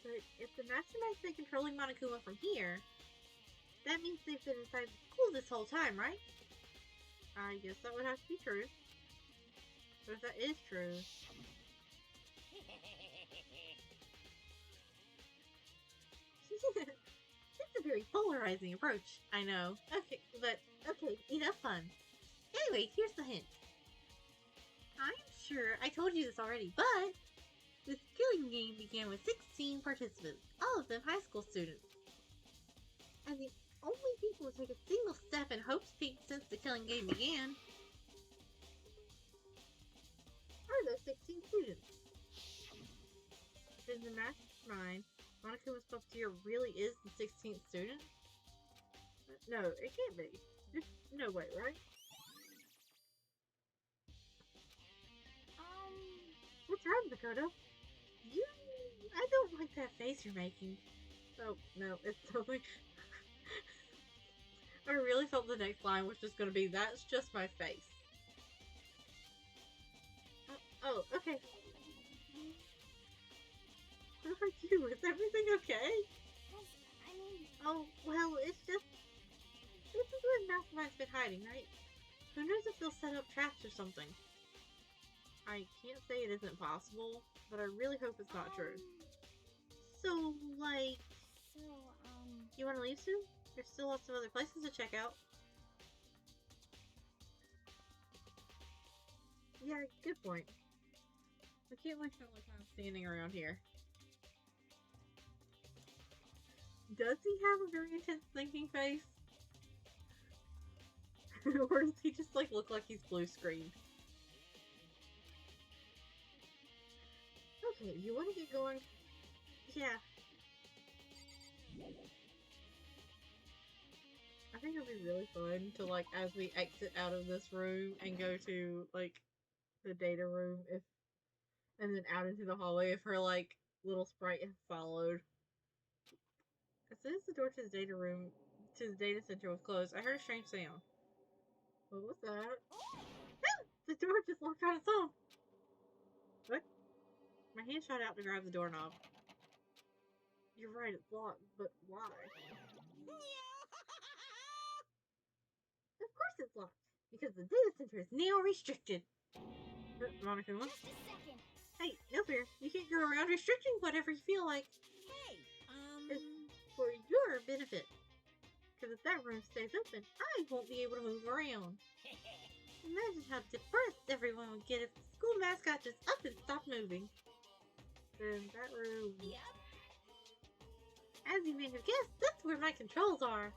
Speaker 1: But if the Mastermind's been controlling Monokuma from here, that means they've been inside the school this whole time, right? I guess that would have to be true. But if that is true... It's a very polarizing approach, I know. Okay, enough fun. Anyway, here's the hint. I'm sure I told you this already, but this killing game began with 16 participants, all of them high school students. And the only people who take a single step in Hope's Peak since the killing game began are those 16 students. In the Mastermind, Monokuma's puppeteer really is the 16th student? No, it can't be. There's no way, right? What's wrong, Dakota? I don't like that face you're making. Oh, no, it's totally... I really thought the next line was just gonna be, that's just my face. Oh, okay. How are you? Is everything okay? Oh, well, it's just... This is where Mastermind's been hiding, right? Who knows if they'll set up traps or something? I can't say it isn't possible, but I really hope it's not true. So, like... You wanna leave soon? There's still lots of other places to check out. Yeah, good point. I can't waste all my time standing around here. Does he have a very intense thinking face? Or does he just like look like he's blue screened? Okay, you want to get going? Yeah. I think it'll be really fun to like as we exit out of this room and go to like the data room and then out into the hallway if her like little sprite has followed. As soon as the door to the data room to the data center was closed, I heard a strange sound. What was that? The door just locked on its own. What? My hand shot out to grab the doorknob. You're right, it's locked, but why? Of course it's locked, because the data center is now restricted. Monica, what?
Speaker 3: Just a second.
Speaker 1: Hey, no fear. You can't go around restricting whatever you feel like.
Speaker 2: Hey,
Speaker 1: It's for your benefit. Because if that room stays open, I won't be able to move around. Imagine how depressed everyone would get if the school mascot just up and stopped moving. Then that room...
Speaker 2: Yep.
Speaker 1: As you may have guessed, that's where my controls are.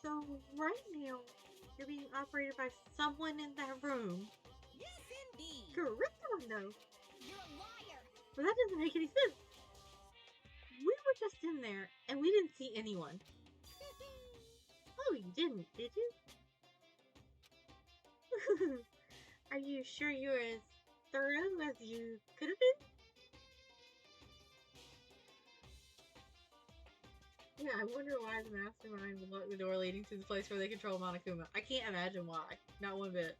Speaker 1: So, right now, you're being operated by someone in that room.
Speaker 2: Yes, indeed.
Speaker 1: Curriculum,
Speaker 3: You're a liar.
Speaker 1: but that doesn't make any sense. We were just in there, and we didn't see anyone. Oh, you didn't, did you? Are you sure you were as thorough as you could have been? Yeah, I wonder why the Mastermind would lock the door leading to the place where they control Monokuma. I can't imagine why. Not one bit.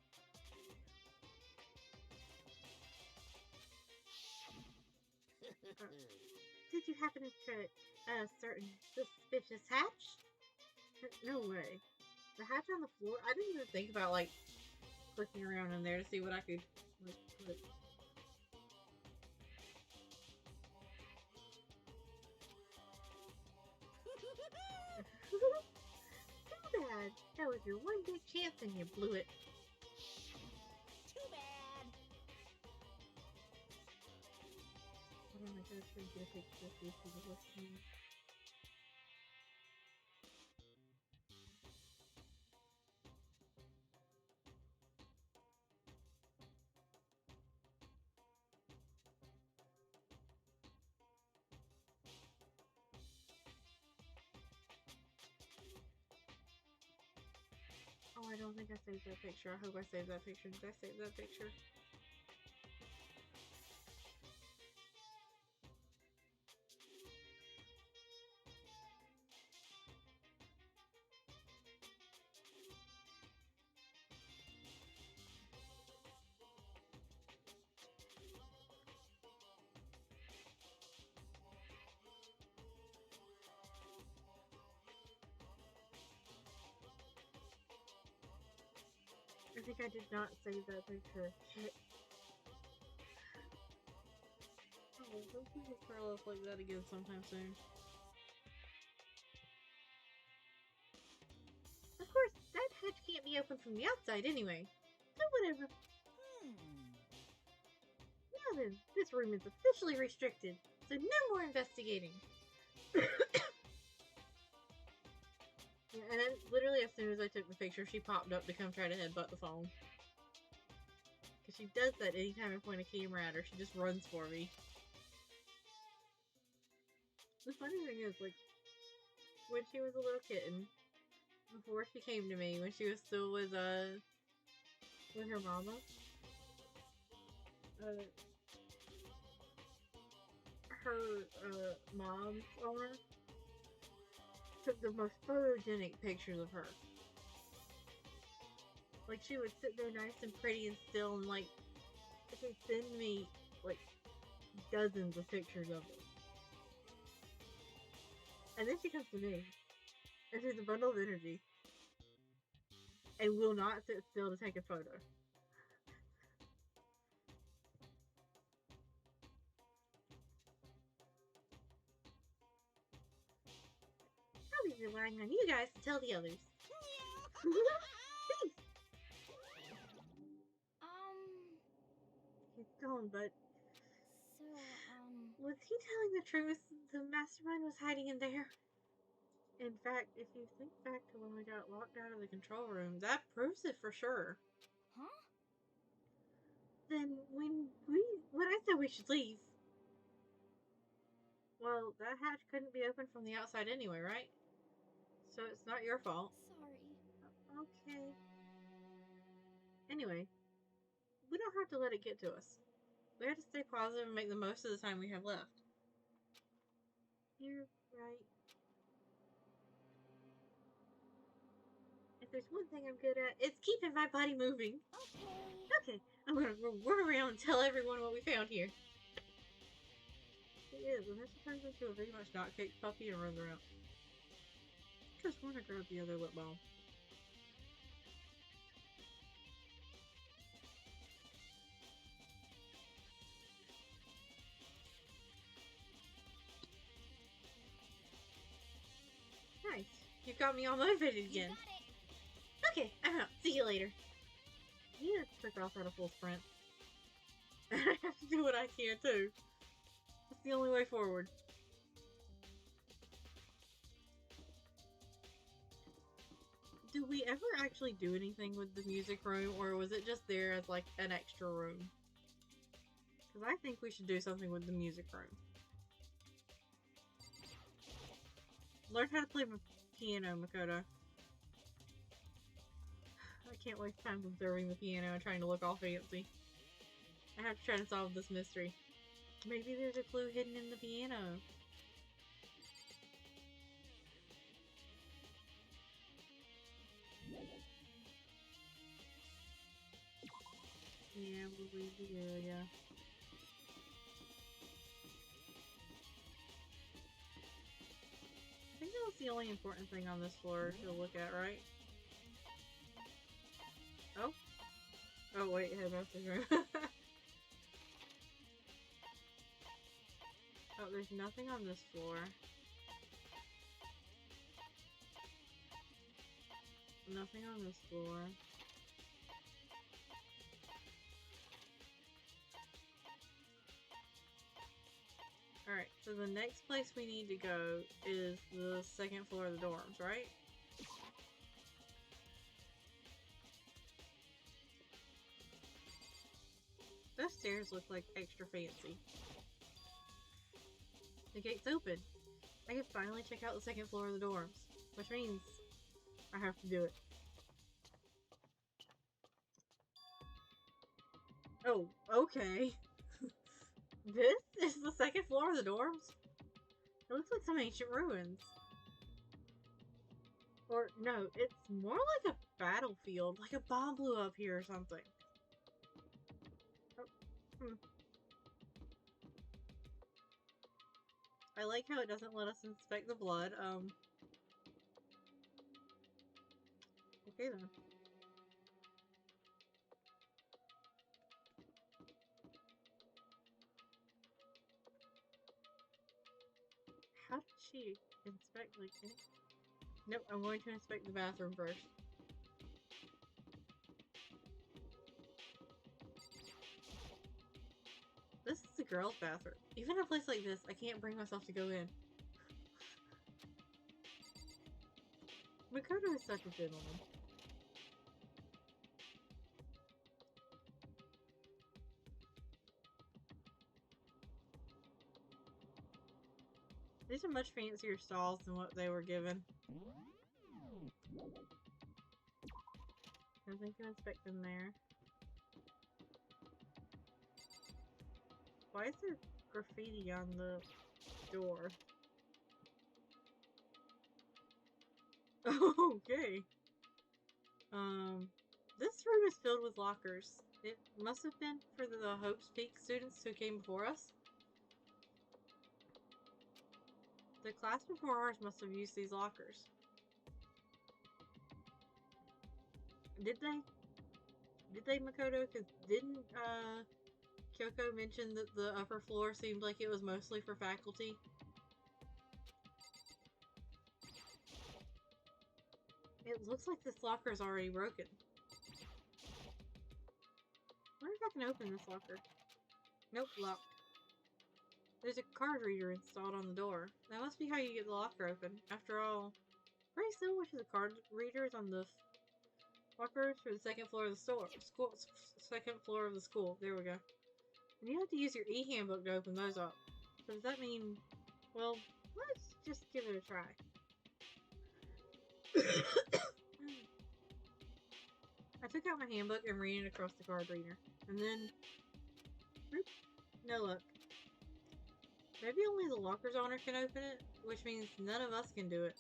Speaker 1: Did you happen to trick a certain suspicious hatch? No way. The hatch on the floor? I didn't even think about, like, clicking around in there to see what I could, like, put. Too bad. bad. That was your one big chance and you blew it.
Speaker 2: Too bad.
Speaker 1: Oh my gosh, I'm gonna take this to the listening. Oh, I don't think I saved that picture. I hope I saved that picture. Did I save that picture? I think I did not save that picture. Shit. Oh, don't people curl up like that again sometime soon. Of course, that hatch can't be opened from the outside anyway. So whatever. Now then, this room is officially restricted, so no more investigating. Yeah, and then literally as soon as I took the picture, she popped up to come try to headbutt the phone. Because she does that anytime I point a camera at her. She just runs for me. The funny thing is, like, when she was a little kitten, before she came to me, when she was still with her mama, her mom's owner took the most photogenic pictures of her. Like, she would sit there nice and pretty and still, and like, she'd send me like dozens of pictures of her. And then she comes to me, and she's a bundle of energy, and will not sit still to take a photo. I'll be relying on you guys to tell the others. Thanks. He's gone, but was he telling the truth? The mastermind was hiding in there. In fact, if you think back to when we got locked out of the control room, that proves it for sure.
Speaker 2: Huh?
Speaker 1: Then when I said we should leave, well, that hatch couldn't be opened from the outside anyway, right? So it's not your fault.
Speaker 2: Sorry.
Speaker 1: Okay. Anyway, we don't have to let it get to us. We have to stay positive and make the most of the time we have left. You're right. If there's one thing I'm good at, it's keeping my body moving. Okay, I'm gonna run around and tell everyone what we found here. She is, and then she turns into a very much not-caked puppy and runs around. Just want to grab the other lip balm. Nice. You got me all motivated again. Okay, I'm out. See you later. He just took off at a full sprint. I have to do what I can too. It's the only way forward. Do we ever actually do anything with the music room, or was it just there as like an extra room? Because I think we should do something with the music room. Learn how to play piano, Makoto. I can't waste time observing the piano and trying to look all fancy. I have to try to solve this mystery. Maybe there's a clue hidden in the piano. Yeah, we'll leave the area. I think that was the only important thing on this floor to look at, right? Oh? Oh wait, headmaster's room. Oh, there's nothing on this floor. Nothing on this floor. Alright, so the next place we need to go is the second floor of the dorms, right? Those stairs look like extra fancy. The gate's open. I can finally check out the second floor of the dorms, which means I have to do it. Oh, okay. This is the second floor of the dorms? It looks like some ancient ruins. Or, no, it's more like a battlefield. Like a bomb blew up here or something. Oh, I like how it doesn't let us inspect the blood. Okay then. How did she inspect, like, any... Nope, I'm going to inspect the bathroom first. This is the girls' bathroom. Even in a place like this, I can't bring myself to go in. Makoto is such a gentleman. These are much fancier stalls than what they were given. I think I inspect them there. Why is there graffiti on the door? Okay. This room is filled with lockers. It must have been for the Hope's Peak students who came before us. The class before ours must have used these lockers. Did they? Did they, Makoto? Because didn't, Kyoko mention that the upper floor seemed like it was mostly for faculty? It looks like this locker is already broken. I wonder if I can open this locker. Nope, locked. There's a card reader installed on the door. That must be how you get the locker open. After all, pretty similar to the card readers on the lockers for the second floor of the second floor of the school. There we go. And you have to use your e-handbook to open those up. So does that mean... Well, let's just give it a try. I took out my handbook and ran it across the card reader. And then... Whoop, no luck. Maybe only the locker's owner can open it, which means none of us can do it.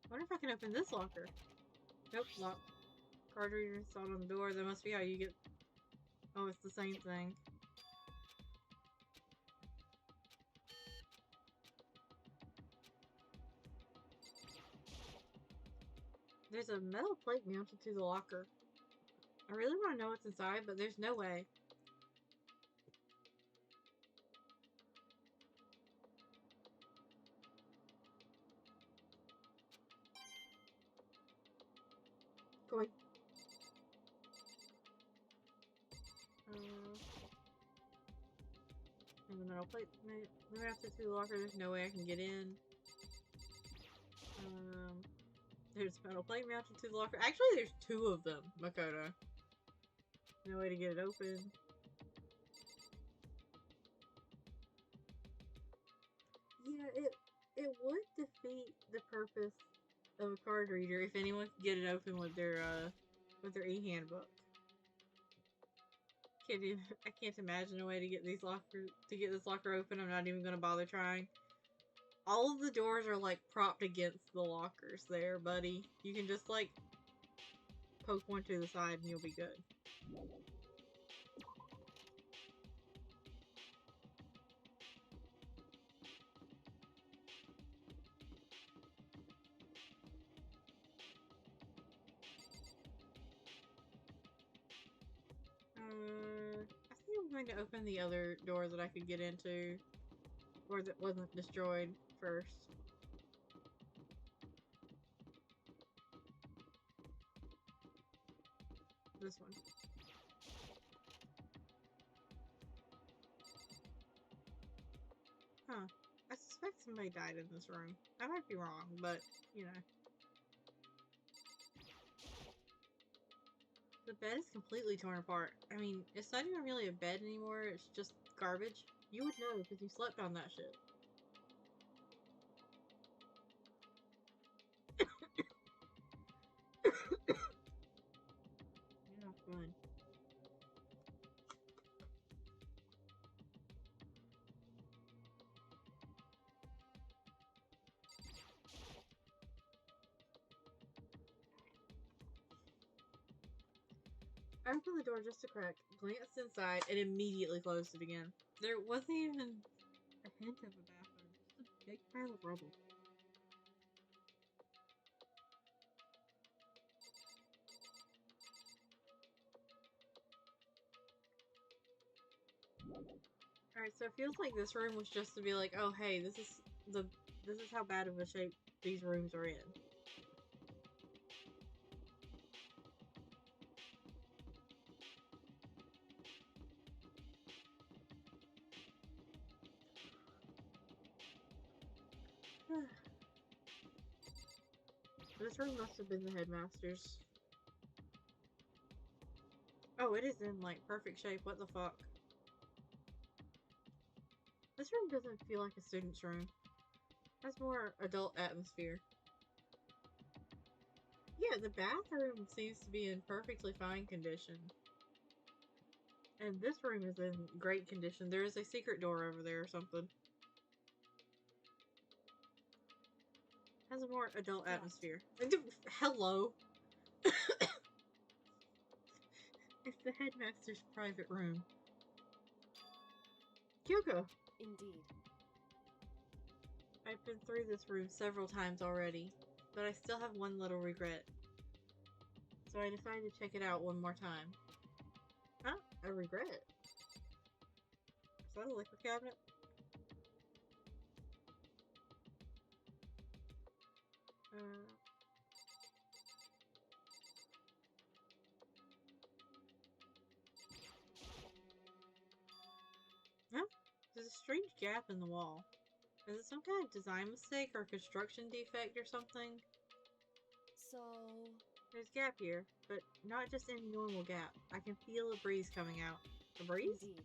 Speaker 1: I wonder if I can open this locker. Nope, locked. Card reader installed on the door. That must be how you get... Oh, it's the same thing. There's a metal plate mounted to the locker. I really want to know what's inside, but there's no way. Going. And the metal plate mounted to the locker. There's no way I can get in. There's a metal plate mounted to the locker. Actually, there's two of them, Makoto. No way to get it open. Yeah, it would defeat the purpose of a card reader if anyone could get it open with their e-handbook. I can't imagine a way to get this locker open. I'm not even gonna bother trying. All of the doors are like propped against the lockers there, buddy. You can just like poke one to the side and you'll be good. I think I'm going to open the other door that I could get into, or that wasn't destroyed first. This one. Huh. I suspect somebody died in this room. I might be wrong, but, you know. The bed is completely torn apart. I mean, it's not even really a bed anymore, it's just garbage. You would know because you slept on that shit. Yeah, fun. I opened the door just a crack, glanced inside, and immediately closed it again. There wasn't even a hint of a bathroom, just a big pile of rubble. Alright, so it feels like this room was just to be like, oh hey, this is how bad of a shape these rooms are in. This room must have been the headmaster's. Oh, it is in like perfect shape, what the fuck? This room doesn't feel like a student's room. It has more adult atmosphere. Yeah, the bathroom seems to be in perfectly fine condition. And this room is in great condition. There is a secret door over there or something. Has a more adult atmosphere. Hello! It's the headmaster's private room. Kyoko!
Speaker 2: Indeed.
Speaker 1: I've been through this room several times already, but I still have one little regret. So I decided to check it out one more time. Huh? A regret? Is that a liquor cabinet? No? There's a strange gap in the wall. Is it some kind of design mistake or construction defect or something?
Speaker 2: So...
Speaker 1: There's a gap here, but not just any normal gap. I can feel a breeze coming out. A breeze?
Speaker 2: Indeed.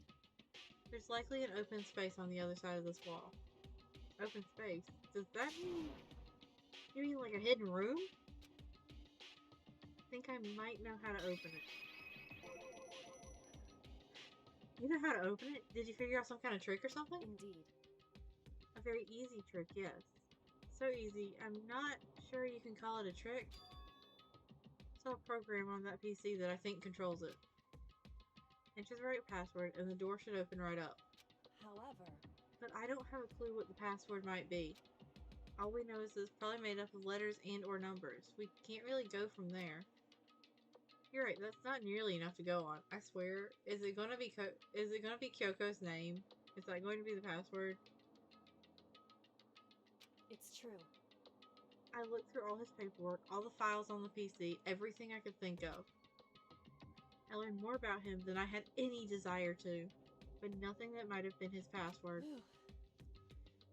Speaker 1: There's likely an open space on the other side of this wall. Open space? Does that mean... You mean like a hidden room? I think I might know how to open it. You know how to open it? Did you figure out some kind of trick or something?
Speaker 2: Indeed.
Speaker 1: A very easy trick, yes. So easy, I'm not sure you can call it a trick. Saw a program on that PC that I think controls it. Enter the right password and the door should open right up.
Speaker 2: However...
Speaker 1: But I don't have a clue what the password might be. All we know is it's probably made up of letters and or numbers. We can't really go from there. You're right, that's not nearly enough to go on. I swear. Is it gonna be Kyoko's name? Is that going to be the password?
Speaker 2: It's true.
Speaker 1: I looked through all his paperwork, all the files on the PC, everything I could think of. I learned more about him than I had any desire to, but nothing that might have been his password.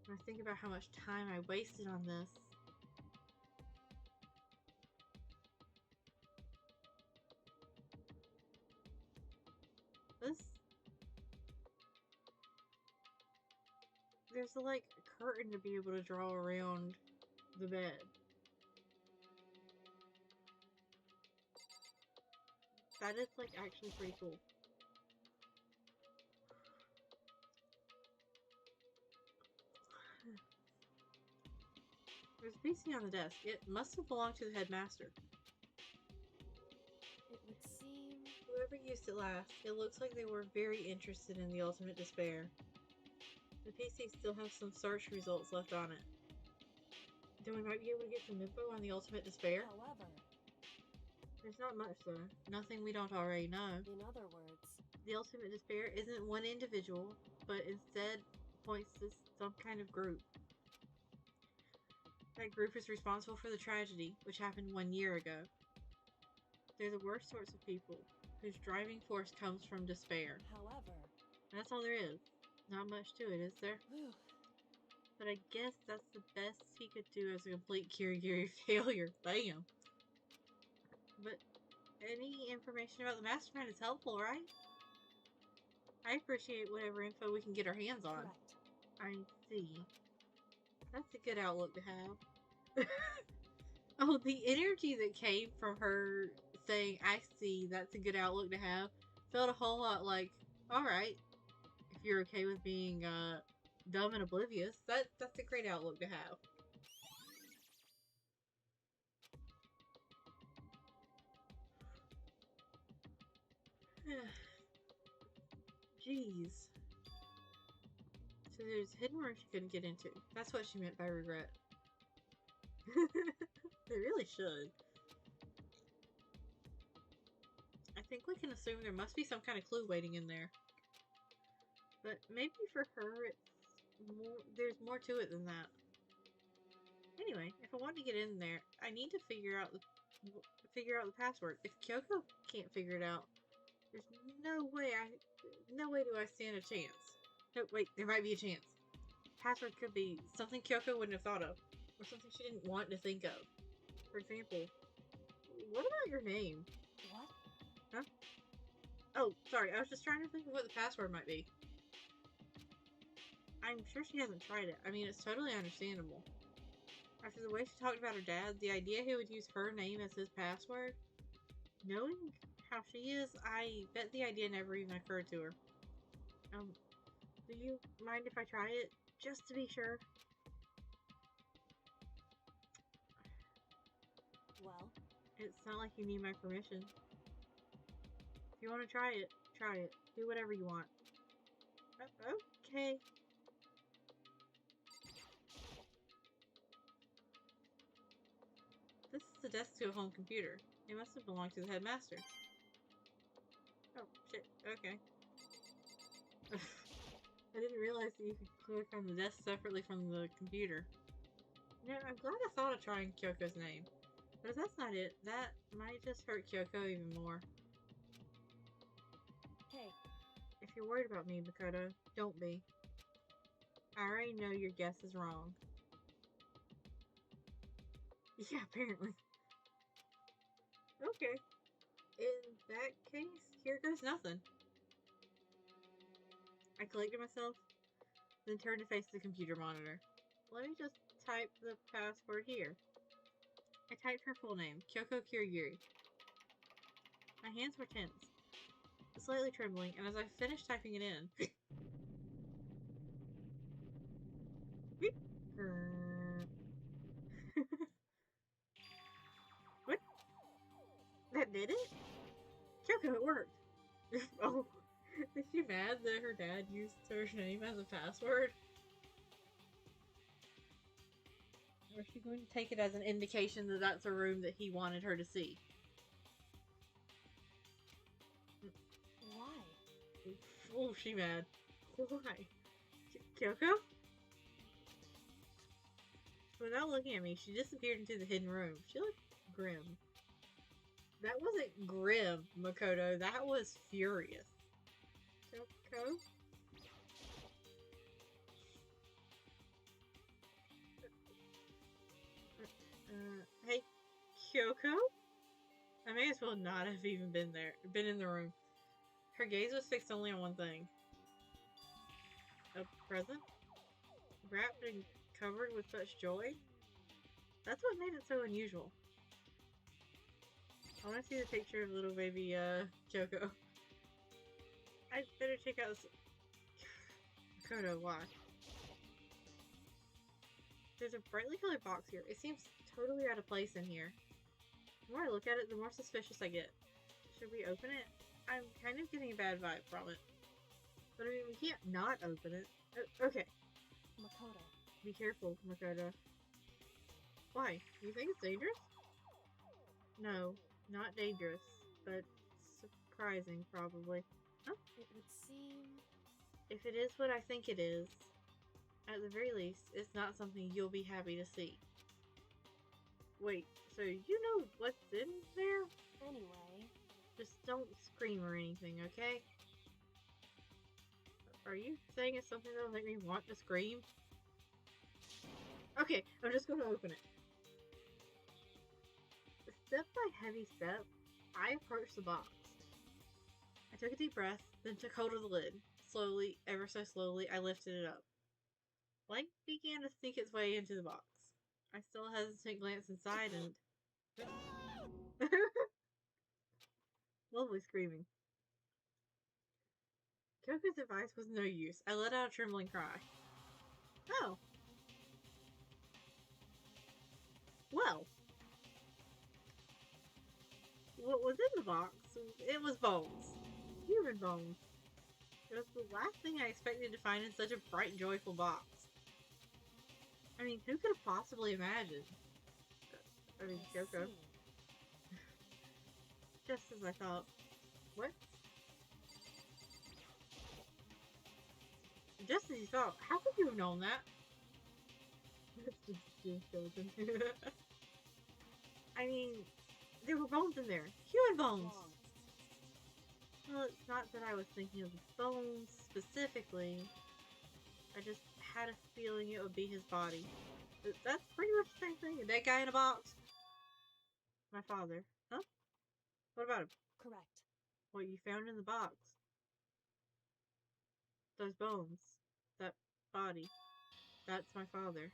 Speaker 1: When I think about how much time I wasted on this. There's like a curtain to be able to draw around the bed. That is like actually pretty cool. There's a PC on the desk. It must have belonged to the headmaster.
Speaker 2: It would seem...
Speaker 1: Whoever used it last, it looks like they were very interested in the ultimate despair. The PC still has some search results left on it. Then we might be able to get some info on the ultimate despair.
Speaker 2: However...
Speaker 1: There's not much though. Nothing we don't already know.
Speaker 2: In other words...
Speaker 1: The ultimate despair isn't one individual, but instead points to some kind of group. That group is responsible for the tragedy, which happened 1 year ago. They're the worst sorts of people. whose driving force comes from despair.
Speaker 2: However,
Speaker 1: That's all there is. Not much to it, is there? But I guess that's the best he could do as a complete Kirigiri failure. Bam! But any information about the mastermind is helpful, right? I appreciate whatever info we can get our hands on.
Speaker 2: correct.
Speaker 1: I see. That's a good outlook to have. Oh, the energy that came from her saying, I see, that's a good outlook to have, felt a whole lot like, alright, if you're okay with being dumb and oblivious, that's a great outlook to have. Jeez. So there's hidden rooms she couldn't get into. That's what she meant by regret. They really should. I think we can assume there must be some kind of clue waiting in there. But maybe for her, it's more. There's more to it than that. Anyway, if I want to get in there, I need to figure out the password. If Kyoko can't figure it out, there's no way do I stand a chance. No, wait, there might be a chance. Password could be something Kyoko wouldn't have thought of, or something she didn't want to think of. For example, what about your name?
Speaker 2: What?
Speaker 1: Huh? Oh, sorry, I was just trying to think of what the password might be. I'm sure she hasn't tried it. I mean, it's totally understandable. After the way she talked about her dad, the idea he would use her name as his password, knowing how she is, I bet the idea never even occurred to her. Do you mind if I try it? Just to be sure.
Speaker 2: Well,
Speaker 1: It's not like you need my permission. If you want to try it, try it. Do whatever you want. Okay. This is the desk to a home computer. It must have belonged to the headmaster. Oh, shit. Okay. I didn't realize that you could click on the desk separately from the computer. You know, I'm glad I thought of trying Kyoko's name. But if that's not it, that might just hurt Kyoko even more.
Speaker 2: hey,
Speaker 1: If you're worried about me, Makoto, don't be. I already know your guess is wrong. Yeah, apparently. Okay. In that case, here goes nothing. I collected myself, then turned to face the computer monitor. Let me just type the password here. I typed her full name, Kyoko Kirigiri. My hands were tense, slightly trembling, and as I finished typing it in, beep. What? That did it? Kyoko, it worked. Oh, is she mad that her dad used her name as a password? Or is she going to take it as an indication that that's a room that he wanted her to see?
Speaker 2: why?
Speaker 1: Oh, she mad. Why? Kyoko? Without looking at me, she disappeared into the hidden room. She looked grim. That wasn't grim, Makoto. That was furious. Kyoko? Hey, Kyoko? I may as well not have even been in the room. Her gaze was fixed only on one thing. A present? Wrapped and covered with such joy? That's what made it so unusual. I want to see the picture of little baby, Kyoko. I'd better check out this. Makoto, why? There's a brightly colored box here. It seems totally out of place in here. The more I look at it, the more suspicious I get. Should we open it? I'm kind of getting a bad vibe from it. But I mean, we can't not open it. Okay.
Speaker 2: Makoto.
Speaker 1: Be careful, Makoto. Why? You think it's dangerous? No, not dangerous, but surprising, probably. Huh?
Speaker 2: It would seem...
Speaker 1: If it is what I think it is, at the very least, it's not something you'll be happy to see. Wait, so you know what's in there?
Speaker 2: Anyway...
Speaker 1: Just don't scream or anything, okay? Are you saying it's something that'll make me want to scream? Okay, I'm just gonna open it. Step by heavy step, I approached the box. I took a deep breath, then took hold of the lid. Slowly, ever so slowly, I lifted it up. Light began to sneak its way into the box. I still hesitant glance inside and... Lovely screaming. Kyoko's advice was no use. I let out a trembling cry. Oh. Well. What was in the box? It was bones. Human bones. It was the last thing I expected to find in such a bright, joyful box. I mean, who could have possibly imagined? I mean, Kyoko. Just as I thought. What? Just as you thought. How could you have known that? I mean, there were bones in there. Human bones! Well, it's not that I was thinking of the bones specifically. I just had a feeling it would be his body. That's pretty much the same thing. A dead guy in a box. My father. Huh? What about him?
Speaker 2: Correct.
Speaker 1: What you found in the box. Those bones. That body. That's my father.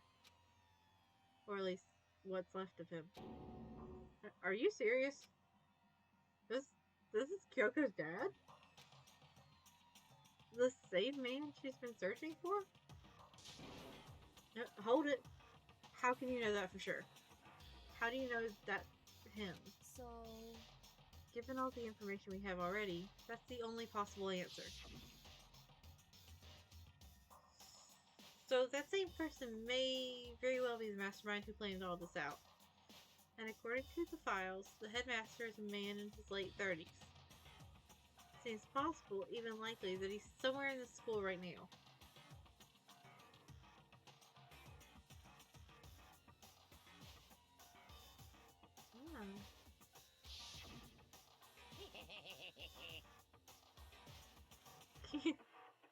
Speaker 1: Or at least, what's left of him. Are you serious? This is Kyoko's dad? The same man she's been searching for? No, hold it. How can you know that for sure? How do you know that's him?
Speaker 2: So...
Speaker 1: Given all the information we have already, that's the only possible answer. So that same person may very well be the mastermind who planned all this out. And according to the files, the headmaster is a man in his late 30s. Seems possible, even likely, that he's somewhere in the school right now.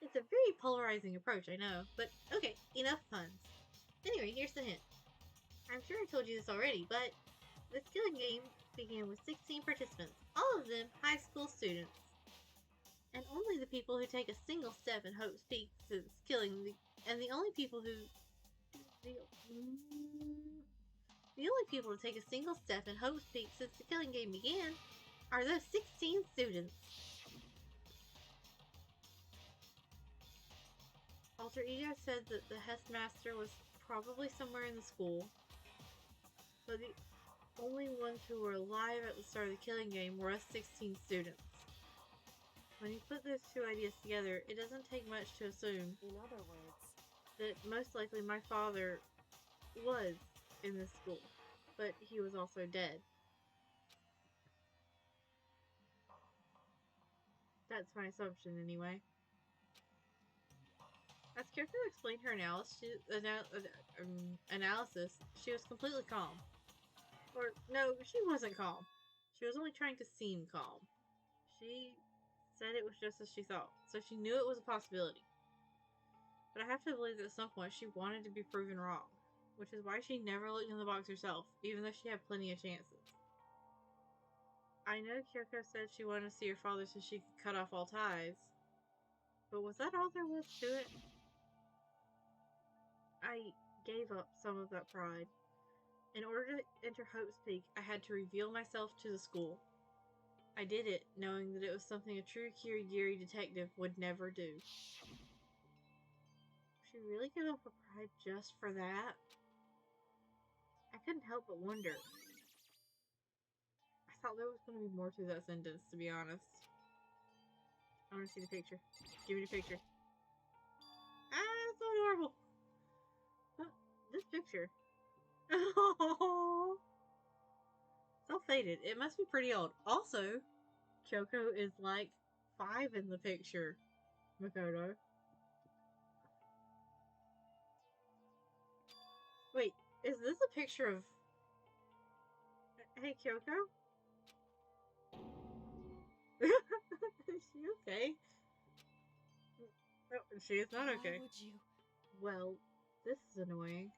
Speaker 1: It's a very polarizing approach, I know, but okay, enough puns. Anyway, here's the hint. I'm sure I told you this already, but this killing game began with 16 participants, all of them high school students. And only the people who take a single step in Hope's Peak since killing the only people who the only people to take a single step in Hope's Peak since the killing game began are those 16 students. Alter Ego said that the headmaster was probably somewhere in the school, but the only ones who were alive at the start of the killing game were us 16 students. When you put those two ideas together, it doesn't take much to assume,
Speaker 2: In other words,
Speaker 1: that most likely my father was in this school, but he was also dead. That's my assumption anyway. As Kyoko explained her analysis, she was completely calm. Or, no, she wasn't calm. She was only trying to seem calm. She said it was just as she thought, so she knew it was a possibility. But I have to believe that at some point she wanted to be proven wrong, which is why she never looked in the box herself, even though she had plenty of chances. I know Kyoko said she wanted to see her father so she could cut off all ties, but was that all there was to it? I gave up some of that pride. In order to enter Hope's Peak, I had to reveal myself to the school. I did it, knowing that it was something a true Kirigiri detective would never do. She really gave up her pride just for that? I couldn't help but wonder. I thought there was going to be more to that sentence, to be honest. I want to see the picture. Give me the picture. Ah, so adorable! This picture. Oh, so faded. It must be pretty old. Also, Kyoko is like 5 in the picture. Makoto. Wait, is this a picture of... Hey, Kyoko? Is she okay? No, she is not okay.
Speaker 2: Why would you?
Speaker 1: Well, this is annoying.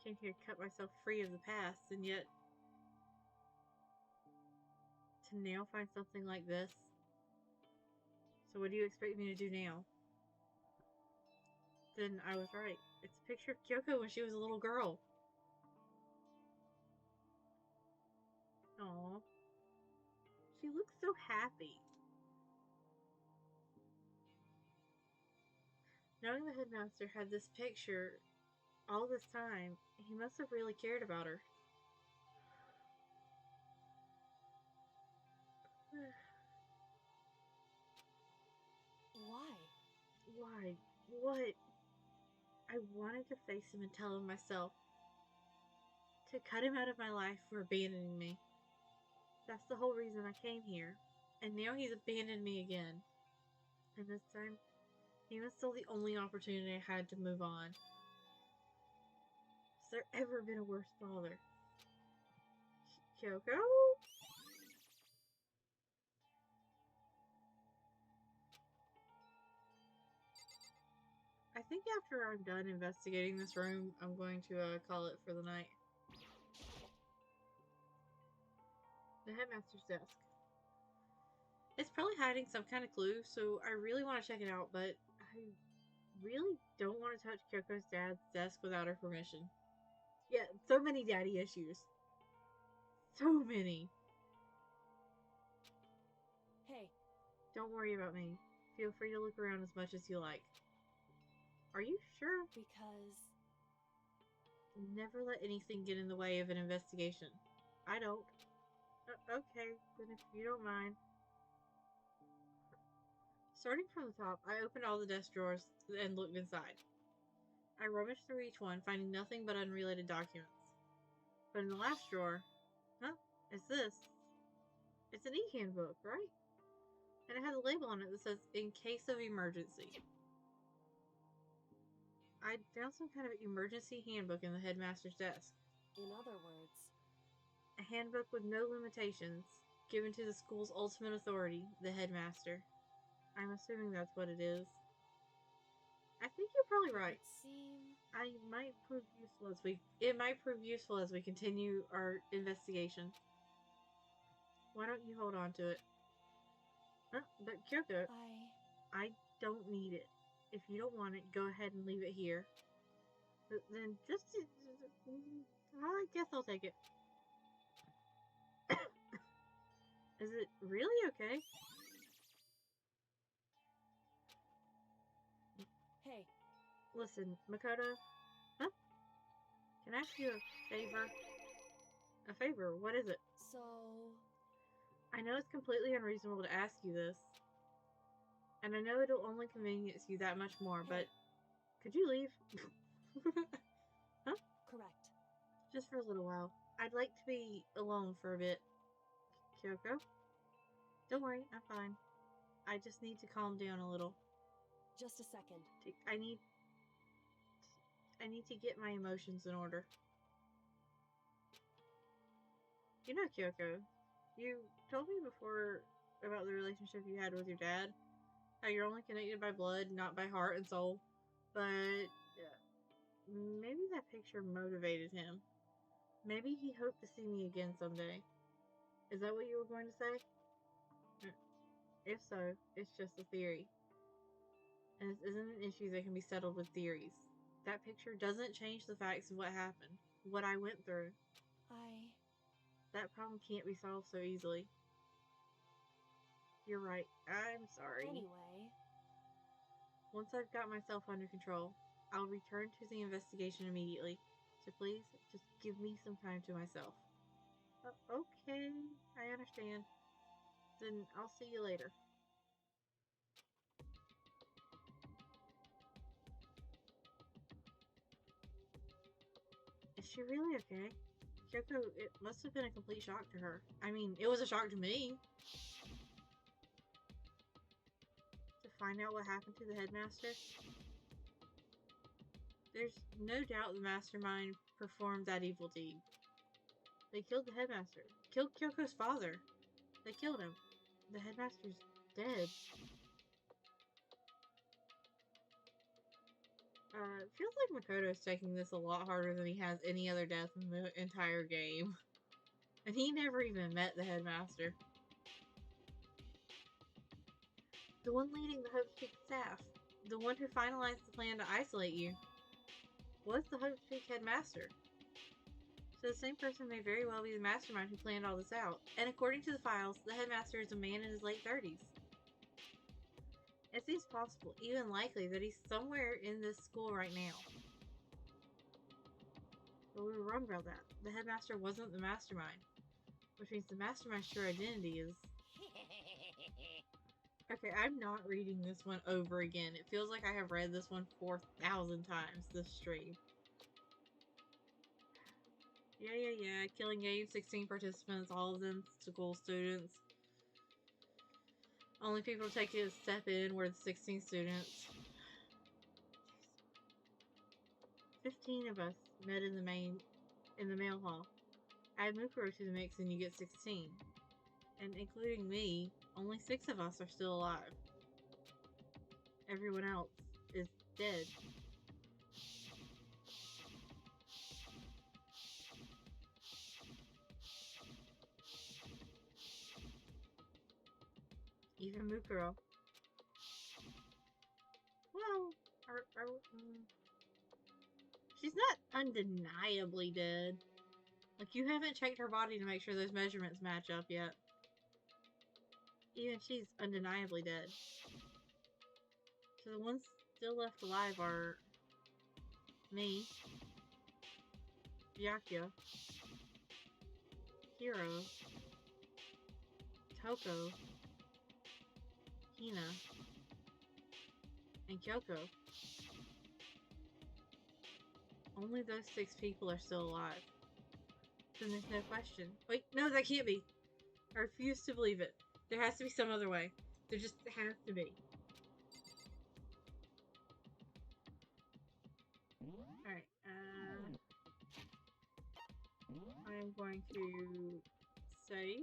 Speaker 1: Came here to cut myself free of the past, and yet to now find something like this. So what do you expect me to do now? Then I was right. It's a picture of Kyoko when she was a little girl. Aww. She looks so happy. Knowing the headmaster had this picture all this time, he must have really cared about her.
Speaker 2: Why?
Speaker 1: Why? What? I wanted to face him and tell him myself. To cut him out of my life for abandoning me. That's the whole reason I came here. And now he's abandoned me again. And this time, he was still the only opportunity I had to move on. Has there ever been a worse father? Kyoko? I think after I'm done investigating this room, I'm going to call it for the night. The headmaster's desk. It's probably hiding some kind of clue, so I really want to check it out, but I really don't want to touch Kyoko's dad's desk without her permission. Yeah, so many daddy issues. So many.
Speaker 2: Hey.
Speaker 1: Don't worry about me. Feel free to look around as much as you like. Are you sure?
Speaker 2: Because...
Speaker 1: Never let anything get in the way of an investigation. I don't. Okay, then if you don't mind. Starting from the top, I opened all the desk drawers and looked inside. I rummaged through each one, finding nothing but unrelated documents. But in the last drawer, huh? It's this. It's an e-handbook, right? And it has a label on it that says, in case of emergency. I found some kind of emergency handbook in the headmaster's desk.
Speaker 2: In other words...
Speaker 1: A handbook with no limitations, given to the school's ultimate authority, the headmaster. I'm assuming that's what it is. I think you're probably right. It might prove useful as we continue our investigation. Why don't you hold on to it? Huh? But Kyoko, I don't need it. If you don't want it, go ahead and leave it here. Then I guess I'll take it. Is it really okay?
Speaker 2: Hey.
Speaker 1: Listen, Makoto. Huh? Can I ask you a favor? A favor? What is it?
Speaker 2: So...
Speaker 1: I know it's completely unreasonable to ask you this. And I know it'll only convenience you that much more, but... Could you leave? Huh?
Speaker 2: Correct.
Speaker 1: Just for a little while. I'd like to be alone for a bit. Kyoko? Don't worry, I'm fine. I just need to calm down a little.
Speaker 2: Just a second.
Speaker 1: I need to get my emotions in order. You know, Kyoko, you told me before about the relationship you had with your dad. How you're only connected by blood, not by heart and soul. But maybe that picture motivated him. Maybe he hoped to see me again someday. Is that what you were going to say? If so, it's just a theory. And this isn't an issue that can be settled with theories. That picture doesn't change the facts of what happened. What I went through. That problem can't be solved so easily. You're right. I'm sorry.
Speaker 2: Anyway...
Speaker 1: Once I've got myself under control, I'll return to the investigation immediately. So please, just give me some time to myself. Okay, I understand. Then I'll see you later. Is she really okay? Kyoko, it must have been a complete shock to her. I mean, it was a shock to me. To find out what happened to the headmaster. There's no doubt the mastermind performed that evil deed. They killed the headmaster. Killed Kyoko's father. They killed him. The headmaster's dead. Feels like Makoto's taking this a lot harder than he has any other death in the entire game. And he never even met the headmaster. The one leading the Hope Peak staff. The one who finalized the plan to isolate you. Was the Hope Peak headmaster. So the same person may very well be the mastermind who planned all this out. And according to the files, the headmaster is a man in his late 30s. It seems possible, even likely, that he's somewhere in this school right now. But we were wrong about that. The headmaster wasn't the mastermind. Which means the mastermind's true identity is... Okay, I'm not reading this one over again. It feels like I have read this one 4,000 times this stream. Yeah. Killing game, 16 participants, all of them school students. Only people who take a step in were the 16 students. 15 of us met in the mail hall. Add Mukuro to the mix and you get 16. And including me, only 6 of us are still alive. Everyone else is dead. Even Mukuro. Well, she's not undeniably dead. Like, you haven't checked her body to make sure those measurements match up yet. Even she's undeniably dead. So the ones still left alive are me, Byakuya, Hiro, Toko, Hina, and Kyoko. Only those 6 people are still alive. Then there's no question. Wait, no, that can't be. I refuse to believe it. There has to be some other way. There just has to be. Alright, I'm going to save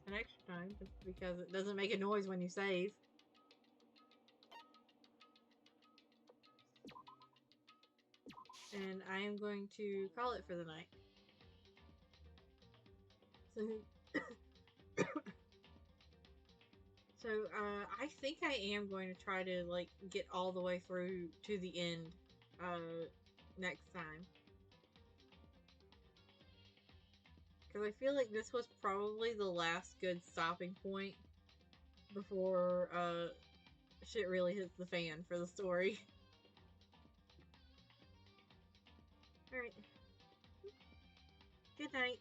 Speaker 1: an extra time, just because it doesn't make a noise when you save. And I am going to call it for the night. So, I think I am going to try to, like, get all the way through to the end, next time. Because I feel like this was probably the last good stopping point before, shit really hits the fan for the story. Alright. Good night.